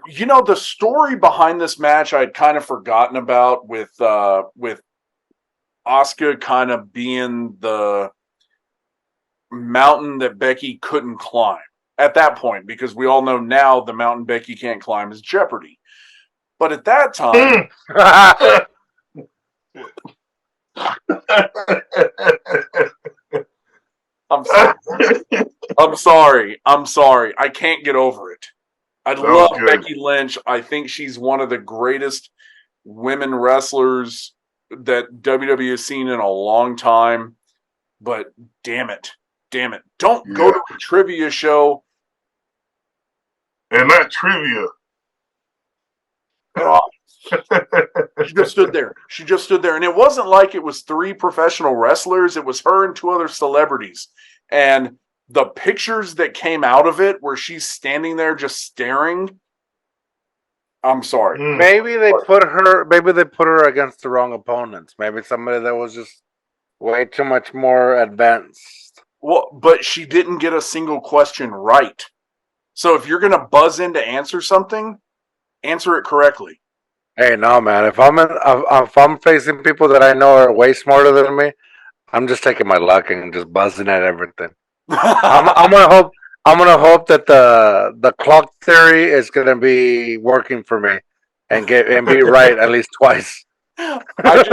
You know, the story behind this match I had kind of forgotten about, with Asuka kind of being the mountain that Becky couldn't climb at that point, because we all know now the mountain Becky can't climb is Jeopardy. But at that time, I'm sorry. I can't get over it. I love Becky Lynch. I think she's one of the greatest women wrestlers that WWE has seen in a long time. But damn it. Don't go to a trivia show. And not trivia. She just stood there. And it wasn't like it was 3 professional wrestlers. It was her and 2 other celebrities. And the pictures that came out of it where she's standing there just staring. I'm sorry. Maybe they put her against the wrong opponents. Maybe somebody that was just way too much more advanced. Well, but she didn't get a single question right. So if you're going to buzz in to answer something, answer it correctly. Hey, no, man. If I'm facing people that I know are way smarter than me, I'm just taking my luck and just buzzing at everything. I'm gonna hope that the clock theory is gonna be working for me and be right at least twice. I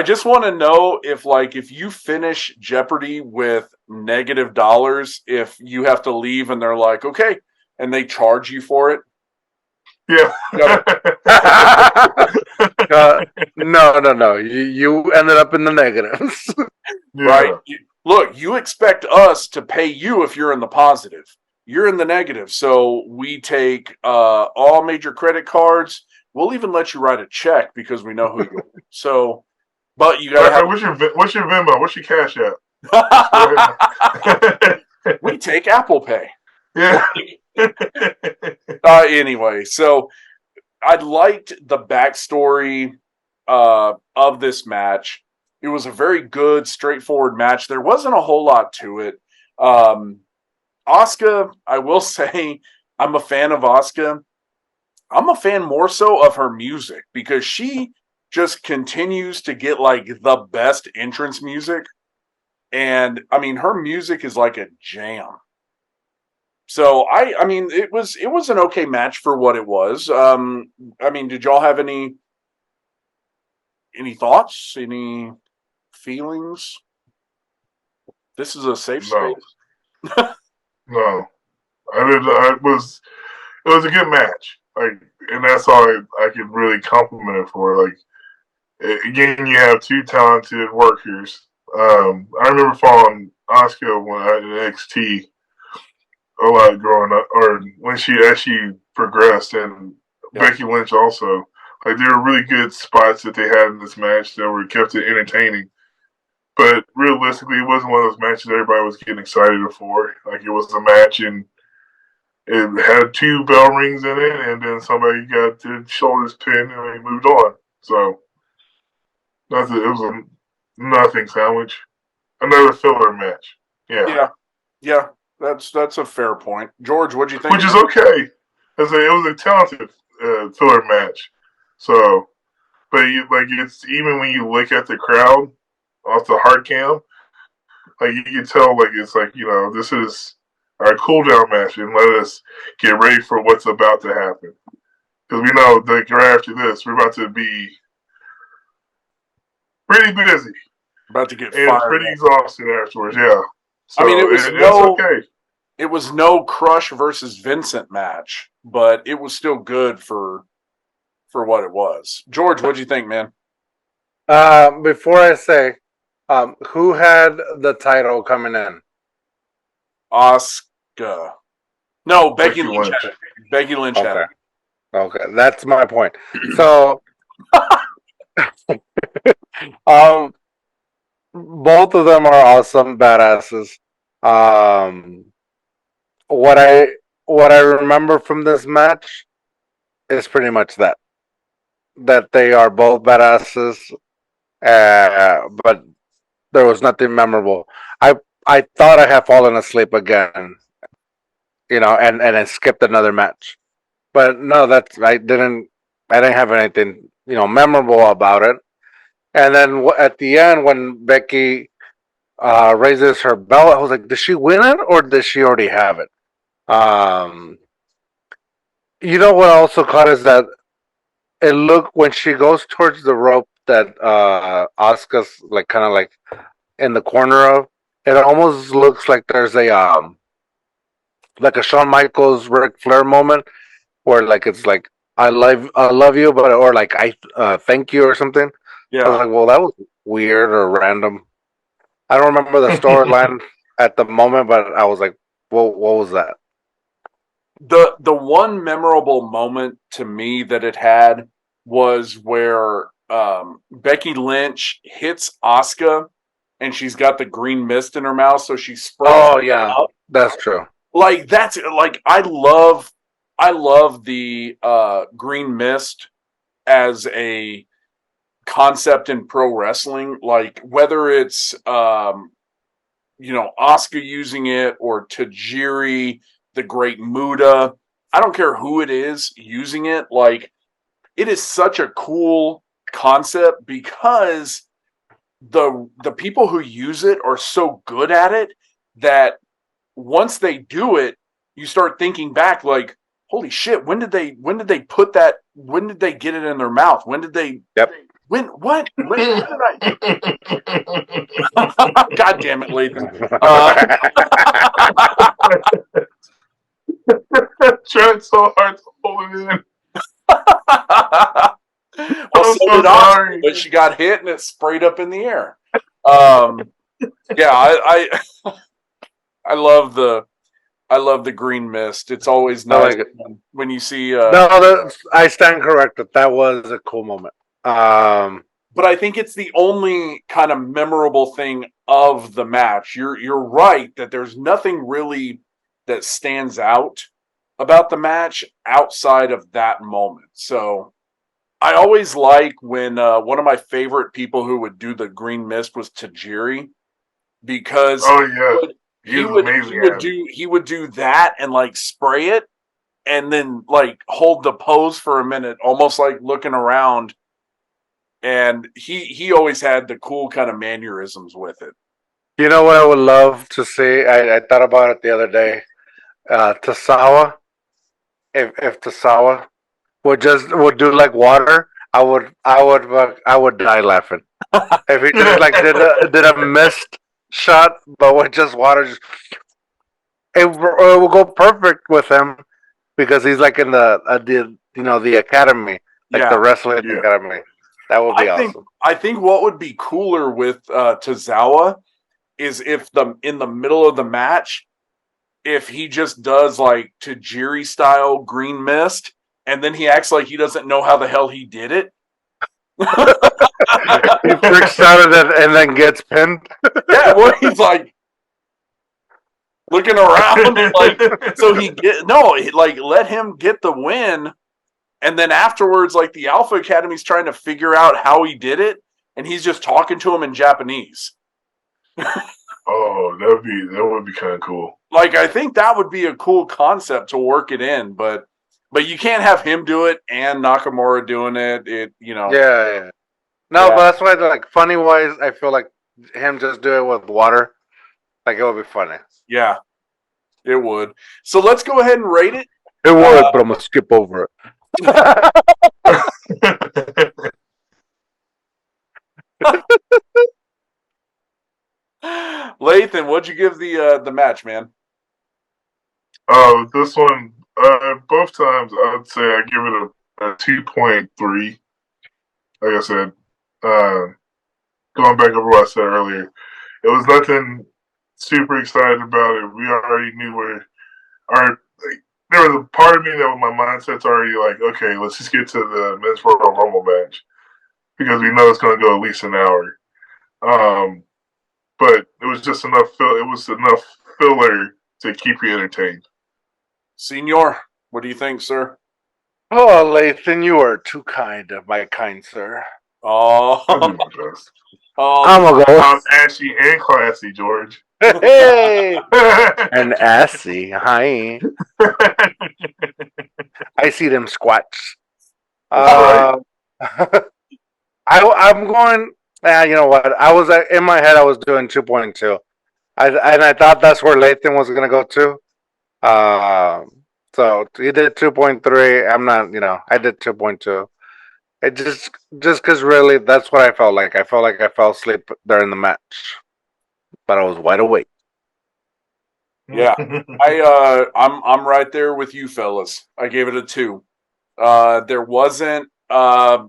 just want to know if you finish Jeopardy with $- if you have to leave and they're like, okay, and they charge you for it. Yeah. No. You ended up in the negatives. Right. Look, you expect us to pay you if you're in the positive. You're in the negative. So we take all major credit cards. We'll even let you write a check because we know who you are. So, but you gotta have. What's your Venmo? What's your Cash App? We take Apple Pay. Yeah. Anyway, so I liked the backstory of this match. It was a very good, straightforward match. There wasn't a whole lot to it. Asuka, I will say, I'm a fan of Asuka. I'm a fan more so of her music because she just continues to get like the best entrance music. And I mean, her music is like a jam. So I mean, it was an okay match for what it was. I mean, did y'all have any thoughts? Any feelings? This is a safe space. No, it was a good match. Like, and that's all I could really compliment it for. Like, again, you have 2 talented workers. I remember following Asuka when I had NXT a lot growing up, or when she progressed, and Becky Lynch also. Like there were really good spots that they had in this match that were kept it entertaining. But realistically, it wasn't one of those matches everybody was getting excited for. Like it was a match and it had 2 bell rings in it, and then somebody got their shoulders pinned and they moved on. So it was a nothing sandwich. Another filler match. Yeah. That's a fair point. George, what'd you think? Which is okay. It was a talented filler match. So, but it's even when you look at the crowd off the hard cam, like you can tell, like it's like this is our cool down match, and let us get ready for what's about to happen. Because we know that right after this, we're about to be pretty busy, About to get and fired. pretty exhausted afterwards. Yeah. So, I mean, it's okay. It was no Crush versus Vincent match, but it was still good for what it was. George, what'd you think, man? Before I say, who had the title coming in? Asuka. No, Becky Lynch. Lynch. Had it. Becky Lynch had it. Okay, that's my point. So, both of them are awesome badasses. What I remember from this match is pretty much that they are both badasses, but there was nothing memorable. I thought I had fallen asleep again, and then skipped another match. But no, I didn't have anything memorable about it. And then at the end, when Becky raises her belt, I was like, did she win it or did she already have it? What I also caught is that it looked, when she goes towards the rope that Asuka's like kind of like in the corner of, it almost looks like there's a Shawn Michaels Ric Flair moment where like it's like I love you, but or like I thank you or something. Yeah. I was like, well, that was weird or random. I don't remember the storyline at the moment, but I was like, well, what was that? The one memorable moment to me that it had was where Becky Lynch hits Asuka and she's got the green mist in her mouth, so she sprays. Oh yeah, that's true. Like that's like I love the green mist as a concept in pro wrestling. Like whether it's Asuka using it or Tajiri, the Great Muda, I don't care who it is using it. Like it is such a cool concept because the people who use it are so good at it that once they do it, you start thinking back like, holy shit, when did they put that, when did they get it in their mouth? When did they what? When did I God damn it, Lathan. Tried so hard to hold it in. Well, so did Asuka, but she got hit and it sprayed up in the air. Yeah, I love the green mist. It's always nice when you see. No, I stand corrected. That was a cool moment. But I think it's the only kind of memorable thing of the match. You're right that there's nothing really that stands out about the match outside of that moment. So I always like when one of my favorite people who would do the green mist was Tajiri, because he would do that and like spray it and then like hold the pose for a minute, almost like looking around. And he always had the cool kind of mannerisms with it. You know what I would love to see? I thought about it the other day. Tasawa. If Tasawa would do like water, I would die laughing. If he just like did a mist shot, but with just water, it will go perfect with him because he's like in the academy, like the wrestling academy. That would be awesome. I think what would be cooler with Tozawa is if in the middle of the match, if he just does like Tajiri style green mist and then he acts like he doesn't know how the hell he did it. He freaks out and then gets pinned. Yeah, well, he's like looking around, like so let him get the win, and then afterwards, like the Alpha Academy's trying to figure out how he did it, and he's just talking to him in Japanese. Oh, that would be kind of cool. Like, I think that would be a cool concept to work it in, but you can't have him do it and Nakamura doing it. Yeah. No, but that's why, like, funny wise, I feel like him just do it with water. Like, it would be funny. Yeah, it would. So let's go ahead and rate it. It would, but I'm gonna skip over it. Lathan, what'd you give the match, man? This one, both times, I'd say I give it a 2.3. Like I said, going back over what I said earlier, it was nothing super excited about it. We already knew there was a part of me that my mindset's already like, okay, let's just get to the Men's Royal Rumble match because we know it's going to go at least an hour. But it was just enough. It was enough filler to keep you entertained. Senor, what do you think, sir? Oh, Lathan, you are too kind, my kind sir. I'll do Oh, my best. I'm gonna go. I'm ashy and classy, George. Hey, and assy. Hi. I see them squats. Right. I'm going. You know what? I was in my head. I was doing 2.2. I thought that's where Lathan was gonna go to. So he did 2.3. I'm not. I did 2.2. It just because really that's what I felt like. I felt like I fell asleep during the match, but I was wide awake. yeah. I'm right there with you fellas. I gave it a 2. There wasn't a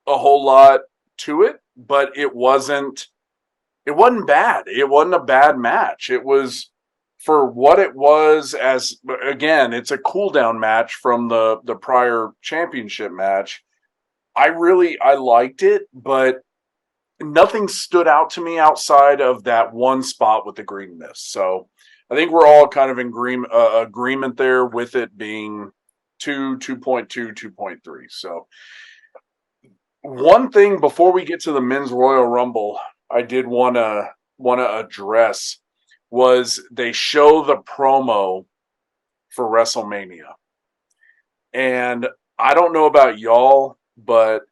whole lot to it, but it wasn't bad. It wasn't a bad match. It was for what it was. As again, it's a cool down match from the prior championship match. I liked it, but nothing stood out to me outside of that one spot with the green mist. So I think we're all kind of in agreement there with it being 2.2, 2.3. So one thing before we get to the Men's Royal Rumble, I did want to address was they show the promo for WrestleMania. And I don't know about y'all, but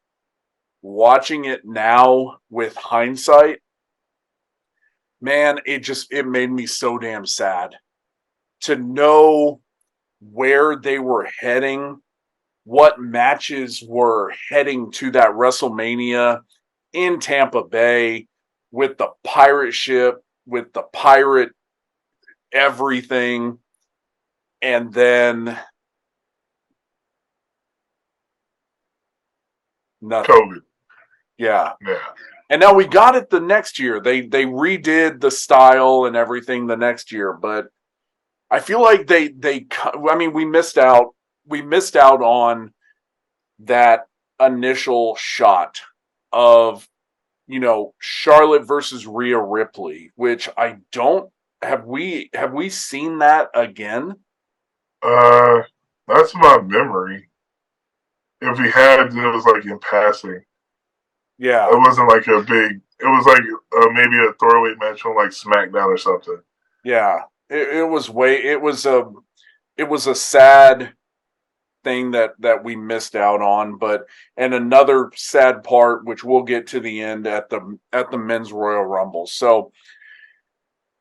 watching it now with hindsight, man, it made me so damn sad to know where they were heading, what matches were heading to that WrestleMania in Tampa Bay with the pirate ship, with the pirate everything, and then nothing. COVID. Yeah. Yeah. And now we got it the next year. They redid the style and everything the next year, but I feel like we missed out. We missed out on that initial shot of, Charlotte versus Rhea Ripley, which I don't have we seen that again? That's my memory. If we had, then it was like in passing. Yeah. It wasn't like a big. It was like maybe a throwaway match on like SmackDown or something. Yeah. It was a sad thing that we missed out on, and another sad part, which we'll get to the end at the Men's Royal Rumble. So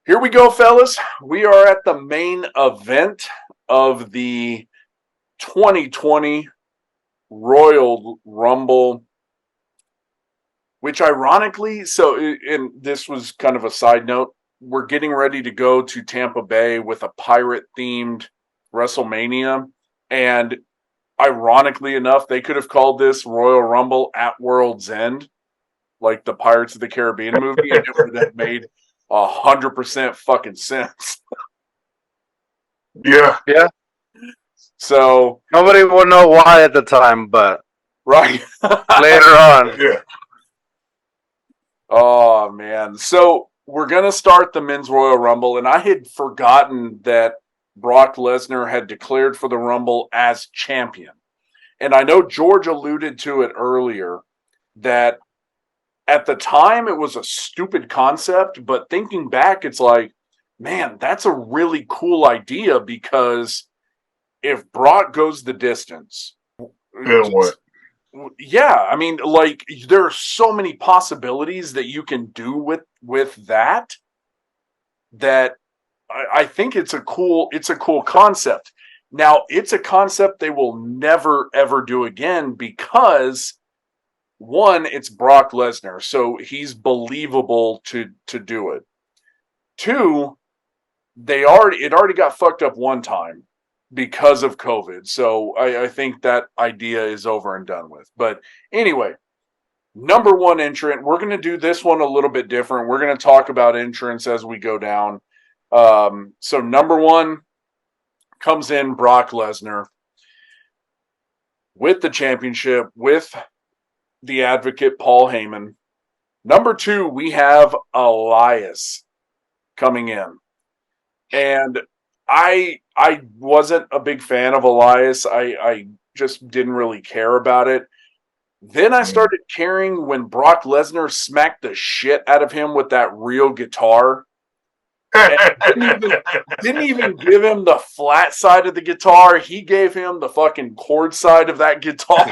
here we go, fellas. We are at the main event of the 2020 Royal Rumble, which ironically, and this was kind of a side note, we're getting ready to go to Tampa Bay with a pirate-themed WrestleMania, and ironically enough, they could have called this Royal Rumble at World's End, like the Pirates of the Caribbean movie, and it would have made 100% fucking sense. Yeah. So Nobody will know why at the time, but right. later on. Yeah. Oh man. So we're gonna start the men's Royal Rumble, and I had forgotten that Brock Lesnar had declared for the Rumble as champion. And I know George alluded to it earlier that at the time it was a stupid concept, but thinking back, it's like, man, that's a really cool idea, because if Brock goes the distance, Then what? yeah, I mean, like, there are so many possibilities that you can do with that I think it's a cool concept. Now, it's a concept they will never ever do again, because one, it's Brock Lesnar, so he's believable to do it. Two, it already got fucked up one time because of COVID. So I think that idea is over and done with. But anyway, number one entrant, we're going to do this one a little bit different. We're going to talk about entrants as we go down. So number one comes in Brock Lesnar with the championship, with the advocate Paul Heyman. Number two, we have Elias coming in. And I wasn't a big fan of Elias. I just didn't really care about it. Then I started caring when Brock Lesnar smacked the shit out of him with that real guitar. Didn't even give him the flat side of the guitar. He gave him the fucking chord side of that guitar.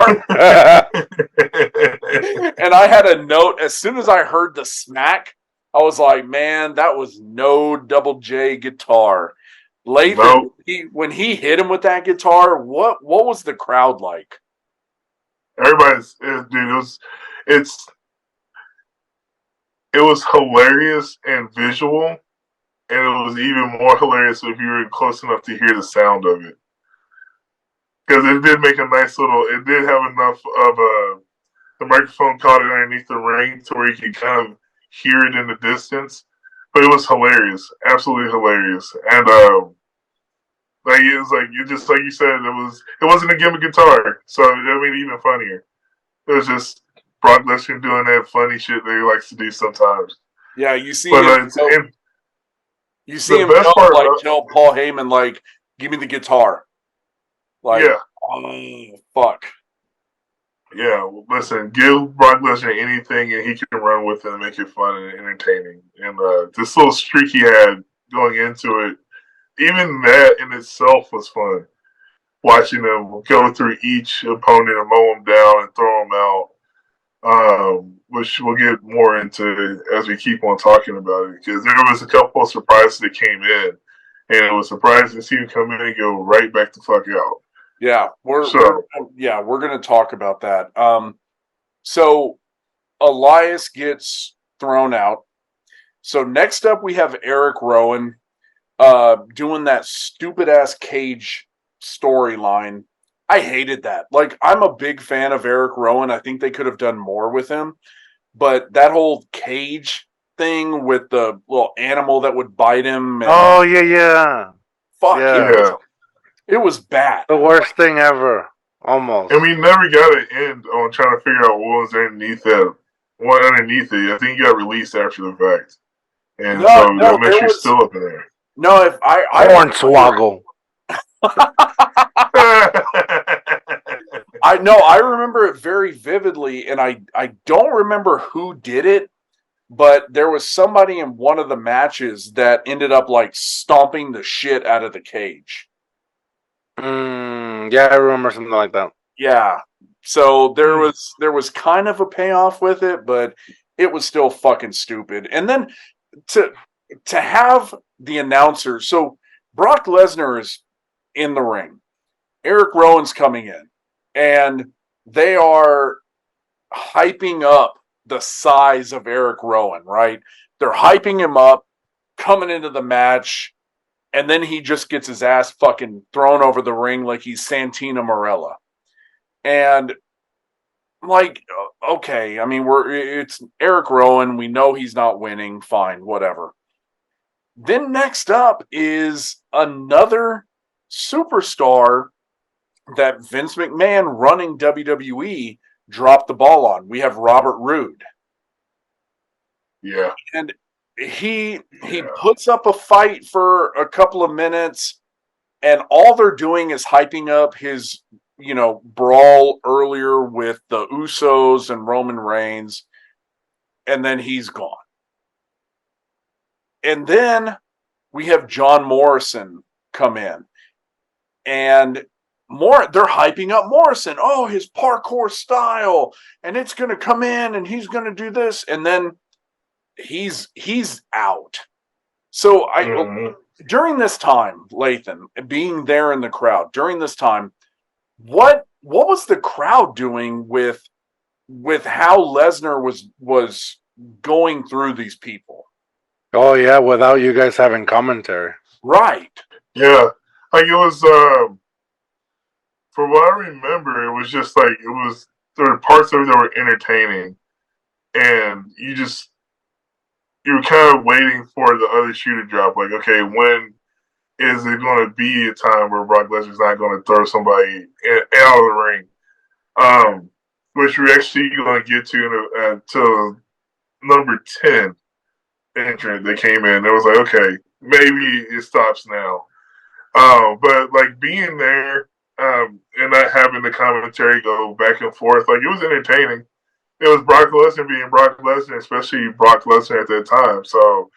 And I had a note, as soon as I heard the smack, I was like, man, that was no Double J guitar. Lathan, when he hit him with that guitar, what was the crowd like? Everybody's, dude, it was hilarious and visual, and it was even more hilarious if you were close enough to hear the sound of it. Because it did make a nice it did have enough of the microphone caught it underneath the ring to where you could kind of hear it in the distance. But it was hilarious, absolutely hilarious. And like it was like just like you said, it wasn't a gimmick guitar, so that made it even funnier. It was just Brock Lesnar doing that funny shit that he likes to do sometimes. Yeah, you see him. You see him tell Paul Heyman, like, give me the guitar. Like, yeah. Oh, fuck. Yeah, well, listen, give Brock Lesnar anything and he can run with it and make it fun and entertaining. And this little streak he had going into it, even that in itself was fun. Watching him go through each opponent and mow him down and throw him out, which we'll get more into as we keep on talking about it. Because there was a couple of surprises that came in, and it was surprising to see him come in and go right back the fuck out. Yeah, we're going to talk about that. So Elias gets thrown out. So next up we have Eric Rowan doing that stupid ass cage storyline. I hated that. Like, I'm a big fan of Eric Rowan. I think they could have done more with him. But that whole cage thing with the little animal that would bite him. Oh, yeah. Fuck, yeah. It was bad. The worst thing ever. Almost. And we never got an end on trying to figure out what was underneath it. What underneath it? I think it got released after the fact. And so that mystery's still up in there. No, if I Hornswoggle. I remember it very vividly, and I don't remember who did it, but there was somebody in one of the matches that ended up like stomping the shit out of the cage. Yeah, I remember something like that. Yeah. So there was kind of a payoff with it, but it was still fucking stupid. And then to have the announcer, so Brock Lesnar is in the ring. Eric Rowan's coming in, and they are hyping up the size of Eric Rowan, right? They're hyping him up, coming into the match, and then he just gets his ass fucking thrown over the ring like he's Santina Marella. And I'm like, okay, I mean, it's Eric Rowan. We know he's not winning. Fine, whatever. Then next up is another superstar that Vince McMahon running WWE dropped the ball on. We have Robert Roode. Yeah. And he puts up a fight for a couple of minutes, and all they're doing is hyping up his, brawl earlier with the Usos and Roman Reigns, and then he's gone. And then we have John Morrison come in, and they're hyping up Morrison. Oh, his parkour style, and it's going to come in, and he's going to do this, and then he's out. So during this time, Lathan, being there in the crowd during this time, what was the crowd doing with how Lesnar was going through these people? Oh yeah, without you guys having commentary. Right. Yeah. Like it was from what I remember, it was just like there were parts of it that were entertaining, and you were kind of waiting for the other shoe to drop. Like, okay, when is it going to be a time where Brock Lesnar's not going to throw somebody out of the ring? Which we're actually going to get to number 10 entrant that came in. It was like, okay, maybe it stops now. But like being there and not having the commentary go back and forth, like it was entertaining. It was Brock Lesnar being Brock Lesnar, especially Brock Lesnar at that time. So,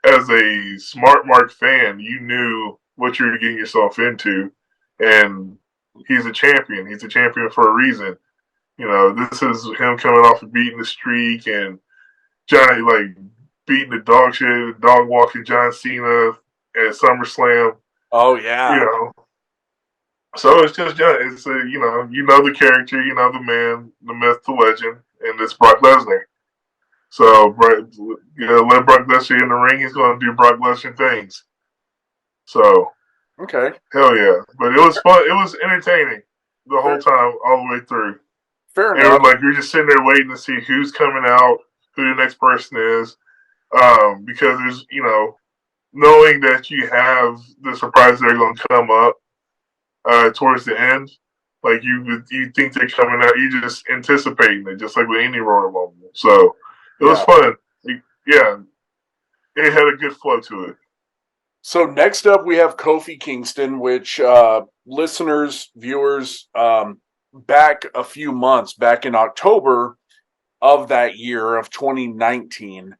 as a smart mark fan, you knew what you were getting yourself into, and he's a champion. He's a champion for a reason. This is him coming off of beating the streak and Johnny beating the dog shit, dog walking John Cena at SummerSlam. Oh yeah. So it's just it's the character, the man, the myth, the legend, and it's Brock Lesnar. So let Brock Lesnar in the ring. He's going to do Brock Lesnar things. So okay, hell yeah! But it was fun. It was entertaining the whole time, all the way through. Fair enough. And you're just sitting there waiting to see who's coming out, who the next person is, because there's knowing that you have the surprises that are going to come up towards the end. Like you think they're coming out, you just anticipating it, just like with any Royal Rumble. So it was fun. It had a good flow to it. So next up, we have Kofi Kingston, which listeners, viewers, back a few months, back in October of that year of 2019,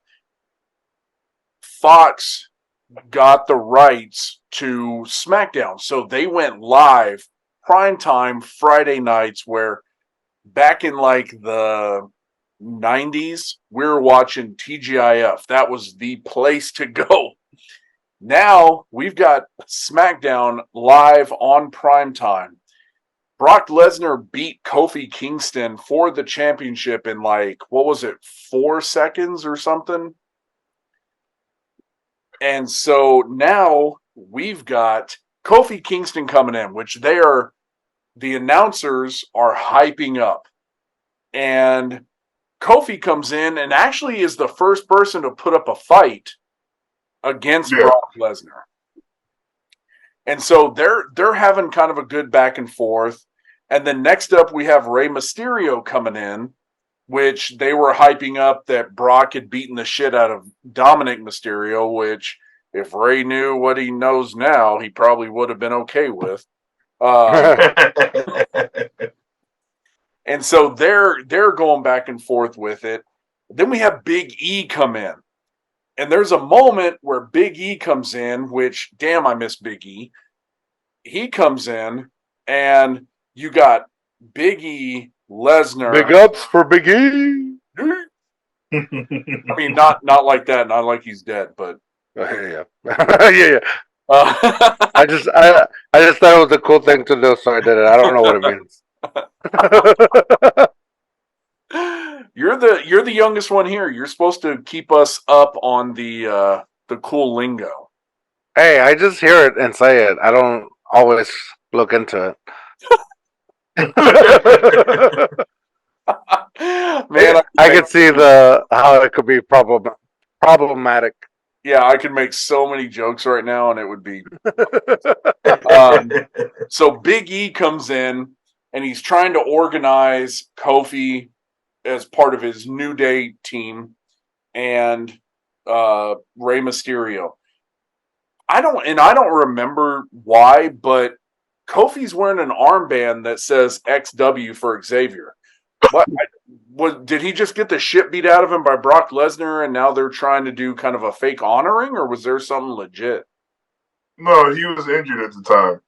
Fox got the rights to SmackDown. So they went live primetime Friday nights, where back in the 90s, we were watching TGIF. That was the place to go. Now we've got SmackDown live on primetime. Brock Lesnar beat Kofi Kingston for the championship in 4 seconds or something? And so now we've got Kofi Kingston coming in, which the announcers are hyping up. And Kofi comes in and actually is the first person to put up a fight against Brock Lesnar. And so they're having kind of a good back and forth. And then next up we have Rey Mysterio coming in, which they were hyping up that Brock had beaten the shit out of Dominic Mysterio, which if Rey knew what he knows now, he probably would have been okay with. And so they're going back and forth with it. Then we have Big E come in. And there's a moment where Big E comes in, which, damn, I miss Big E. He comes in, and you got Big E, Lesnar. Big ups for Big E. I mean, not like that, not like he's dead, but yeah. I just thought it was a cool thing to do, so I did it. I don't know what it means. You're the youngest one here. You're supposed to keep us up on the cool lingo. Hey, I just hear it and say it. I don't always look into it. Man, I could see how it could be problematic. Yeah, I could make so many jokes right now, and it would be. So Big E comes in, and he's trying to organize Kofi as part of his New Day team and Rey Mysterio. I don't remember why, but Kofi's wearing an armband that says XW for Xavier. Did he just get the shit beat out of him by Brock Lesnar, and now they're trying to do kind of a fake honoring, or was there something legit? No, he was injured at the time.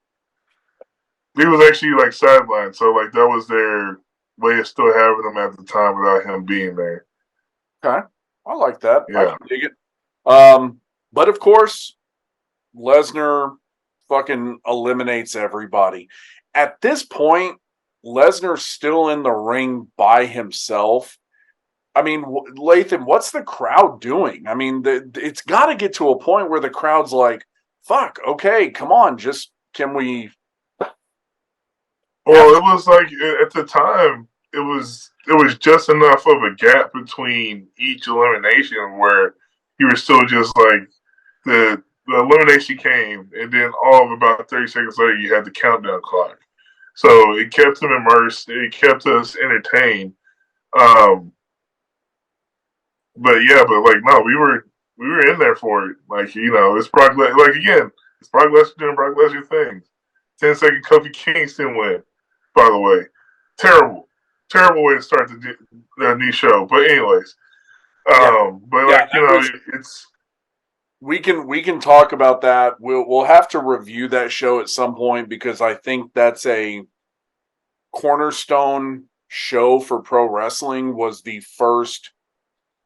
He was actually like sidelined, so like that was their way of still having him at the time without him being there. Okay, I like that. I Yeah. can dig it. But of course, Lesnar fucking eliminates everybody. At this point, Lesnar's still in the ring by himself. I mean, Lathan, what's the crowd doing? I mean, it's got to get to a point where the crowd's like, fuck, okay, come on, just can we... Well, it was like at the time, it was just enough of a gap between each elimination where you were still just like the elimination came, and then all of about 30 seconds later, you had the countdown clock. So it kept them immersed. It kept us entertained. But like no, we were in there for it. Like it's Brock. Like again, it's Brock Lesnar doing Brock Lesnar things. 10-second Kofi Kingston win. By the way, terrible way to start the new show. But anyways, but like it's. We can talk about that. We'll have to review that show at some point because I think that's a cornerstone show for pro wrestling. Was the first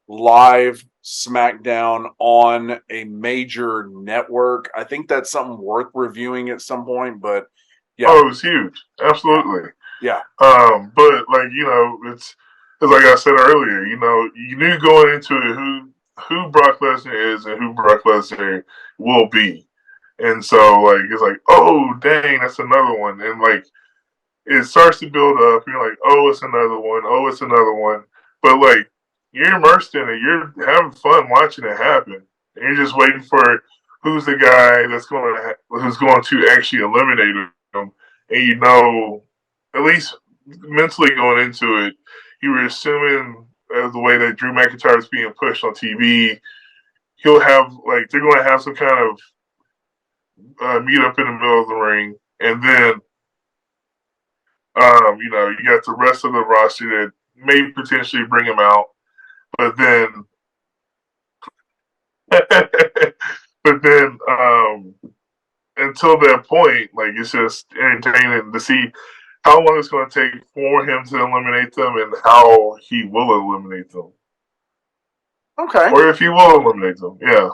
live SmackDown on a major network. I think that's something worth reviewing at some point. But yeah, oh, it was huge, absolutely. Yeah. But like it's like I said earlier. You knew going into it who Brock Lesnar is and who Brock Lesnar will be. And so, like, it's like, oh, dang, that's another one. And, like, it starts to build up. You're like, oh, it's another one. Oh, it's another one. But, like, you're immersed in it. You're having fun watching it happen. And you're just waiting for who's the guy who's going to actually eliminate him. And, at least mentally going into it, you were assuming the way that Drew McIntyre is being pushed on TV, he'll have they're going to have some kind of meet up in the middle of the ring, and then you got the rest of the roster that may potentially bring him out, but then until that point, like it's just entertaining to see how long it's going to take for him to eliminate them and how he will eliminate them. Okay. Or if he will eliminate them, yeah.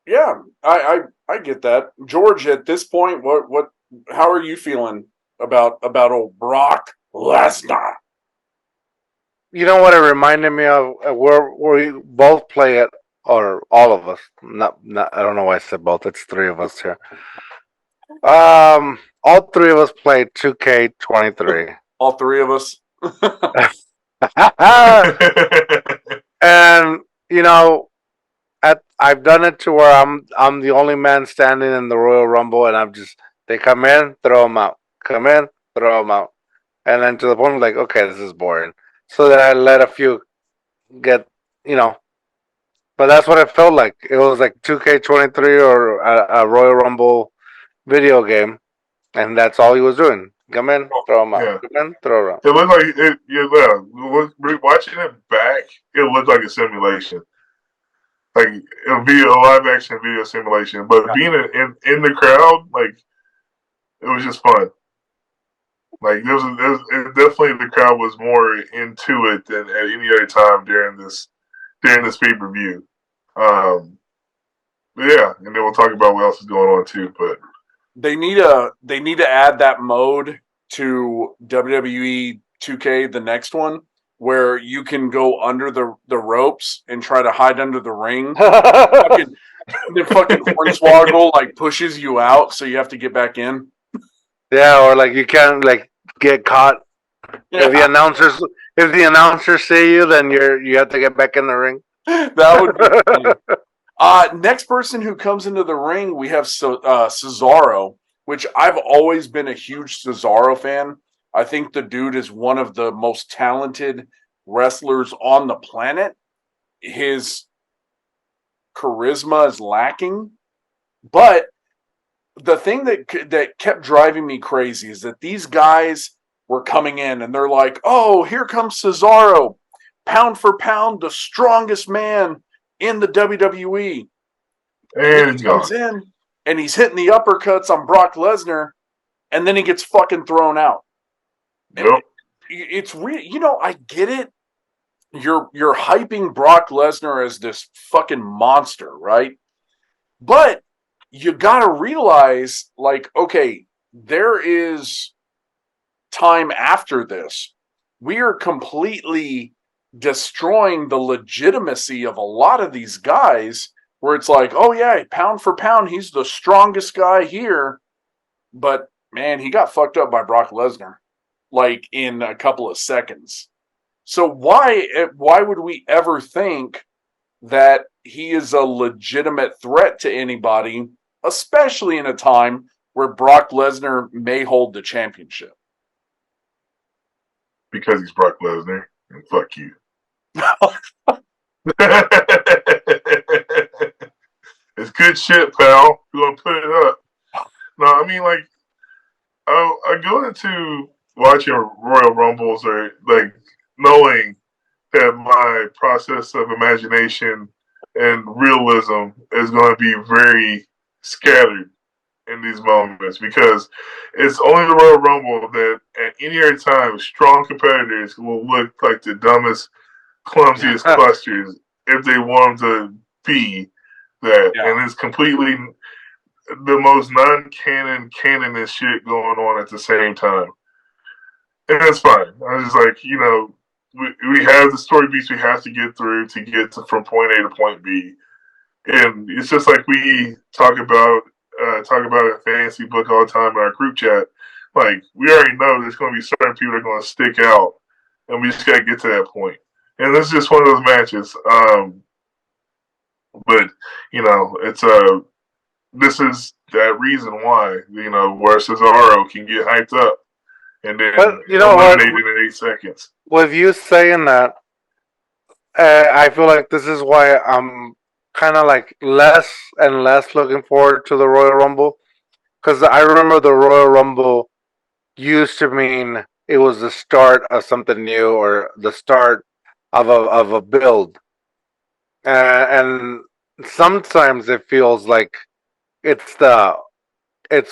Yeah, I get that. George, at this point, how are you feeling about old Brock Lesnar? You know what it reminded me of? Where we both play it, or all of us. Not. I don't know why I said both. It's three of us here. All three of us played 2K23. All three of us. And I've done it to where I'm the only man standing in the Royal Rumble, and they come in, throw them out, come in, throw them out, and then to the point like, okay, this is boring. So then I let a few get, but that's what it felt like. It was like 2K23 or a Royal Rumble video game, and that's all he was doing. Come in, throw him out. Yeah. Come in, throw him out. It looked like it. Yeah, watching it back, it looked like a simulation. Like it would be a live action video simulation, but being in the crowd, like it was just fun. Like it definitely the crowd was more into it than at any other time during this pay per view. Yeah, and then we'll talk about what else is going on too. But they need to add that mode to WWE 2K, the next one, where you can go under the ropes and try to hide under the ring. The fucking Hornswoggle pushes you out, so you have to get back in. Yeah, or you can't get caught. Yeah. If the announcers see you, then you have to get back in the ring. That would be funny. Next person who comes into the ring, we have Cesaro, which I've always been a huge Cesaro fan. I think the dude is one of the most talented wrestlers on the planet. His charisma is lacking, but the thing that kept driving me crazy is that these guys were coming in and they're like, "Oh, here comes Cesaro, pound for pound, the strongest man in the WWE." And then And he comes in and he's hitting the uppercuts on Brock Lesnar, and then he gets fucking thrown out. Yep. It's real, I get it. You're hyping Brock Lesnar as this fucking monster, right? But you gotta realize, like, okay, there is time after this. We are completely destroying the legitimacy of a lot of these guys, where it's like, oh yeah, pound for pound, he's the strongest guy here. But man, he got fucked up by Brock Lesnar, like in a couple of seconds. So why would we ever think that he is a legitimate threat to anybody, especially in a time where Brock Lesnar may hold the championship? Because he's Brock Lesnar. And fuck you. It's good shit, pal. We're gonna put it up. No, I mean, like, I go into watching Royal Rumbles or like knowing that my process of imagination and realism is going to be very scattered in these moments, because it's only the Royal Rumble that at any other time strong competitors will look like the dumbest, clumsiest clusters if they want them to be that. Yeah. And it's completely the most canonous shit going on at the same time. And that's fine. I was just like, we have the story beats we have to get through to get from point A to point B. And it's just like we talk about a fantasy book all the time in our group chat. Like, we already know there's going to be certain people that are going to stick out, and we just got to get to that point. And this is just one of those matches. But it's this is that reason why where Cesaro can get hyped up and then eliminated in 8 seconds. With you saying that, I feel like this is why I'm kind of like less and less looking forward to the Royal Rumble, because I remember the Royal Rumble used to mean it was the start of something new or the start of a build, and sometimes it feels like it's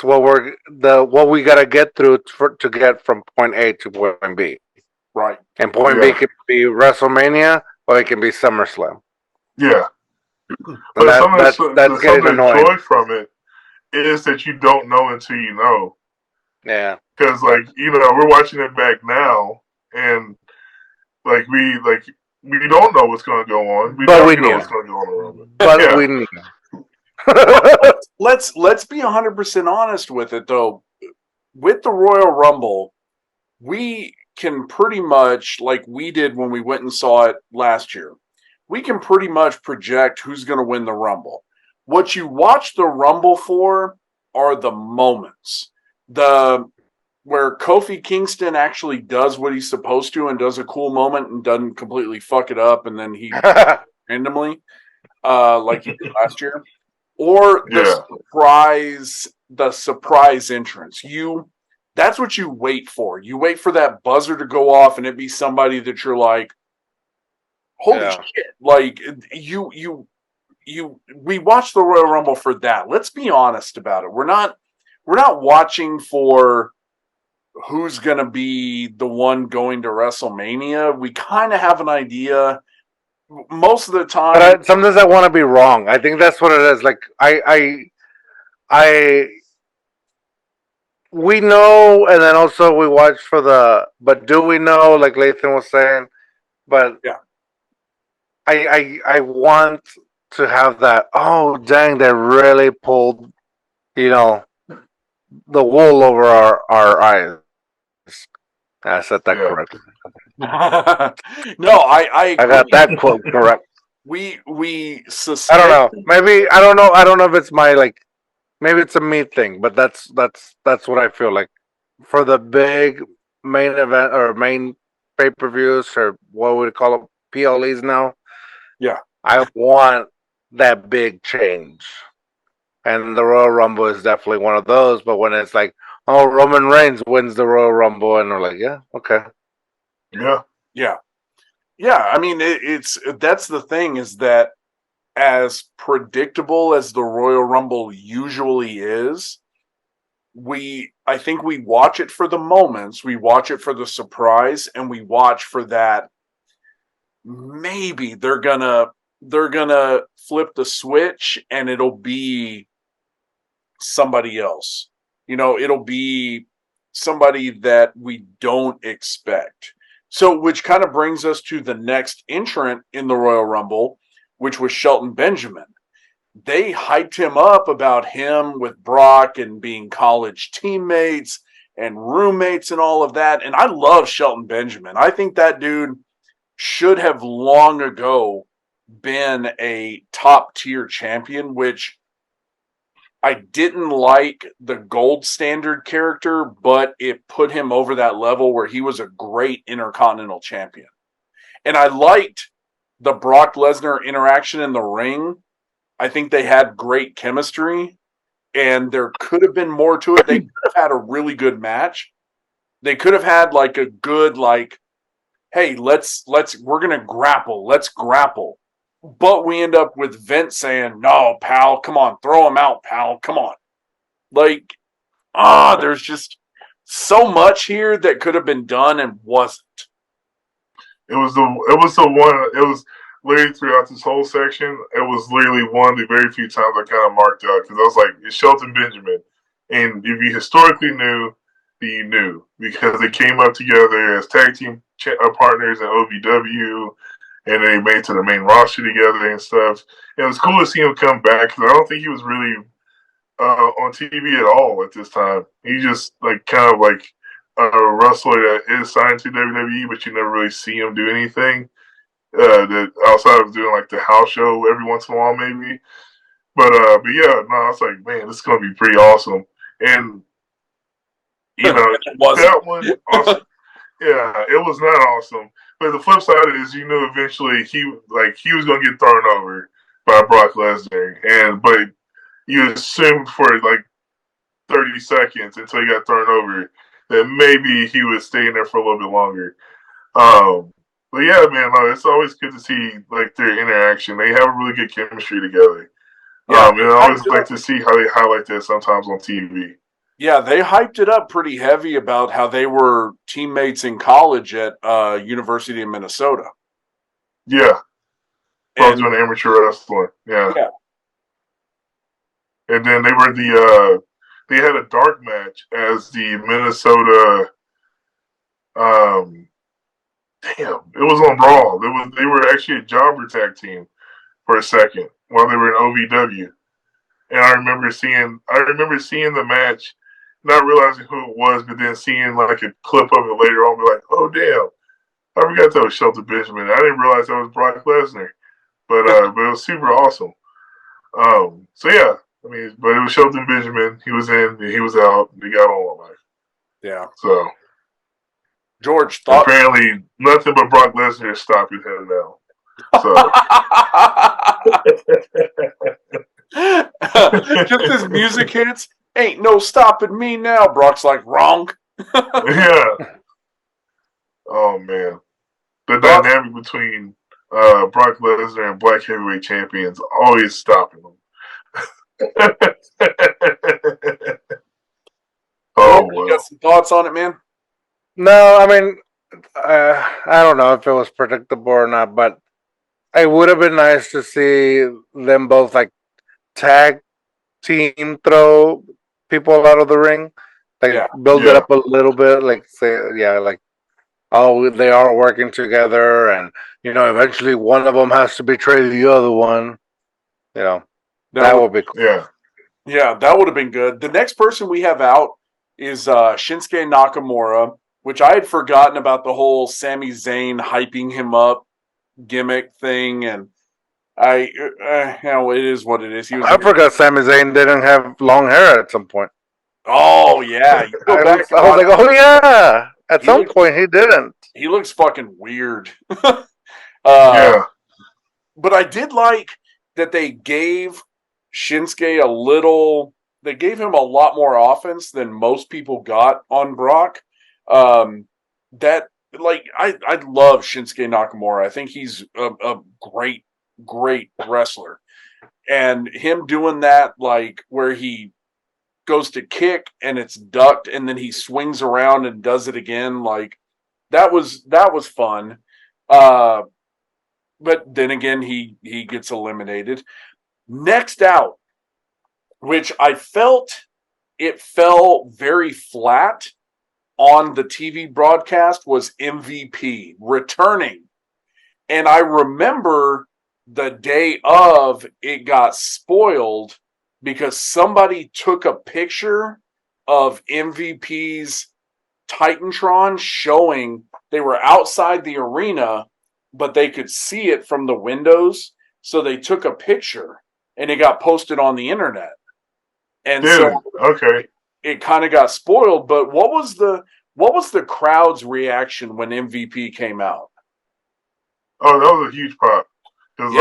what we gotta get through to get from point A to point B. Right. And point B can be WrestleMania or it can be SummerSlam. Yeah. But that's getting annoying. The joy from it is that you don't know until you know. Yeah. Because we're watching it back now, and we don't know what's going to go on. We know what's going to go on. But we knew. Let's be 100% honest with it, though. With the Royal Rumble, we can pretty much, like we did when we went and saw it last year, we can pretty much project who's going to win the Rumble. What you watch the Rumble for are the moments. Where Kofi Kingston actually does what he's supposed to and does a cool moment and doesn't completely fuck it up, and then he randomly, like he did last year. Or the surprise entrance. That's what you wait for. You wait for that buzzer to go off and it be somebody that you're like, holy shit. Like, we watch the Royal Rumble for that. Let's be honest about it. We're not watching for who's going to be the one going to WrestleMania. We kind of have an idea most of the time. But sometimes I want to be wrong. I think that's what it is. Like, we know, and then also we watch for but do we know, like Lathan was saying? But yeah, I want to have that. Oh, dang! They really pulled, the wool over our eyes. I said that correctly. No, I got that quote correct. we I don't know. suspect. Maybe I don't know. I don't know if it's my like. Maybe it's a me thing, but that's what I feel like for the big main event or main pay-per-views or what would we call them, PLEs now. Yeah. I want that big change, and the Royal Rumble is definitely one of those. But when it's like, oh, Roman Reigns wins the Royal Rumble, and we're like, yeah, okay, Yeah. Yeah. Yeah. I mean, it's that's the thing is that as predictable as the Royal Rumble usually is, I think we watch it for the moments, we watch it for the surprise, and we watch for that maybe they're gonna flip the switch and it'll be somebody else. It'll be somebody that we don't expect. So, which kind of brings us to the next entrant in the Royal Rumble, which was Shelton Benjamin. They hyped him up about him with Brock and being college teammates and roommates and all of that. And I love Shelton Benjamin. I think that dude should have long ago been a top tier champion, which I didn't like the gold standard character, but it put him over that level where he was a great intercontinental champion. And I liked the Brock Lesnar interaction in the ring. I think they had great chemistry, and there could have been more to it. They could have had a really good match. They could have had like a good, like, hey, we're gonna grapple. Let's grapple. But we end up with Vince saying, no, pal, come on, throw him out, pal, come on. Like, there's just so much here that could have been done and wasn't. It was the one. It was literally throughout this whole section. It was literally one of the very few times I kind of marked out because I was like, it's Shelton Benjamin, and if you historically knew, you knew because they came up together as tag team partners in OVW, and they made it to the main roster together and stuff. And it was cool to see him come back because I don't think he was really on TV at all at this time. He just like kind of like a wrestler that is signed to WWE, but you never really see him do anything that outside of doing like the house show every once in a while, maybe. But yeah, no, I was like, man, this is gonna be pretty awesome. And you know, that one awesome. Yeah, it was not awesome. But the flip side is, eventually he was gonna get thrown over by Brock Lesnar, but you assumed for like 30 seconds until he got thrown over that maybe he was staying there for a little bit longer. But yeah, man, it's always good to see like their interaction. They have a really good chemistry together. Yeah, and I always like to see how they highlight that sometimes on TV. Yeah, they hyped it up pretty heavy about how they were teammates in college at University of Minnesota. Yeah. Both doing amateur wrestling. Yeah. And then they were they had a dark match as the Minnesota it was on Raw. They were actually a jobber tag team for a second while they were in OVW. And I remember seeing the match, not realizing who it was, but then seeing like a clip of it later on, be like, oh damn, I forgot that was Shelton Benjamin. I didn't realize that was Brock Lesnar. But it was super awesome. So yeah, but it was Shelton Benjamin. He was in, he was out, they got on life. Yeah. So George, apparently nothing but Brock Lesnar is stopping him now. So just as music hits, ain't no stopping me now. Brock's like, wrong. Yeah. Oh man, the dynamic between Brock Lesnar and Black Heavyweight Champions always stopping them. You got some thoughts on it, man? No, I mean, I don't know if it was predictable or not, but it would have been nice to see them both like tag team throw people out of the ring, build it up a little bit, like say, they are working together, and eventually one of them has to betray the other one. That would be cool. Yeah, that would have been good. The next person we have out is Shinsuke Nakamura, which I had forgotten about the whole Sami Zayn hyping him up gimmick thing, and it is what it is. He was. I forgot Sami Zayn didn't have long hair at some point. Oh yeah, you go I back. was like, oh yeah. At some point, he didn't. He looks fucking weird. Yeah. But I did like that they gave Shinsuke a little. They gave him a lot more offense than most people got on Brock. That like I love Shinsuke Nakamura. I think he's a great wrestler, and him doing that like where he goes to kick and it's ducked and then he swings around and does it again, like that was fun. But then again, he gets eliminated. Next out, which I felt it fell very flat on the TV broadcast, was MVP returning. And I remember the day of, it got spoiled because somebody took a picture of MVP's Titantron showing they were outside the arena, but they could see it from the windows. So they took a picture and it got posted on the internet. And so okay, it kind of got spoiled. But what was the crowd's reaction when MVP came out? Oh, that was a huge pop. Cause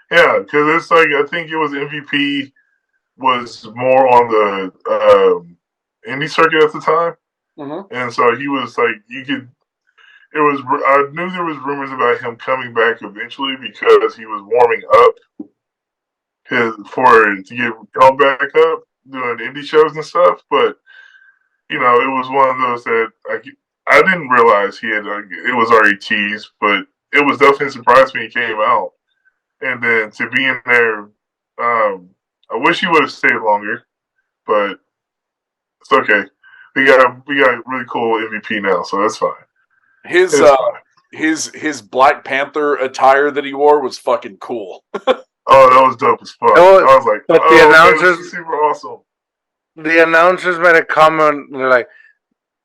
because it's like I think it was MVP was more on the indie circuit at the time, and so he was like you could. It was I knew there was rumors about him coming back eventually because he was warming up to get called back up doing indie shows and stuff, but. You know, it was one of those that I didn't realize he had. It was already teased, but it was definitely a surprise when he came out. And then to be in there, I wish he would have stayed longer, but it's okay. We got really cool MVP now, so that's fine. His Black Panther attire that he wore was fucking cool. Oh, that was dope as fuck. I was like, but the announcers this is super awesome. The announcers made a comment, like,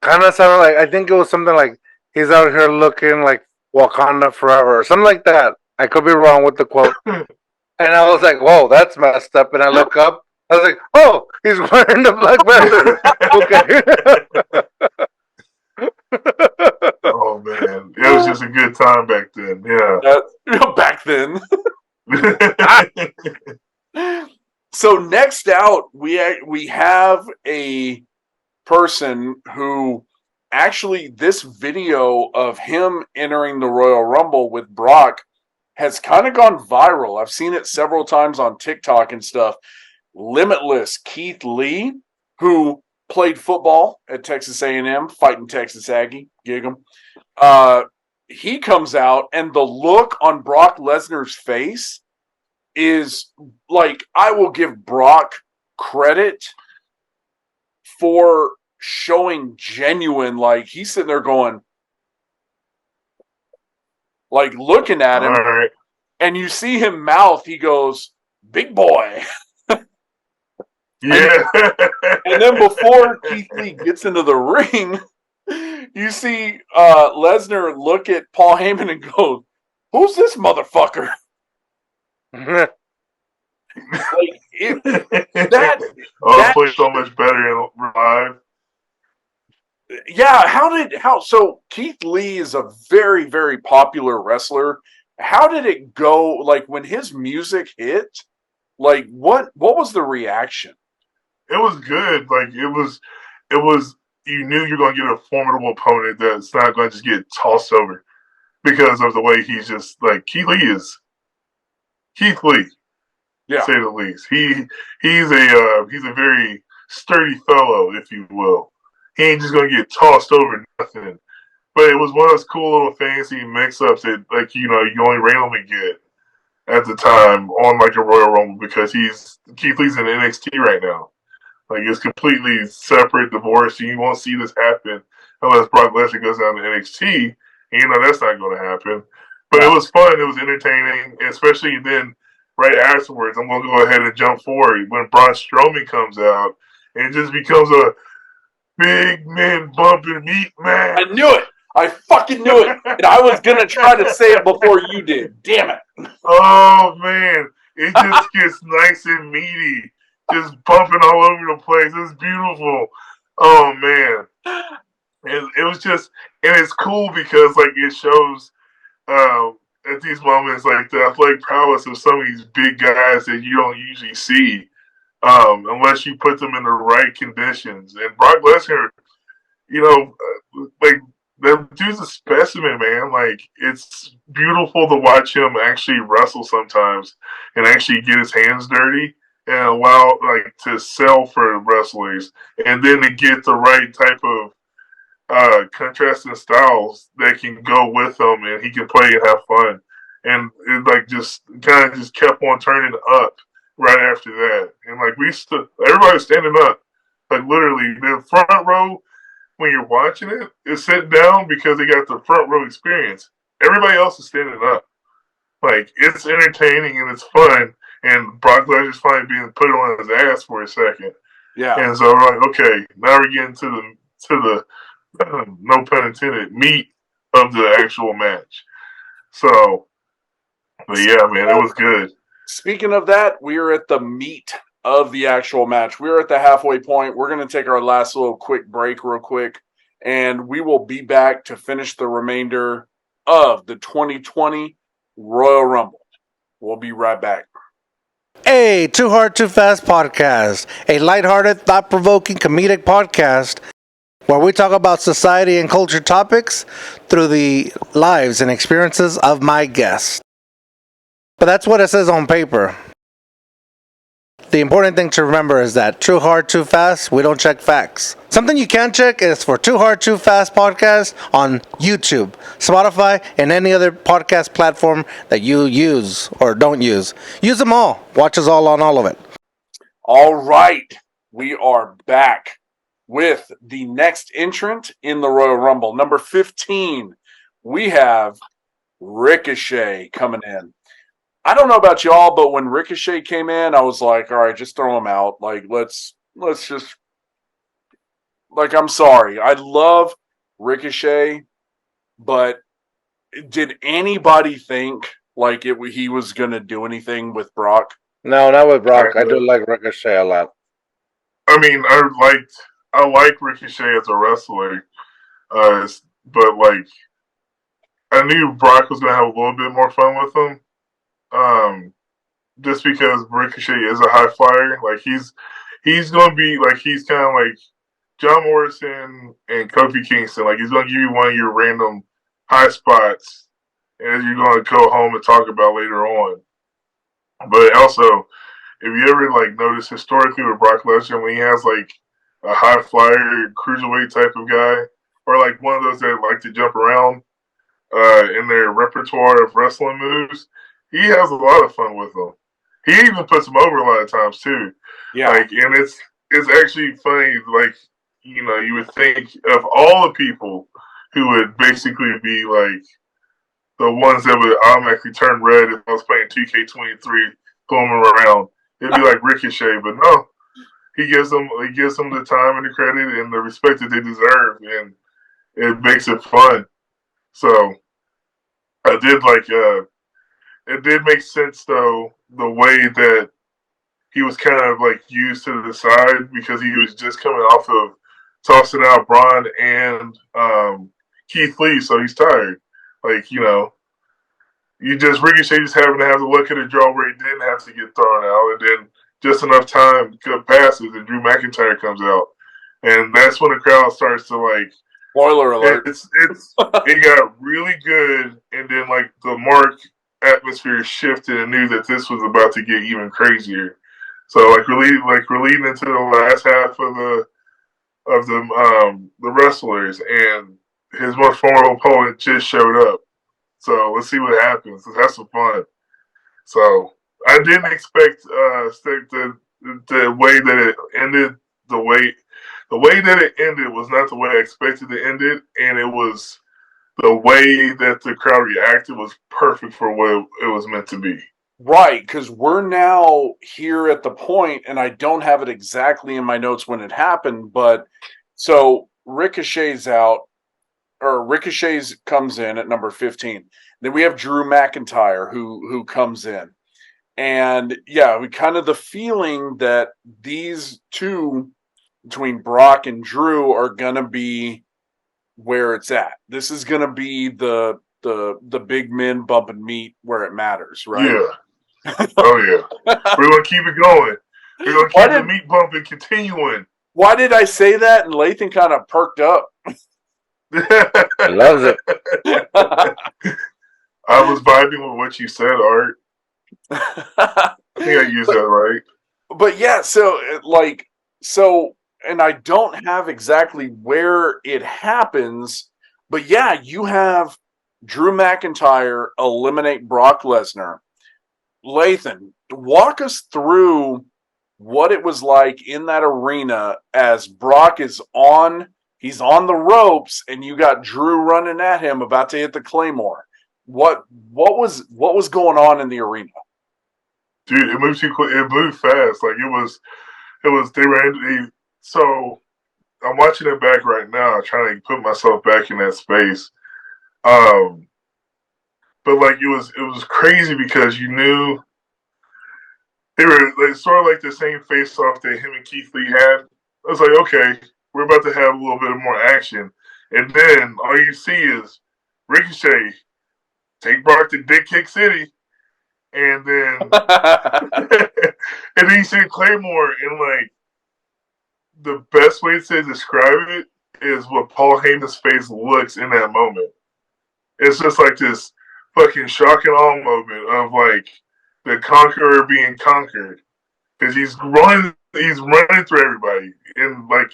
kind of sounded like, I think it was something like, he's out here looking like Wakanda forever, or something like that. I could be wrong with the quote. And I was like, whoa, that's messed up. And I look up, I was like, oh, he's wearing the Black Panther. Okay. Oh, man. It was just a good time back then. Yeah. Back then. So next out, we have a person who actually, this video of him entering the Royal Rumble with Brock has kind of gone viral. I've seen it several times on TikTok and stuff. Limitless Keith Lee, who played football at Texas A&M, fighting Texas Aggie, gig 'em. He comes out, and the look on Brock Lesnar's face is like, I will give Brock credit for showing genuine, like he's sitting there going, like looking at him, right. And you see him mouth, he goes, big boy. Yeah. And then before Keith Lee gets into the ring, you see Lesnar look at Paul Heyman and go, who's this motherfucker? That plays so much better in live. Yeah, so Keith Lee is a very, very popular wrestler. How did it go? Like when his music hit, like what was the reaction? It was good. Like it was you knew you're gonna get a formidable opponent that's not gonna just get tossed over because of the way he's just like Keith Lee is Keith Lee. Yeah. To say the least. He's a very sturdy fellow, if you will. He ain't just gonna get tossed over nothing. But it was one of those cool little fancy mix-ups that, like, you know, you only randomly get at the time on like a Royal Rumble because Keith Lee's in NXT right now. Like it's completely separate, divorced. You won't see this happen unless Brock Lesnar goes down to NXT. And you know that's not going to happen. But it was fun. It was entertaining, especially then. Right afterwards, I'm going to go ahead and jump forward when Braun Strowman comes out, and it just becomes a big men bumping meat match. I knew it. I fucking knew it, and I was gonna try to say it before you did. Damn it! Oh man, it just gets nice and meaty, just bumping all over the place. It's beautiful. Oh man, and it was just, and it's cool because like it shows at these moments like the athletic prowess of some of these big guys that you don't usually see unless you put them in the right conditions. And Brock Lesnar, you know, like that dude's a specimen, man. Like it's beautiful to watch him actually wrestle sometimes and actually get his hands dirty and allow like to sell for wrestlers and then to get the right type of contrasting styles that can go with him and he can play and have fun. And it like just kind of just kept on turning up right after that. And like everybody was standing up. Like literally the front row when you're watching it is sitting down because they got the front row experience. Everybody else is standing up. Like it's entertaining and it's fun. And Brock Lesnar's finally being put on his ass for a second. Yeah. And so we're like, okay, now we're getting to the no pun intended, meat of the actual match. So, but yeah, man, it was good. Speaking of that, we are at the meat of the actual match. We're at the halfway point. We're going to take our last little quick break real quick, and we will be back to finish the remainder of the 2020 Royal Rumble. We'll be right back. Hey, Too Hard, Too Fast podcast, a lighthearted, thought-provoking comedic podcast where we talk about society and culture topics through the lives and experiences of my guests. But that's what it says on paper. The important thing to remember is that Too Hard, Too Fast, we don't check facts. Something you can check is for Too Hard, Too Fast podcast on YouTube, Spotify, and any other podcast platform that you use or don't use. Use them all. Watch us all on all of it. All right. We are back with the next entrant in the Royal Rumble. Number 15, we have Ricochet coming in. I don't know about y'all, but when Ricochet came in, I was like, all right, just throw him out. Like, let's just, like, I'm sorry. I love Ricochet, but did anybody think, like, he was going to do anything with Brock? No, not with Brock. I do like Ricochet a lot. I mean, I like Ricochet as a wrestler, but like I knew Brock was gonna have a little bit more fun with him. Just because Ricochet is a high flyer, like he's gonna be like he's kind of like John Morrison and Kofi Kingston. Like he's gonna give you one of your random high spots, and you're gonna go home and talk about later on. But also, if you ever like notice historically with Brock Lesnar, when he has like a high flyer cruiserweight type of guy, or like one of those that like to jump around in their repertoire of wrestling moves, he has a lot of fun with them. He even puts them over a lot of times too. Yeah. Like, and it's actually funny. Like, you know, you would think of all the people who would basically be like the ones that would automatically turn red if I was playing 2K23, throwing them around. It'd be like Ricochet, but no, he gives them the time and the credit and the respect that they deserve, and it makes it fun. So I did like it did make sense though the way that he was kind of like used to the side because he was just coming off of tossing out Braun and Keith Lee, so he's tired. Like, you know, Ricochet just having to have the luck of the draw where he didn't have to get thrown out, and then just enough time passes and Drew McIntyre comes out, and that's when the crowd starts to like. Spoiler alert! It got really good, and then like the mark atmosphere shifted and knew that this was about to get even crazier. So like we're leading into the last half of the wrestlers, and his most formidable opponent just showed up. So let's see what happens. Let's have some fun. So I didn't expect the way that it ended. The way that it ended was not the way I expected to end it, and it was the way that the crowd reacted was perfect for what it was meant to be. Right, because we're now here at the point, and I don't have it exactly in my notes when it happened, but so Ricochet's out, Ricochet's comes in at number 15. Then we have Drew McIntyre who comes in. And yeah, we kind of the feeling that these two between Brock and Drew are going to be where it's at. This is going to be the big men bump and meet where it matters, right? Yeah. Oh yeah. We're gonna keep it going. We're gonna keep the meat bumping continuing. Why did I say that? And Lathan kind of perked up. I loves it. I was vibing with what you said, Art. I think I used that right. But yeah, and I don't have exactly where it happens, but yeah, you have Drew McIntyre eliminate Brock Lesnar. Lathan, walk us through what it was like in that arena as Brock is he's on the ropes, and you got Drew running at him, about to hit the Claymore. What was going on in the arena? Dude, it moved too quick. It moved fast. Like so I'm watching it back right now, trying to put myself back in that space. But like it was crazy because you knew they were like, sort of like the same face off that him and Keith Lee had. I was like, okay, we're about to have a little bit more action. And then all you see is Ricochet take Brock to Dick Kick City. And then and then you see Claymore, and like the best way to describe it is what Paul Heyman's face looks in that moment. It's just like this fucking shock and awe moment of like the conqueror being conquered, because he's running through everybody, and like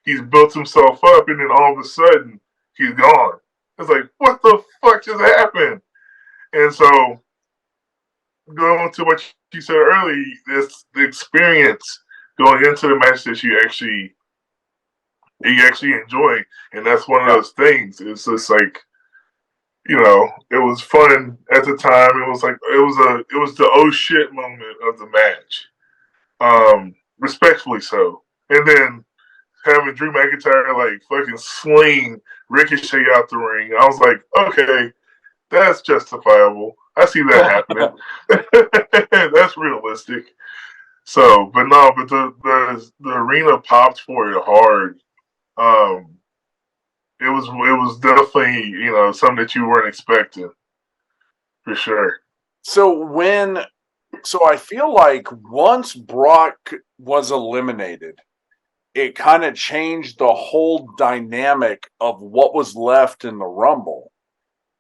he's built himself up, and then all of a sudden he's gone. It's like, what the fuck just happened? And so going to what you said earlier, this the experience going into the match that you actually enjoy, and that's one of those things. It's just like, it was fun at the time. It was like it was the oh shit moment of the match, respectfully so. And then having Drew McIntyre like fucking sling Ricochet out the ring, I was like, okay, that's justifiable. I see that happening. That's realistic. So, but the arena popped for it hard. It was definitely something that you weren't expecting, for sure. So I feel like once Brock was eliminated, it kind of changed the whole dynamic of what was left in the Rumble.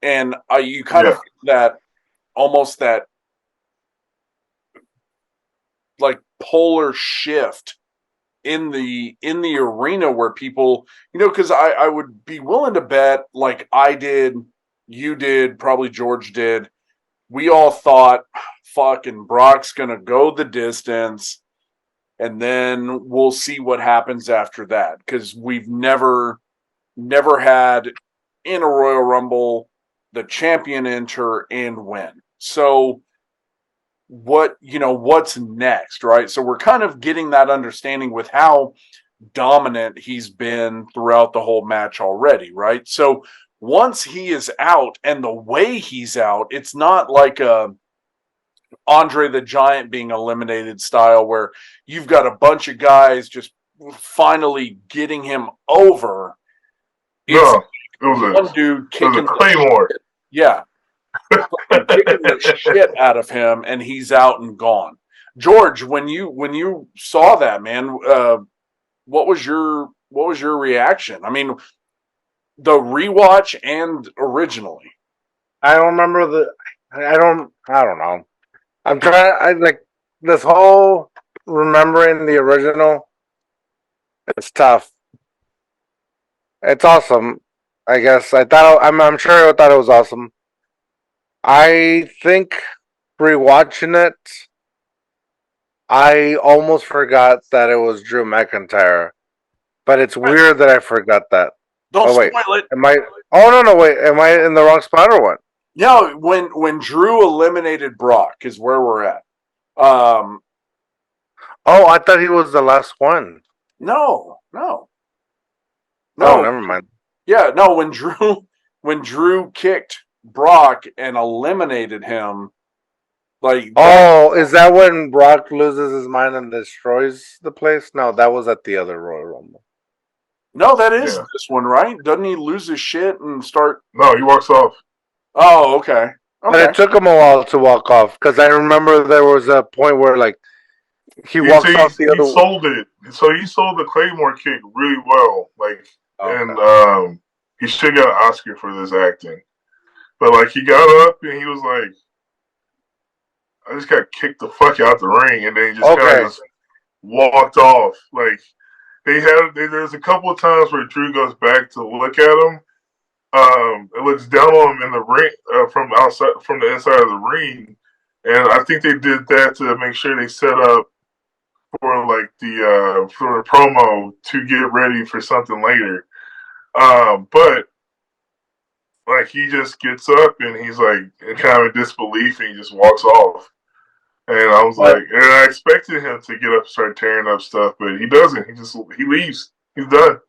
And you kind of feel that almost that like polar shift in the arena where people, because I would be willing to bet, like I did, you did, probably George did, we all thought fucking Brock's gonna go the distance, and then we'll see what happens after that, because we've never had in a Royal Rumble the champion enter and win. So what's next, right? So we're kind of getting that understanding with how dominant he's been throughout the whole match already, right? So once he is out, and the way he's out, it's not like a Andre the Giant being eliminated style where you've got a bunch of guys just finally getting him over. No, it was one dude kicking Claymore. Yeah. Kicking the shit out of him, and he's out and gone. George, when you saw that, man, what was your reaction? I mean, the rewatch and originally. I don't remember I don't know. I'm trying. I like this whole remembering the original. It's tough. It's awesome. I guess I'm sure I thought it was awesome. I think rewatching it, I almost forgot that it was Drew McIntyre. But it's weird that I forgot that. Don't spoil it. Am I? Oh no, wait. Am I in the wrong spot or what? No, when Drew eliminated Brock is where we're at. Oh, I thought he was the last one. No. Oh, never mind. Yeah, no, when Drew kicked Brock and eliminated him, like Oh, is that when Brock loses his mind and destroys the place? No, that was at the other Royal Rumble. no, that is Yeah. this one, right? Doesn't he lose his shit and start? No, he walks off. Oh, okay, But okay. it took him a while to walk off because I remember there was a point where like he walks off the He other. sold it. So he sold the Claymore kick really well. Like, Okay. and he should get an Oscar for this acting. But like, he got up and he was like, "I just got kicked the fuck out the ring," and then he just kind of just walked off. Like, there's a couple of times where Drew goes back to look at him. It looks down on him in the ring from outside, from the inside of the ring, and I think they did that to make sure they set up for like for the promo to get ready for something later. But like he just gets up and he's like kind of in disbelief and he just walks off. And I was like, and I expected him to get up and start tearing up stuff, but he doesn't. He leaves. He's done.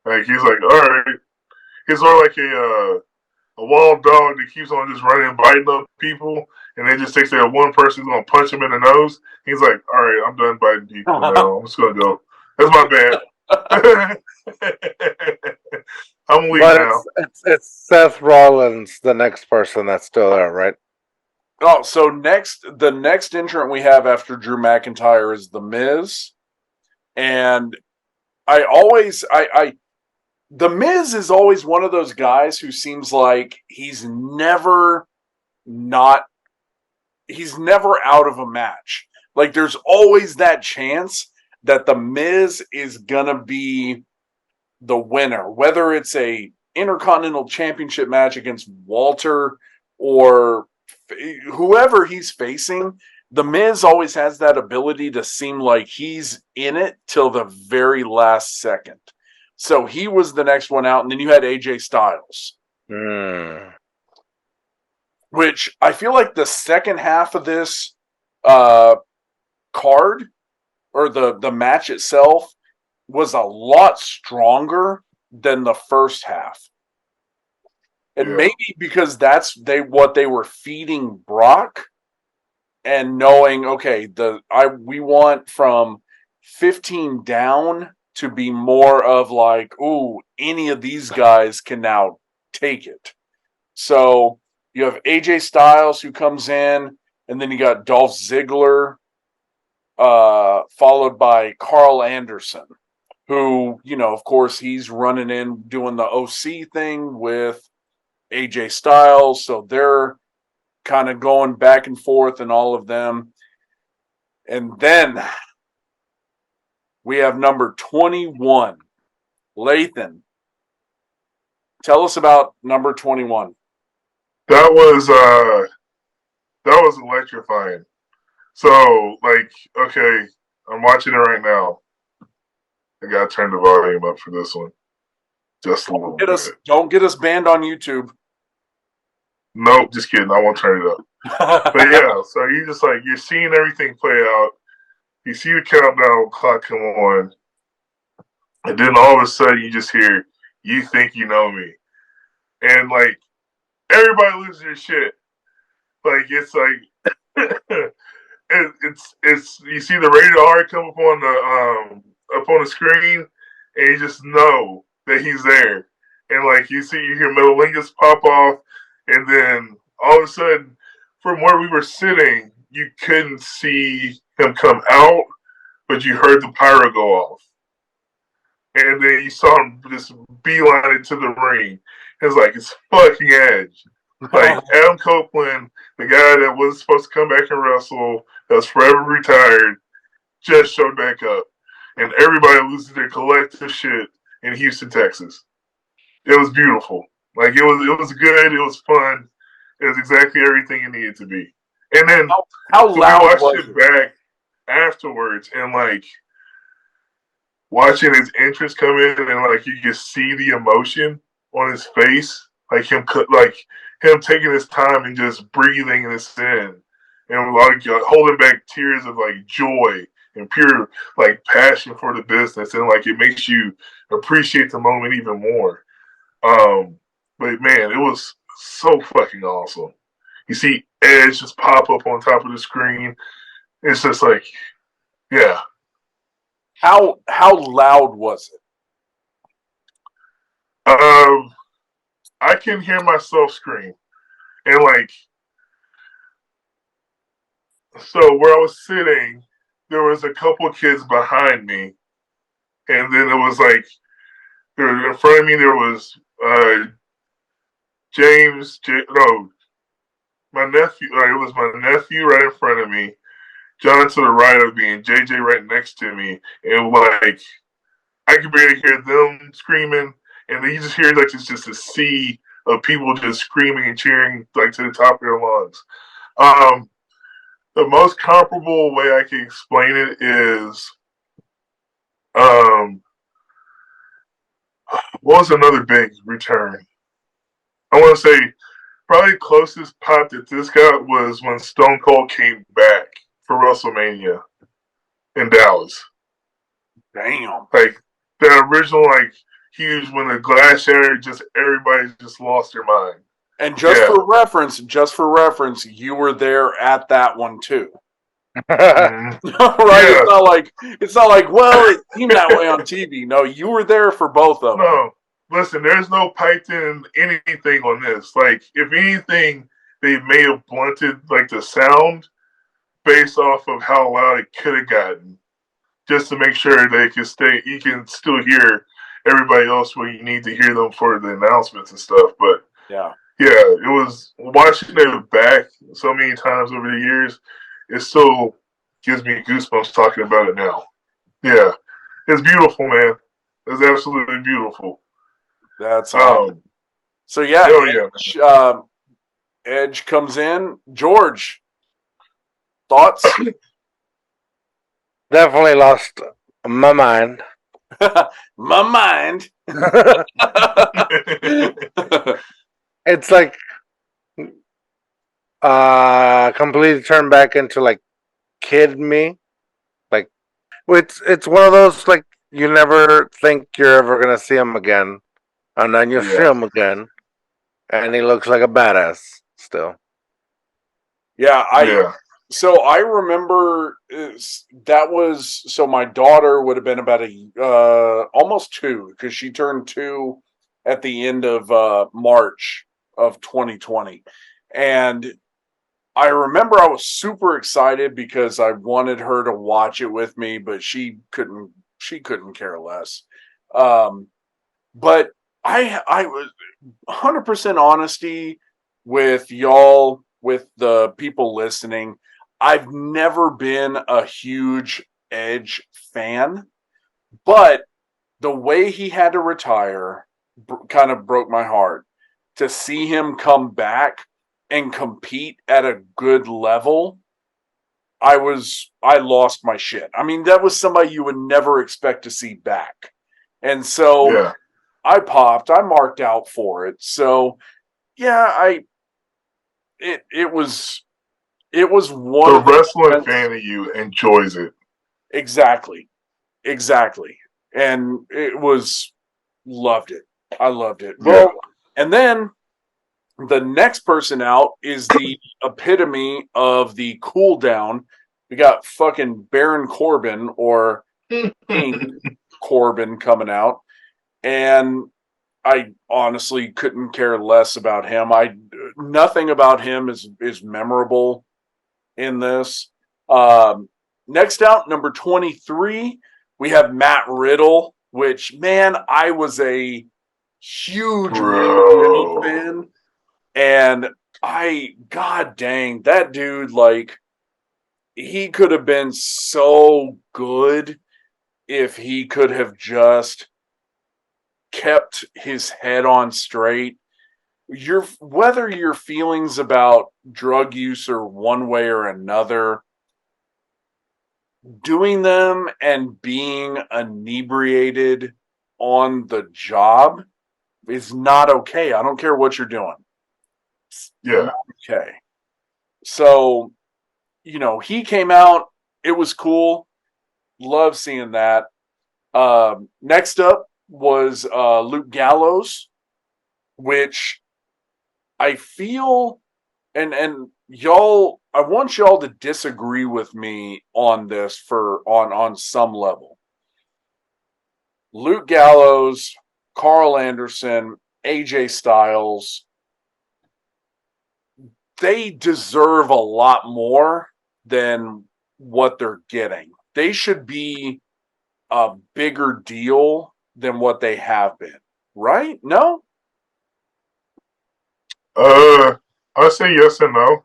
Like he's like, all right. He's sort of like a wild dog that keeps on just running and biting up people, and then just thinks that one person's gonna punch him in the nose. He's like, all right, I'm done biting people now. I'm just gonna go. That's my bad. I'm leaving now. It's Seth Rollins, the next person that's still there, right? Oh, so the next entrant we have after Drew McIntyre is The Miz, and The Miz is always one of those guys who seems like he's never out of a match. Like there's always that chance that The Miz is gonna be the winner, whether it's a Intercontinental Championship match against Walter or whoever he's facing. The Miz always has that ability to seem like he's in it till the very last second. So he was the next one out, and then you had AJ Styles. Which I feel like the second half of this card, or the match itself, was a lot stronger than the first half. And maybe because that's what they were feeding Brock, and knowing, okay, we want from 15 down to be more of like, ooh, any of these guys can now take it. So you have AJ Styles who comes in, and then you got Dolph Ziggler, followed by Carl Anderson, who, of course, he's running in doing the OC thing with AJ Styles. So they're kind of going back and forth and all of them. And then we have number 21, Lathan. Tell us about number 21. That was electrifying. So, like, okay, I'm watching it right now. I gotta turn the volume up for this one. Just a little bit. Don't get us banned on YouTube. Nope, just kidding. I won't turn it up. But yeah, so you just like, you're seeing everything play out. You see the countdown clock come on. And then all of a sudden you just hear, "You think you know me." And like, everybody loses their shit. Like, it's like, it's you see the rated R come up on the screen, and you just know that he's there. And like, you hear Metalingus pop off, and then all of a sudden, from where we were sitting, you couldn't see him come out, but you heard the pyro go off. And then you saw him just beeline into the ring. It's like, it's fucking Edge. Like, Adam Copeland, the guy that was supposed to come back and wrestle, that's forever retired, just showed back up. And everybody loses their collective shit in Houston, Texas. It was beautiful. Like, it was good. It was fun. It was exactly everything it needed to be. And then how loud we watched was it back afterwards, and like, watching his entrance come in, and like, you can see the emotion on his face, like him taking his time and just breathing this in, and like holding back tears of like joy and pure like passion for the business, and like it makes you appreciate the moment even more. But man, it was so fucking awesome. You see Edge just pop up on top of the screen. It's just like, yeah. How loud was it? I can hear myself scream, and like, so where I was sitting, there was a couple of kids behind me, and then it was like, in front of me there was my nephew. It was my nephew right in front of me, John to the right of me, and JJ right next to me, and like I could barely hear them screaming, and then you just hear like it's just a sea of people just screaming and cheering like to the top of their lungs. The most comparable way I can explain it is, what was another big return? I want to say probably closest pop that this got was when Stone Cold came back for WrestleMania in Dallas. Damn. Like the original, like huge when the glass shattered, just everybody just lost their mind. And just for reference, you were there at that one too. Mm-hmm. Right? Yeah. It's not like, well, it seemed that way on TV. No, you were there for both of them. No, listen, there's no piped in anything on this. Like, if anything, they may have blunted like the sound based off of how loud it could have gotten, just to make sure they can stay. You can still hear everybody else where you need to hear them for the announcements and stuff. But yeah, it was watching it back so many times over the years. It still gives me goosebumps talking about it now. Yeah, it's beautiful, man. It's absolutely beautiful. that's awesome. So yeah, Edge comes in. George, thoughts? Definitely lost my mind. My mind. It's like completely turned back into like kid me. Like it's one of those like you never think you're ever gonna see him again, and then you see him again, and he looks like a badass still. So I remember so my daughter would have been about almost 2 because she turned 2 at the end of March of 2020, and I remember I was super excited because I wanted her to watch it with me, but she couldn't care less. But I was 100% honesty with y'all, with the people listening. I've never been a huge Edge fan, but the way he had to retire kind of broke my heart. To see him come back and compete at a good level, I lost my shit. I mean, that was somebody you would never expect to see back. And so I marked out for it. So yeah, it was one the wrestling fan of you enjoys it. Exactly. And loved it. I loved it. Well, and then the next person out is the epitome of the cool down. We got fucking Baron Corbin or King Corbin coming out. And I honestly couldn't care less about him. Nothing about him is memorable in this. Next out, number 23, we have Matt Riddle, which, man, I was a huge Riddle fan. And god dang, that dude, like, he could have been so good if he could have just kept his head on straight. Whether your feelings about drug use are one way or another, doing them and being inebriated on the job is not okay. I don't care what you're doing. Yeah. Okay. So, he came out. It was cool. Love seeing that. Next up was Luke Gallows, which I feel, and y'all, I want y'all to disagree with me on this on some level. Luke Gallows, Carl Anderson, AJ Styles, they deserve a lot more than what they're getting. They should be a bigger deal than what they have been, right? No? I would say yes and no,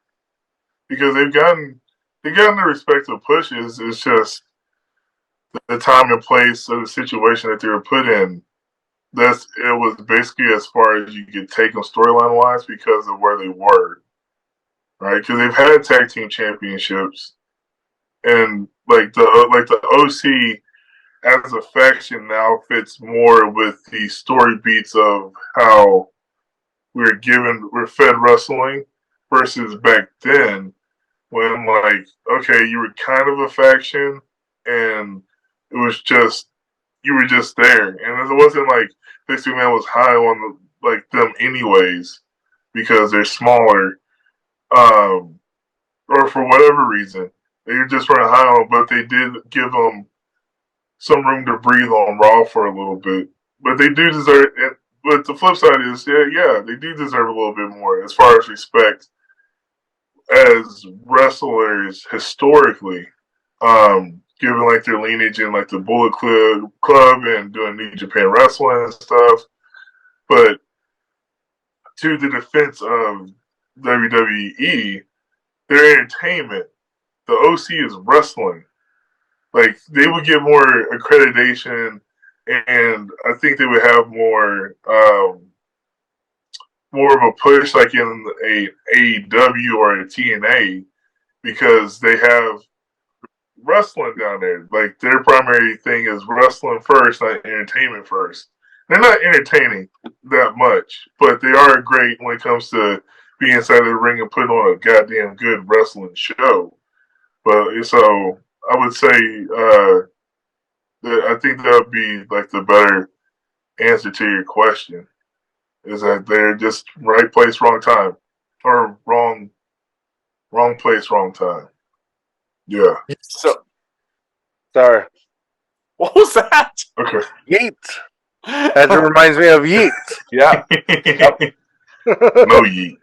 because they've gotten the respective pushes. It's just the time and place of the situation that they were put in. It was basically as far as you could take them storyline wise because of where they were, right? Because they've had tag team championships, and the OC as a faction now fits more with the story beats of how we're fed wrestling versus back then when okay, you were kind of a faction and it was just you were just there, and it wasn't like Vince McMahon was high on them anyways because they're smaller, or for whatever reason they just weren't high on, but they did give them some room to breathe on Raw for a little bit. But they do deserve it. But the flip side is, yeah, they do deserve a little bit more as far as respect as wrestlers historically, given their lineage in the Bullet Club and doing New Japan Wrestling and stuff. But to the defense of WWE, their entertainment, the OC is wrestling. They would get more accreditation, and I think they would have more of a push in a AEW or a TNA because they have wrestling down there. Their primary thing is wrestling first, not entertainment first. They're not entertaining that much, but they are great when it comes to being inside the ring and putting on a goddamn good wrestling show. But so I would say I think that would be the better answer to your question, is that they're just right place, wrong time, or wrong place, wrong time. Yeah. So, Sorry. what was that? Okay. Yeet. That reminds me of Yeet. Yeah. No yeet.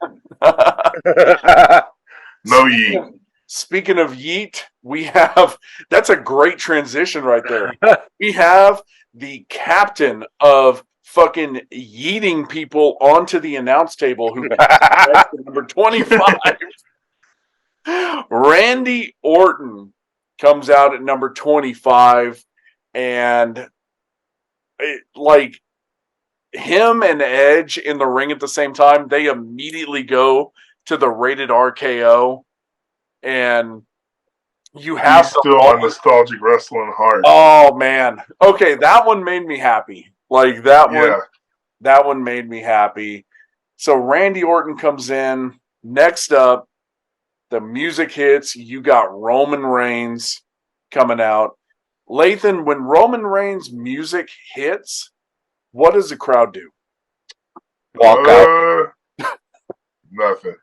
No yeet. Speaking of yeet, that's a great transition right there. We have the captain of fucking yeeting people onto the announce table who number 25. Randy Orton comes out at number 25, and him and Edge in the ring at the same time, they immediately go to the rated RKO, and you have still on nostalgic wrestling heart. Oh man, okay, that one made me happy. That one made me happy. So Randy Orton comes in. Next up, the music hits. You got Roman Reigns coming out. Lathan, when Roman Reigns' music hits, what does the crowd do? Walk out. Nothing.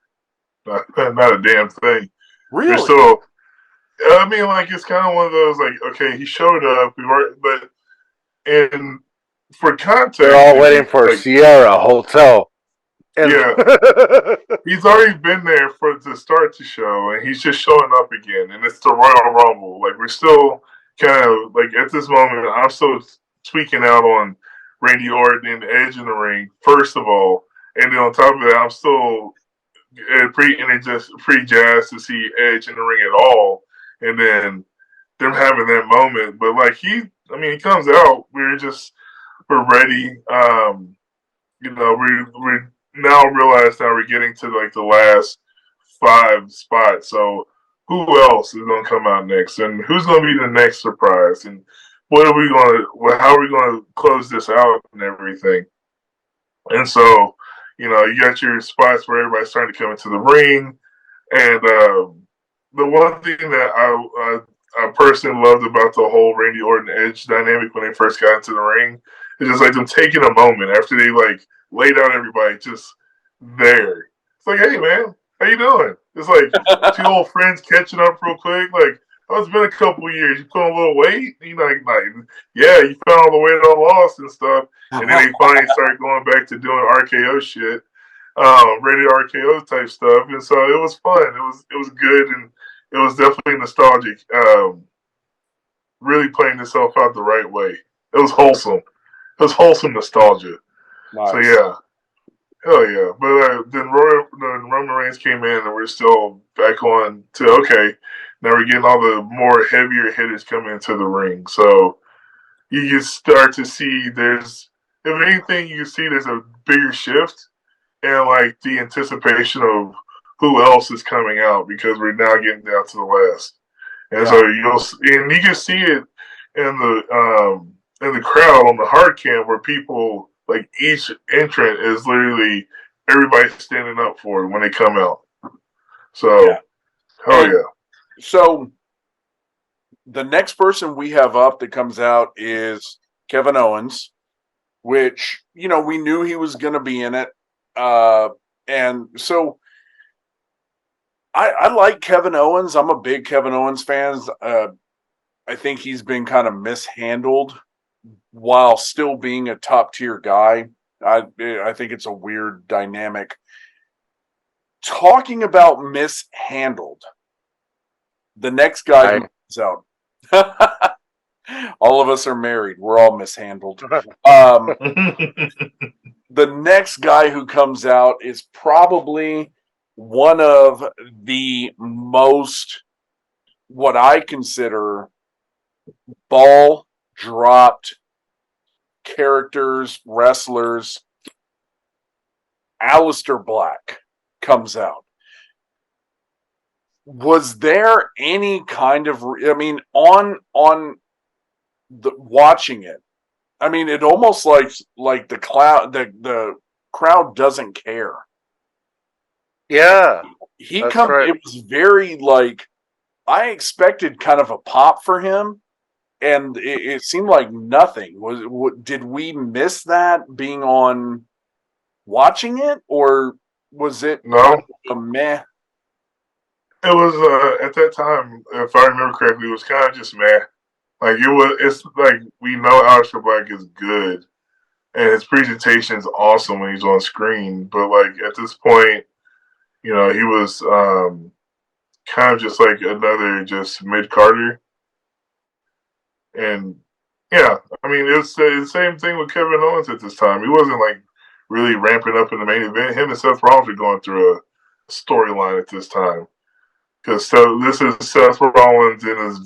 Not a damn thing. Really? They're still, I mean, it's kind of one of those, okay, he showed up, but for context, they're all waiting for Sierra Hotel. Yeah. He's already been there to start the show, and he's just showing up again, and it's the Royal Rumble. We're still kind of, at this moment, I'm still tweaking out on Randy Orton and Edge in the ring, first of all, and then on top of that, I'm still pretty jazzed to see Edge in the ring at all, and then them having that moment. But he comes out. We're ready. We now realize we're getting to the last 5 spots. So who else is going to come out next, and who's going to be the next surprise, and how are we going to close this out and everything? And so, you got your spots where everybody's starting to come into the ring. And the one thing that I personally loved about the whole Randy Orton Edge dynamic when they first got into the ring. It's just like them taking a moment after they like laid out everybody just there. It's like, hey man, how you doing? It's like two old friends catching up real quick. Like, oh, it's been a couple of years. You put on a little weight. You know, like, yeah, you found all the weight I lost and stuff. And then they finally started going back to doing RKO shit, rated RKO type stuff. And so it was fun. It was good, and it was definitely nostalgic. Really playing itself out the right way. It was wholesome. It was wholesome nostalgia. Nice. So yeah, hell yeah. But then Roman Reigns came in, and we're still back on to okay. Now we're getting all the more heavier hitters coming into the ring. So you can start to see if anything, you can see there's a bigger shift and like the anticipation of who else is coming out because we're now getting down to the last. And so you can see it in the crowd on the hard cam where people like each entrant is literally everybody standing up for it when they come out. So hell yeah. So the next person we have up that comes out is Kevin Owens, which, you know, we knew he was going to be in it. And so I like Kevin Owens. I'm a big Kevin Owens fan. I think he's been kind of mishandled while still being a top tier guy. I think it's a weird dynamic. Talking about mishandled, the next guy who comes out. All of us are married. We're all mishandled. The next guy who comes out is probably one of the most, what I consider, ball dropped characters, wrestlers. Aleister Black comes out. Was there any kind of, I mean, on the watching it, I mean, it almost like the crowd doesn't care. Yeah, It was very like, I expected kind of a pop for him, and it seemed like nothing. Did we miss that being on watching it, or was it No. a meh? It was at that time, if I remember correctly, it was kind of just meh. Like it's like we know Aleister Black is good, and his presentation is awesome when he's on screen. But like at this point, you know, he was kind of just like another just mid Carter, and yeah, I mean it's the same thing with Kevin Owens at this time. He wasn't like really ramping up in the main event. Him and Seth Rollins were going through a storyline at this time. Because this is Seth Rollins in his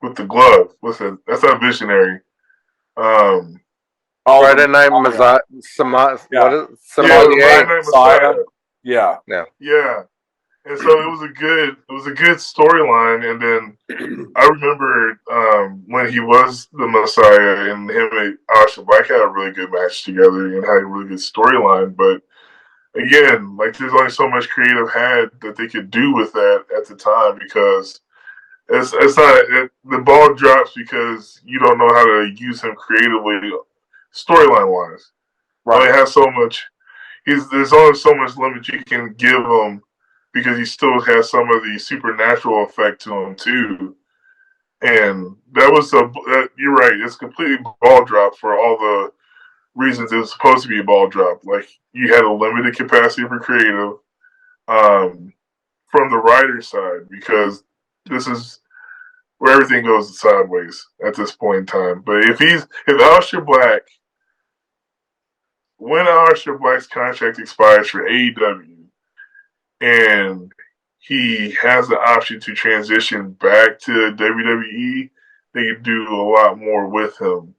with the glove. That's not Visionary. Friday Night Messiah. Friday Sommelier. Night Messiah. Yeah. Yeah. And so it was a good storyline. And then I remember when he was the Messiah and him and Aleister Black had a really good match together and had a really good storyline. But again, like there's only so much creative had that they could do with that at the time because it's not the ball drops because you don't know how to use him creatively storyline wise. Right. He has so much. There's only so much limit you can give him because he still has some of the supernatural effect to him too. And that was you're right. It's completely ball drop for all the reasons it was supposed to be a ball drop. Like you had a limited capacity for creative from the writer's side because this is where everything goes sideways at this point in time. But if Aleister Black, when Aleister Black's contract expires for AEW and he has the option to transition back to WWE, they can do a lot more with him.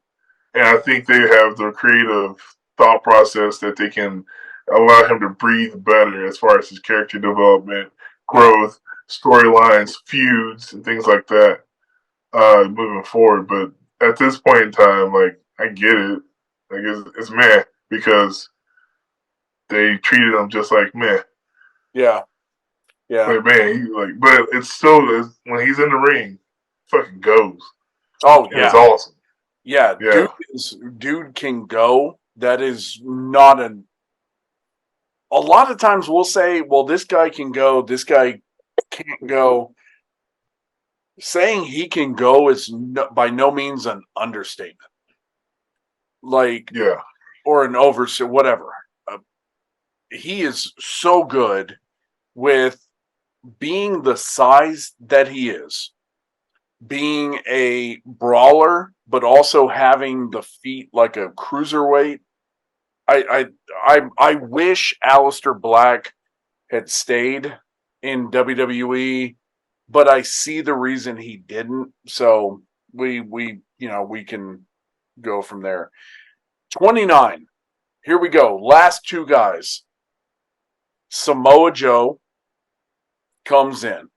And I think they have the creative thought process that they can allow him to breathe better as far as his character development, growth, storylines, feuds, and things like that moving forward. But at this point in time, like, I get it. Like, it's meh because they treated him just like meh. Yeah. Yeah. Like, man, but it's still when he's in the ring, fucking goes. Oh, And yeah. it's awesome. Yeah. Yeah. Dude can go. That is not a lot of times we'll say, well, this guy can go, this guy can't go. Saying he can go is by no means an understatement. Like, Yeah. or an whatever. He is so good with being the size that he is, being a brawler, but also having the feet like a cruiserweight. I wish Aleister Black had stayed in WWE, but I see the reason he didn't. So we can go from there. 29. Here we go. Last two guys. Samoa Joe comes in.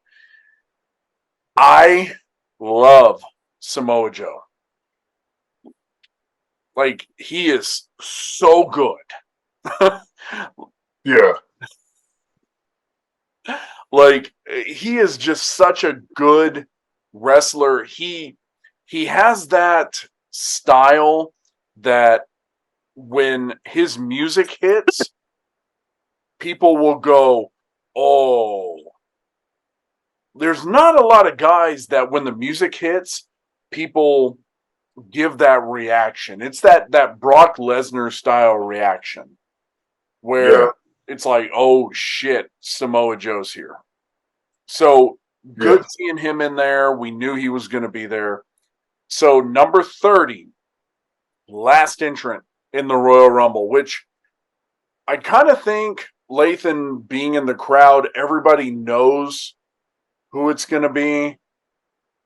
I love Samoa Joe. Like, he is so good. Yeah. Like, he is just such a good wrestler. He has that style that when his music hits, people will go, oh. There's not a lot of guys that when the music hits, people give that reaction. It's that Brock Lesnar style reaction where it's like, oh shit, Samoa Joe's here. So good seeing him in there. We knew he was going to be there. So number 30, last entrant in the Royal Rumble, which I kind of think Lathan being in the crowd, everybody knows who it's going to be.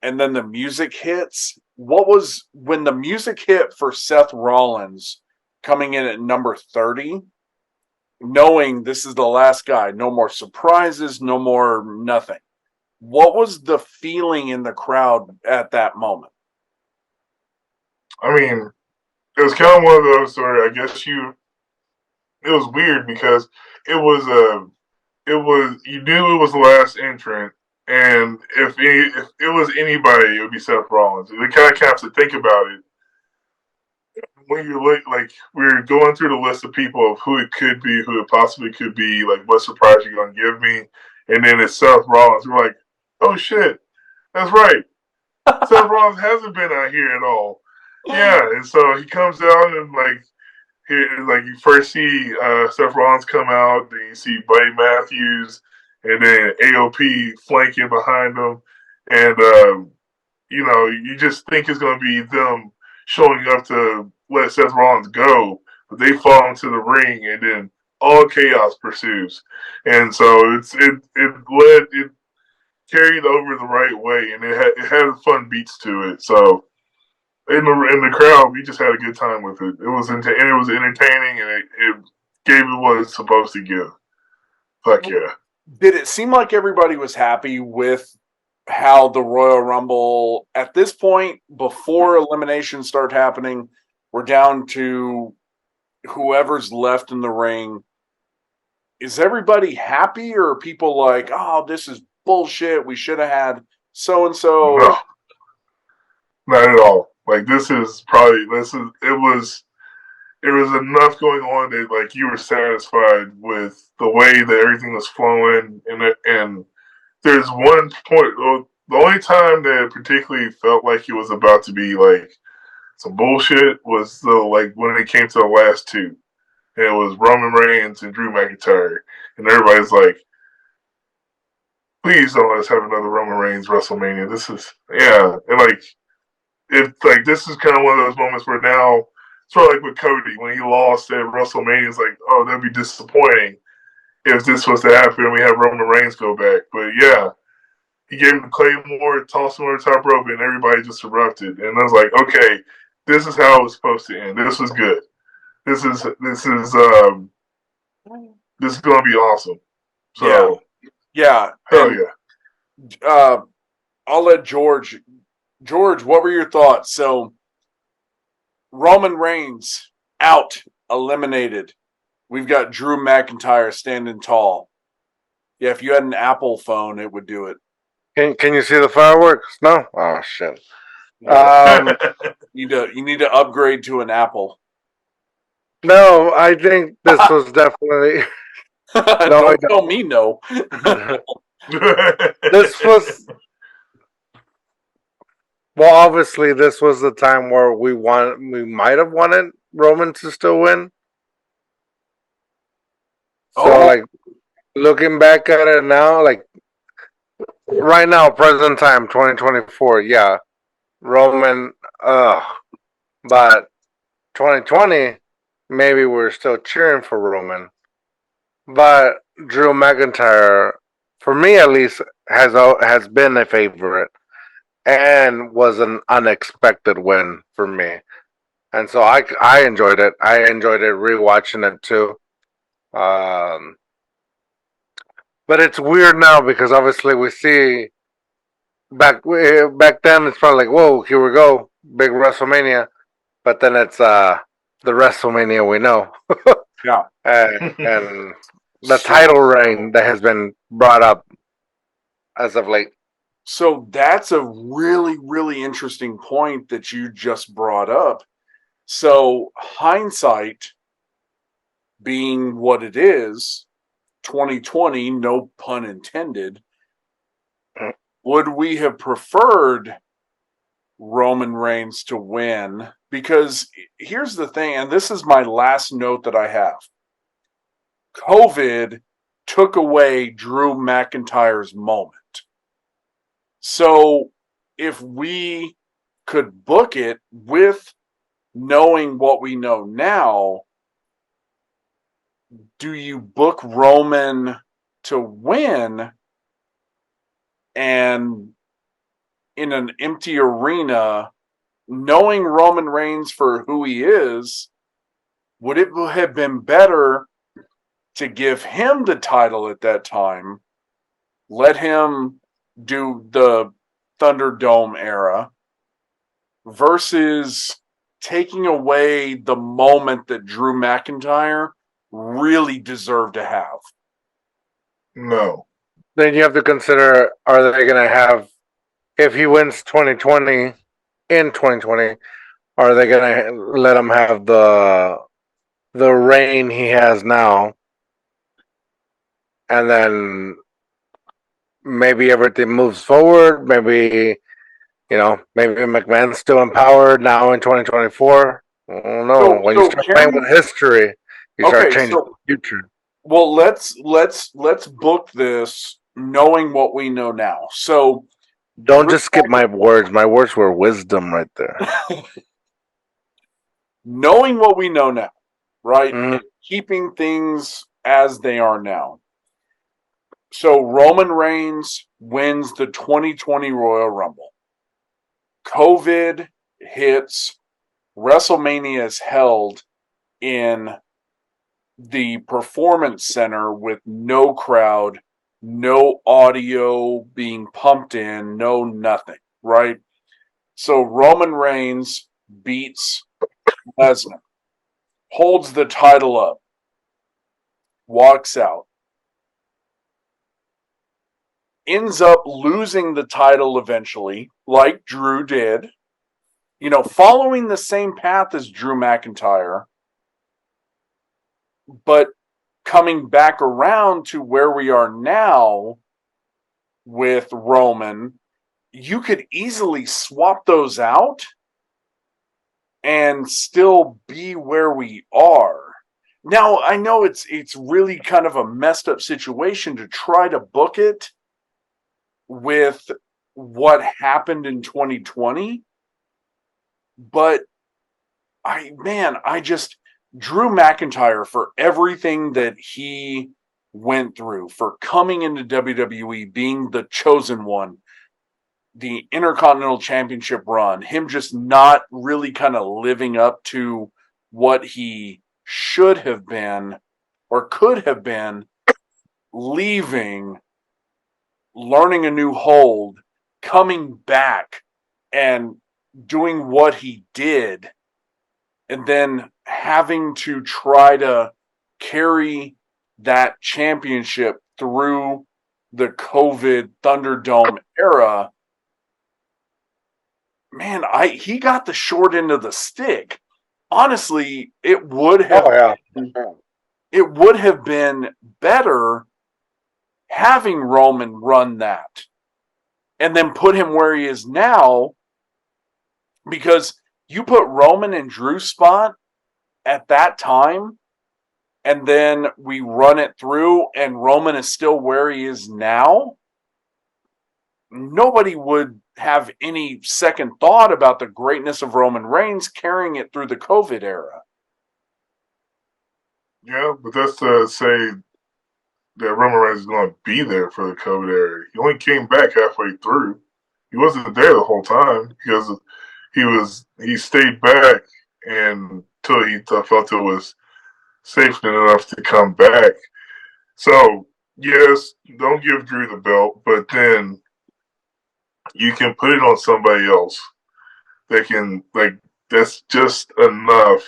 And then the music hits. What was when the music hit for Seth Rollins coming in at number 30, knowing this is the last guy, no more surprises, no more nothing. What was the feeling in the crowd at that moment? I mean, it was kind of one of those where I guess it was weird because it was you knew it was the last entrant, and if it was anybody, it would be Seth Rollins. We kind of have to think about it when you look like we're going through the list of people of who it could be, who it possibly could be, like what surprise you're gonna give me, and then it's Seth Rollins. We're like, oh shit, that's right. Seth Rollins hasn't been out here at all. Yeah, and so he comes out and like you first see Seth Rollins come out, then you see Buddy Matthews, and then AOP flanking behind him, and you just think it's going to be them showing up to let Seth Rollins go, but they fall into the ring, and then all chaos pursues, and so it carried over the right way, and it had fun beats to it, so. In the crowd, we just had a good time with it. It was entertaining, and it gave it what it's supposed to give. Fuck yeah! Did it seem like everybody was happy with how the Royal Rumble at this point, before eliminations start happening, we're down to whoever's left in the ring? Is everybody happy, or are people like, oh, this is bullshit? We should have had so and so. No, not at all. Like it was enough going on that like you were satisfied with the way that everything was flowing, and there's one point. The only time that it particularly felt like it was about to be like some bullshit was when it came to the last two. And it was Roman Reigns and Drew McIntyre, and everybody's like, "Please don't let us have another Roman Reigns WrestleMania." This is and this is kind of one of those moments where now, sort of like with Cody when he lost at WrestleMania, it's like, oh, that'd be disappointing if this was to happen and we have Roman Reigns go back. But yeah, he gave him the Claymore, tossed him over the top rope, and everybody just erupted. And I was like, okay, this is how it was supposed to end. This was good. This is going to be awesome. So yeah, hell yeah. I'll let George, what were your thoughts? So Roman Reigns out, eliminated. We've got Drew McIntyre standing tall. Yeah, if you had an Apple phone, it would do it. Can you see the fireworks? No? Oh, shit. Yeah. You need to upgrade to an Apple. No, I think this was definitely... No, I Don't tell me no. don't. This was... Well, obviously, this was the time where we might have wanted Roman to still win. So, Oh. like, looking back at it now, like, right now, present time, 2024, yeah, Roman, but 2020, maybe we're still cheering for Roman. But Drew McIntyre, for me at least, has been a favorite and was an unexpected win for me. And so I enjoyed it. I enjoyed it rewatching it too. Um, but it's weird now because obviously we see back then it's probably like, whoa, here we go, big WrestleMania. But then it's the WrestleMania we know. Yeah. And the title reign that has been brought up as of late. So that's a really, really interesting point that you just brought up. So hindsight being what it is, 2020, no pun intended, would we have preferred Roman Reigns to win? Because here's the thing, and this is my last note that I have. COVID took away Drew McIntyre's moment. So if we could book it with knowing what we know now, do you book Roman to win and in an empty arena, knowing Roman Reigns for who he is, would it have been better to give him the title at that time, let him do the Thunderdome era, versus taking away the moment that Drew McIntyre really deserved to have? No. Then you have to consider: are they going to have, if he wins 2020 in 2020, are they going to let him have the reign he has now, and then maybe everything moves forward? Maybe maybe McMahon's still empowered now in 2024. I don't know. When you start playing with history, you start changing the future. Well, let's book this knowing what we know now. So don't just skip my words. My words were wisdom right there. Knowing what we know now, right? Mm-hmm. And keeping things as they are now. So Roman Reigns wins the 2020 Royal Rumble. COVID hits. WrestleMania is held in the Performance Center with no crowd, no audio being pumped in, no nothing, right? So Roman Reigns beats Lesnar, holds the title up, walks out, ends up losing the title eventually, like Drew did, following the same path as Drew McIntyre, but coming back around to where we are now with Roman. You could easily swap those out and still be where we are. Now, I know it's really kind of a messed up situation to try to book it with what happened in 2020, but Drew McIntyre, for everything that he went through, for coming into WWE, being the chosen one, the Intercontinental Championship run, him just not really kind of living up to what he should have been or could have been, leaving, learning a new hold, coming back and doing what he did, and then having to try to carry that championship through the COVID Thunderdome era, man, he got the short end of the stick. Honestly, it would have been better having Roman run that and then put him where he is now, because you put Roman in Drew's spot at that time, and then we run it through and Roman is still where he is now, nobody would have any second thought about the greatness of Roman Reigns carrying it through the COVID era. Yeah, but that's to say that Roman Reigns is going to be there for the COVID era. He only came back halfway through. He wasn't there the whole time because he stayed back until he felt it was safe enough to come back. So yes, don't give Drew the belt, but then you can put it on somebody else that can, like, that's just enough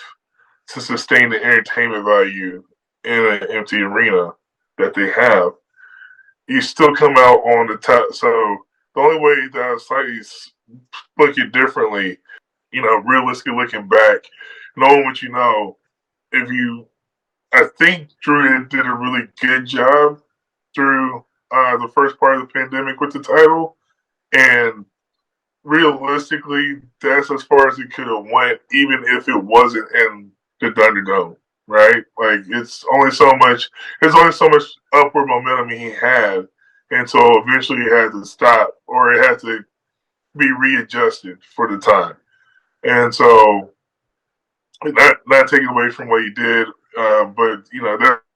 to sustain the entertainment value in an empty arena that they have. You still come out on the top. So the only way that I slightly look it differently, realistically looking back, knowing what you know, I think Drew did a really good job through the first part of the pandemic with the title, and realistically, that's as far as it could have went, even if it wasn't in the Thunderdome, right? Like, there's only so much upward momentum he had, and so eventually it had to stop, or it had to be readjusted for the time. And so, not taking away from what he did, but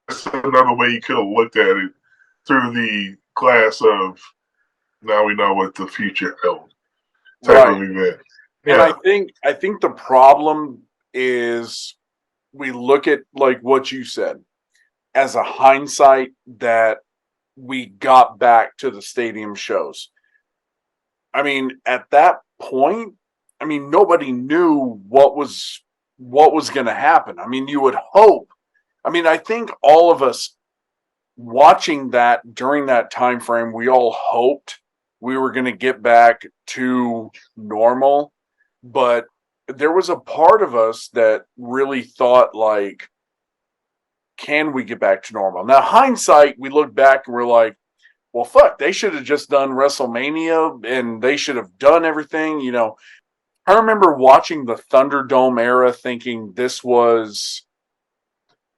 that's another way you could have looked at it, through the glass of, now we know what the future held type of event. Yeah. And I think the problem is, we look at, like what you said, as a hindsight, that we got back to the stadium shows. I mean, at that point, nobody knew what was going to happen. I mean, you would hope. I think all of us watching that during that time frame, we all hoped we were going to get back to normal, but there was a part of us that really thought, like, can we get back to normal? Now, hindsight, we look back and we're like, well, fuck, they should have just done WrestleMania and they should have done everything. I remember watching the Thunderdome era thinking this was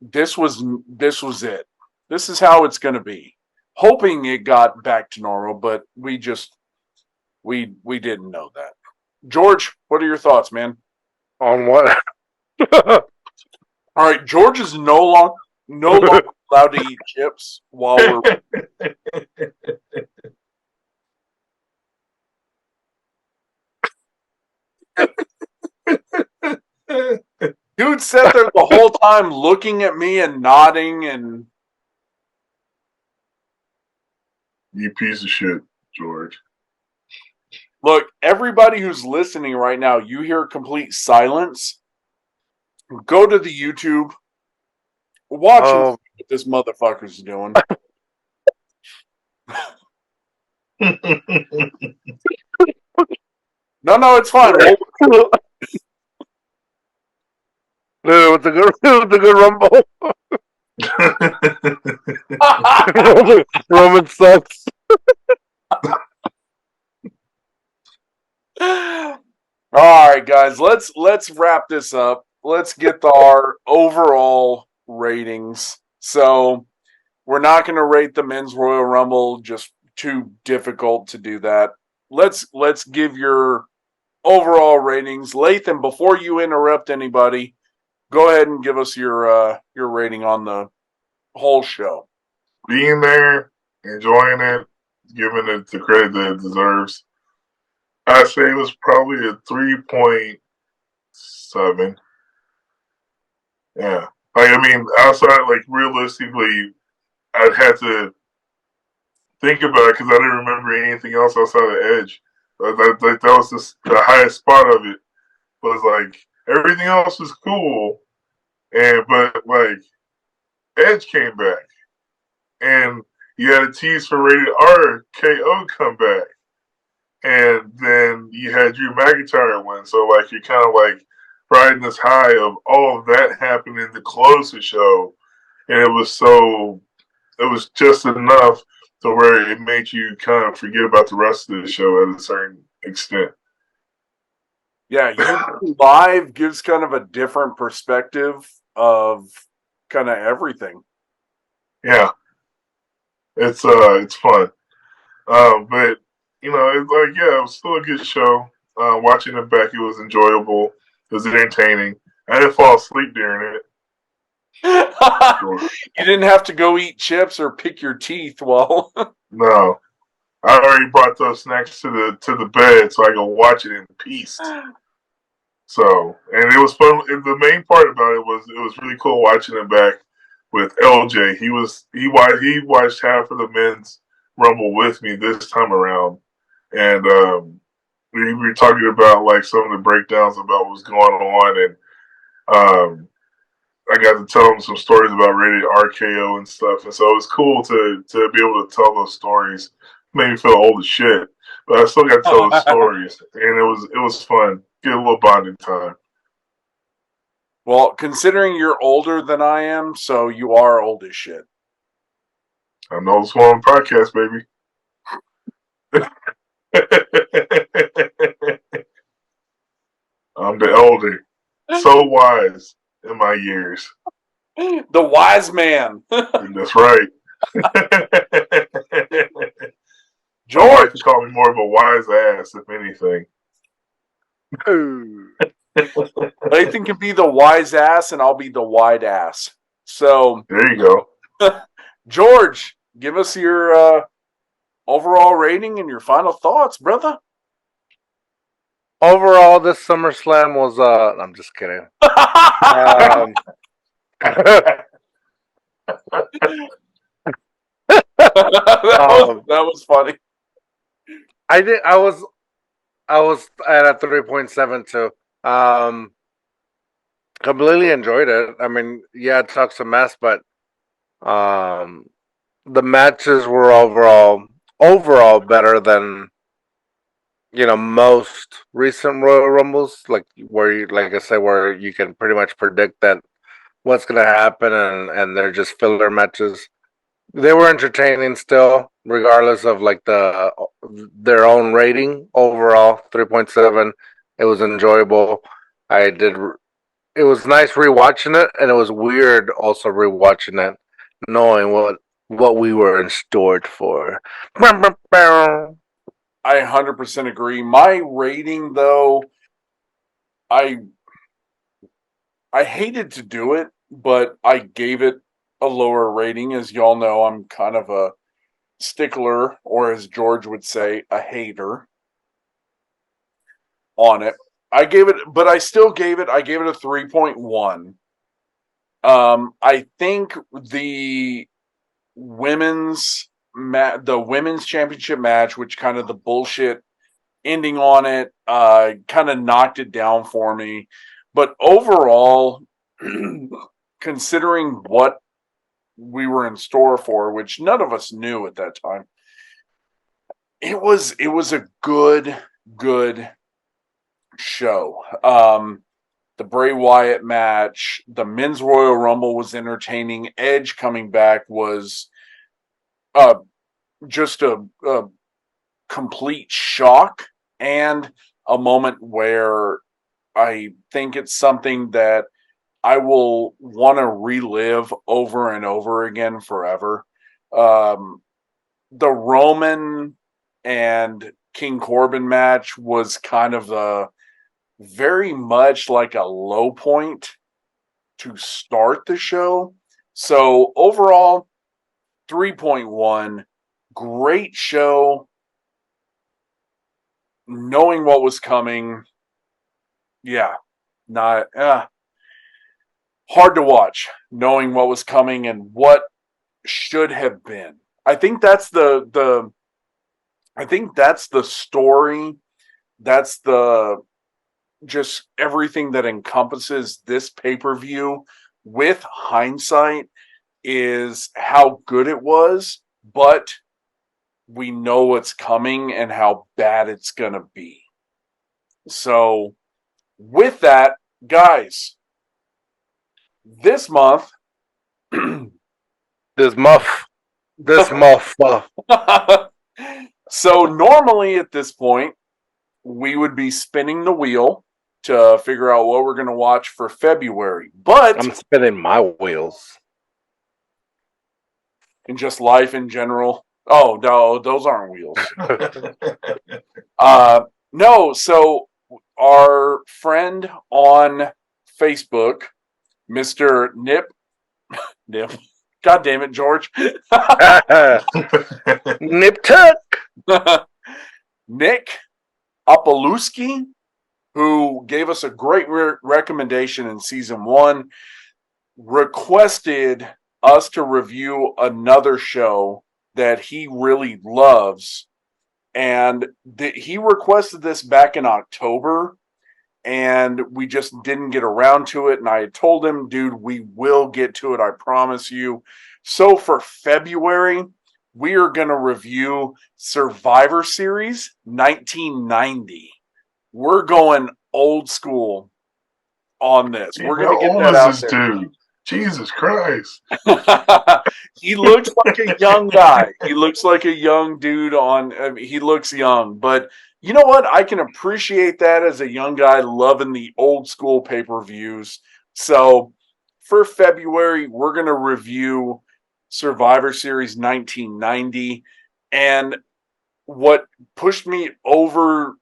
it. This is how it's going to be. Hoping it got back to normal, but we didn't know that. George, what are your thoughts, man? On what? All right, George is no longer allowed to eat chips while we're. Dude sat there the whole time looking at me and nodding and. You piece of shit, George. Look, everybody who's listening right now, you hear complete silence. Go to the YouTube. Watch what this motherfucker's doing. No, it's fine. Dude, with the good rumble. Roman sucks. All right, guys, let's wrap this up. Let's get our overall ratings. So we're not going to rate the men's Royal Rumble, just too difficult to do that. Let's give your overall ratings. Lathan, before you interrupt anybody, go ahead and give us your rating on the whole show. Being there, enjoying it, giving it the credit that it deserves, I'd say it was probably a 3.7. Yeah. Outside, realistically, I'd have to think about it because I didn't remember anything else outside of Edge. That was just the highest spot of it. Was everything else was cool, but Edge came back, and you had a tease for Rated R KO comeback. And then you had Drew McIntyre win. So, like, you're kind of like riding this high of all of that happening to close the show. And it was just enough to where it made you kind of forget about the rest of the show at a certain extent. Yeah, YouTube Live gives kind of a different perspective of kind of everything. Yeah. It's fun. But you know, it's like, yeah, it was still a good show. Watching it back, it was enjoyable. It was entertaining. I didn't fall asleep during it. You didn't have to go eat chips or pick your teeth while. No, I already brought those snacks to the bed so I could watch it in peace. So, and it was fun. And the main part about it was really cool watching it back with LJ. He watched half of the men's Rumble with me this time around, and we were talking about like some of the breakdowns about what was going on, and I got to tell him some stories about Rated RKO and stuff, and so it was cool to be able to tell those stories. Made me feel old as shit, but I still got to tell the stories, and it was fun. Get a little bonding time. Well, considering you're older than I am, so you are old as shit. I know it's one podcast, baby. I'm the elder, so wise in my years. The wise man. That's right. George, you call me more of a wise ass, if anything. Lathan can be the wise ass, and I'll be the wide ass. So there you go. George, give us your overall rating and your final thoughts, brother. Overall, this SummerSlam was I'm just kidding. That was funny. I was at a 3.72. Completely enjoyed it. I mean, yeah, it talks some mess, but the matches were overall better than most recent Royal Rumbles, like like I said, where you can pretty much predict that what's gonna happen, and they're just filler matches. They were entertaining still, regardless of like their own rating. Overall, 3.7. It was enjoyable. It was nice rewatching it, and it was weird also rewatching it, knowing what we were in store for. I 100% agree. My rating, though, I hated to do it, but I gave it a lower rating. As y'all know, I'm kind of a stickler, or as George would say, a hater on it. I gave it a 3.1. I think the women's championship match, which kind of the bullshit ending on it, kind of knocked it down for me. But overall, considering what we were in store for, which none of us knew at that time, it was a good show. The Bray Wyatt match, the men's Royal Rumble was entertaining. Edge coming back was just a complete shock, and a moment where I think it's something that I will want to relive over and over again forever. The Roman and King Corbin match was kind of very much like a low point to start the show. So overall, 3.1, great show. Knowing what was coming, yeah, not hard to watch. Knowing what was coming and what should have been. I think that's the story. That's just everything that encompasses this pay-per-view with hindsight is how good it was, but we know what's coming and how bad it's going to be. So, with that, guys, this month, This muff. so normally at this point, we would be spinning the wheel to figure out what we're going to watch for February. But I'm spinning my wheels. in just life in general. Oh, no, those aren't wheels. No, so our friend on Facebook, Mr. Nip, God damn it, George. Nip tuck. Nick Opalewski, who gave us a great recommendation in season 1, requested us to review another show that he really loves. And he requested this back in October, and we just didn't get around to it. And I had told him, dude, we will get to it, I promise you. So for February, we are going to review Survivor Series 1990. We're going old school on this. We're going to get that out there. Dude? Jesus Christ. He looks like a young guy. He looks like a young dude he looks young. But you know what? I can appreciate that as a young guy loving the old school pay-per-views. So for February, we're going to review Survivor Series 1990. And what pushed me over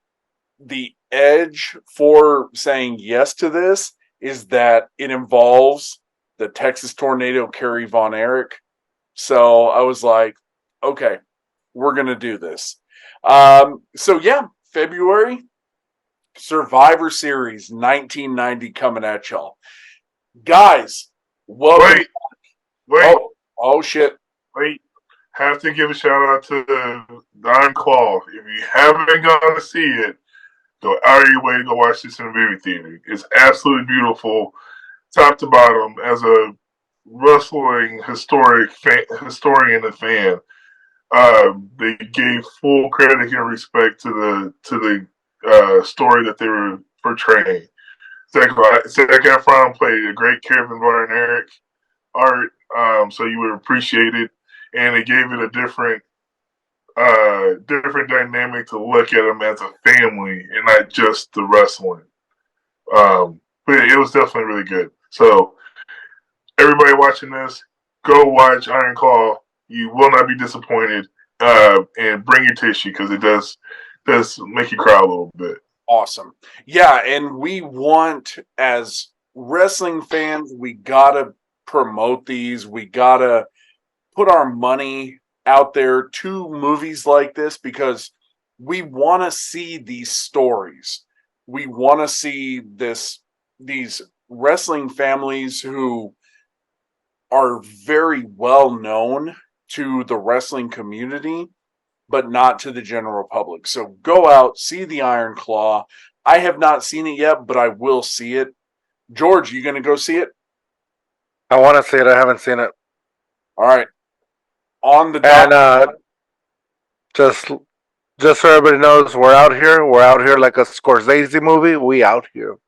the edge for saying yes to this is that it involves the Texas Tornado, Kerry Von Erich. So I was like, okay, we're going to do this. So yeah, February, Survivor Series 1990 coming at y'all. Guys, welcome. Wait. Oh shit. Wait. Have to give a shout out to the Iron Claw. If you haven't gone to see it, go out of your way to go watch this in the movie theater. It's absolutely beautiful, top to bottom. As a wrestling historian and fan, they gave full credit and respect to the story that they were portraying. Zac Efron played a great Kevin Von Erich art, so you would appreciate it, and it gave it a different dynamic to look at them as a family and not just the wrestling. But it was definitely really good. So everybody watching this, go watch Iron Claw. You will not be disappointed. And bring your tissue because it does make you cry a little bit. Awesome. Yeah, and we want, as wrestling fans, we gotta promote these. We gotta put our money out there to movies like this because we want to see these stories. We want to see these wrestling families who are very well known to the wrestling community, but not to the general public. So go out, see the Iron Claw. I have not seen it yet, but I will see it. George, you going to go see it? I want to see it. I haven't seen it. All right. On the and just so everybody knows, we're out here. We're out here like a Scorsese movie. We out here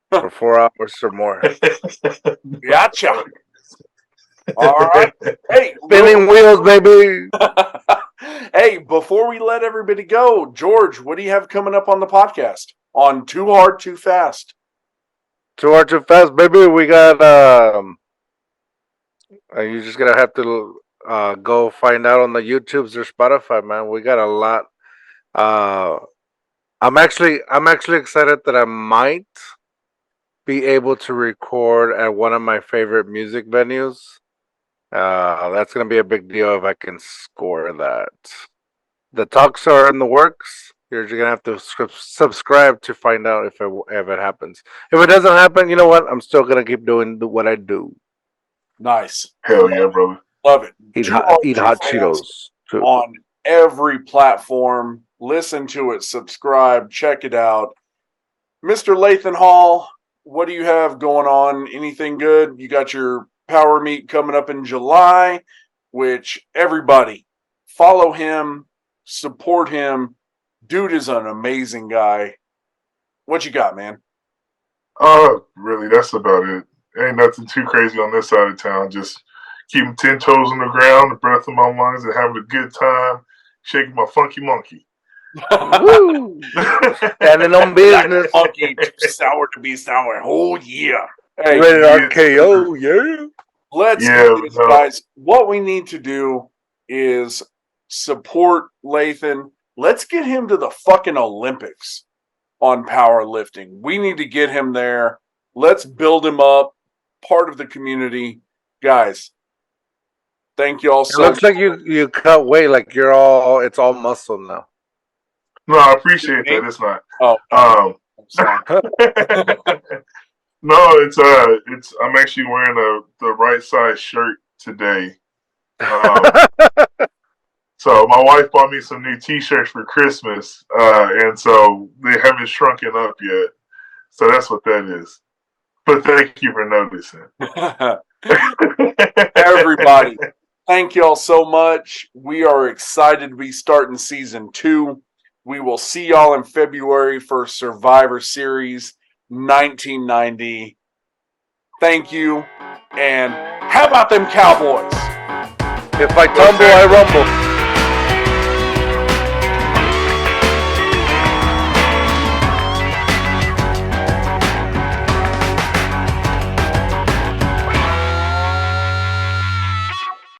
for 4 hours or more. Gotcha. All right. Hey, spinning wheels, baby. Hey, before we let everybody go, George, what do you have coming up on the podcast? On Too Hard, Too Fast. Too Hard, Too Fast, baby. We got. You're just gonna have to go find out on the YouTubes or Spotify, man. We got a lot. I'm actually excited that I might be able to record at one of my favorite music venues. That's gonna be a big deal if I can score that. The talks are in the works. You're just gonna have to subscribe to find out if it happens. If it doesn't happen, you know what? I'm still gonna keep doing what I do. Nice. Hell yeah, brother. Love it. Eat hot Cheetos too. On every platform. Listen to it. Subscribe. Check it out. Mr. Lathan Hall, what do you have going on? Anything good? You got your Power Meet coming up in July, which everybody, Follow him, support him. Dude is an amazing guy. What you got, man? Really, that's about it. Ain't nothing too crazy on this side of town. Just keeping 10 toes on the ground, the breath in my lungs, and having a good time, shaking my funky monkey. Woo! Standing on business. Monkey, too sour to be sour. Oh, yeah. Hey, Rated RKO, yeah. let's do this, guys. What we need to do is support Lathan. Let's get him to the fucking Olympics on powerlifting. We need to get him there. Let's build him up, part of the community. Guys, thank you all so much. It looks like you cut weight, like it's all muscle now. No, I appreciate that. It's not. Oh. No, it's I'm actually wearing the right size shirt today. So my wife bought me some new T-shirts for Christmas, and so they haven't shrunken up yet. So that's what that is. But thank you for noticing. Everybody, thank y'all so much. We are excited to be starting season 2. We will see y'all in February for Survivor Series 1990. Thank you, and how about them Cowboys? If I tumble, I rumble.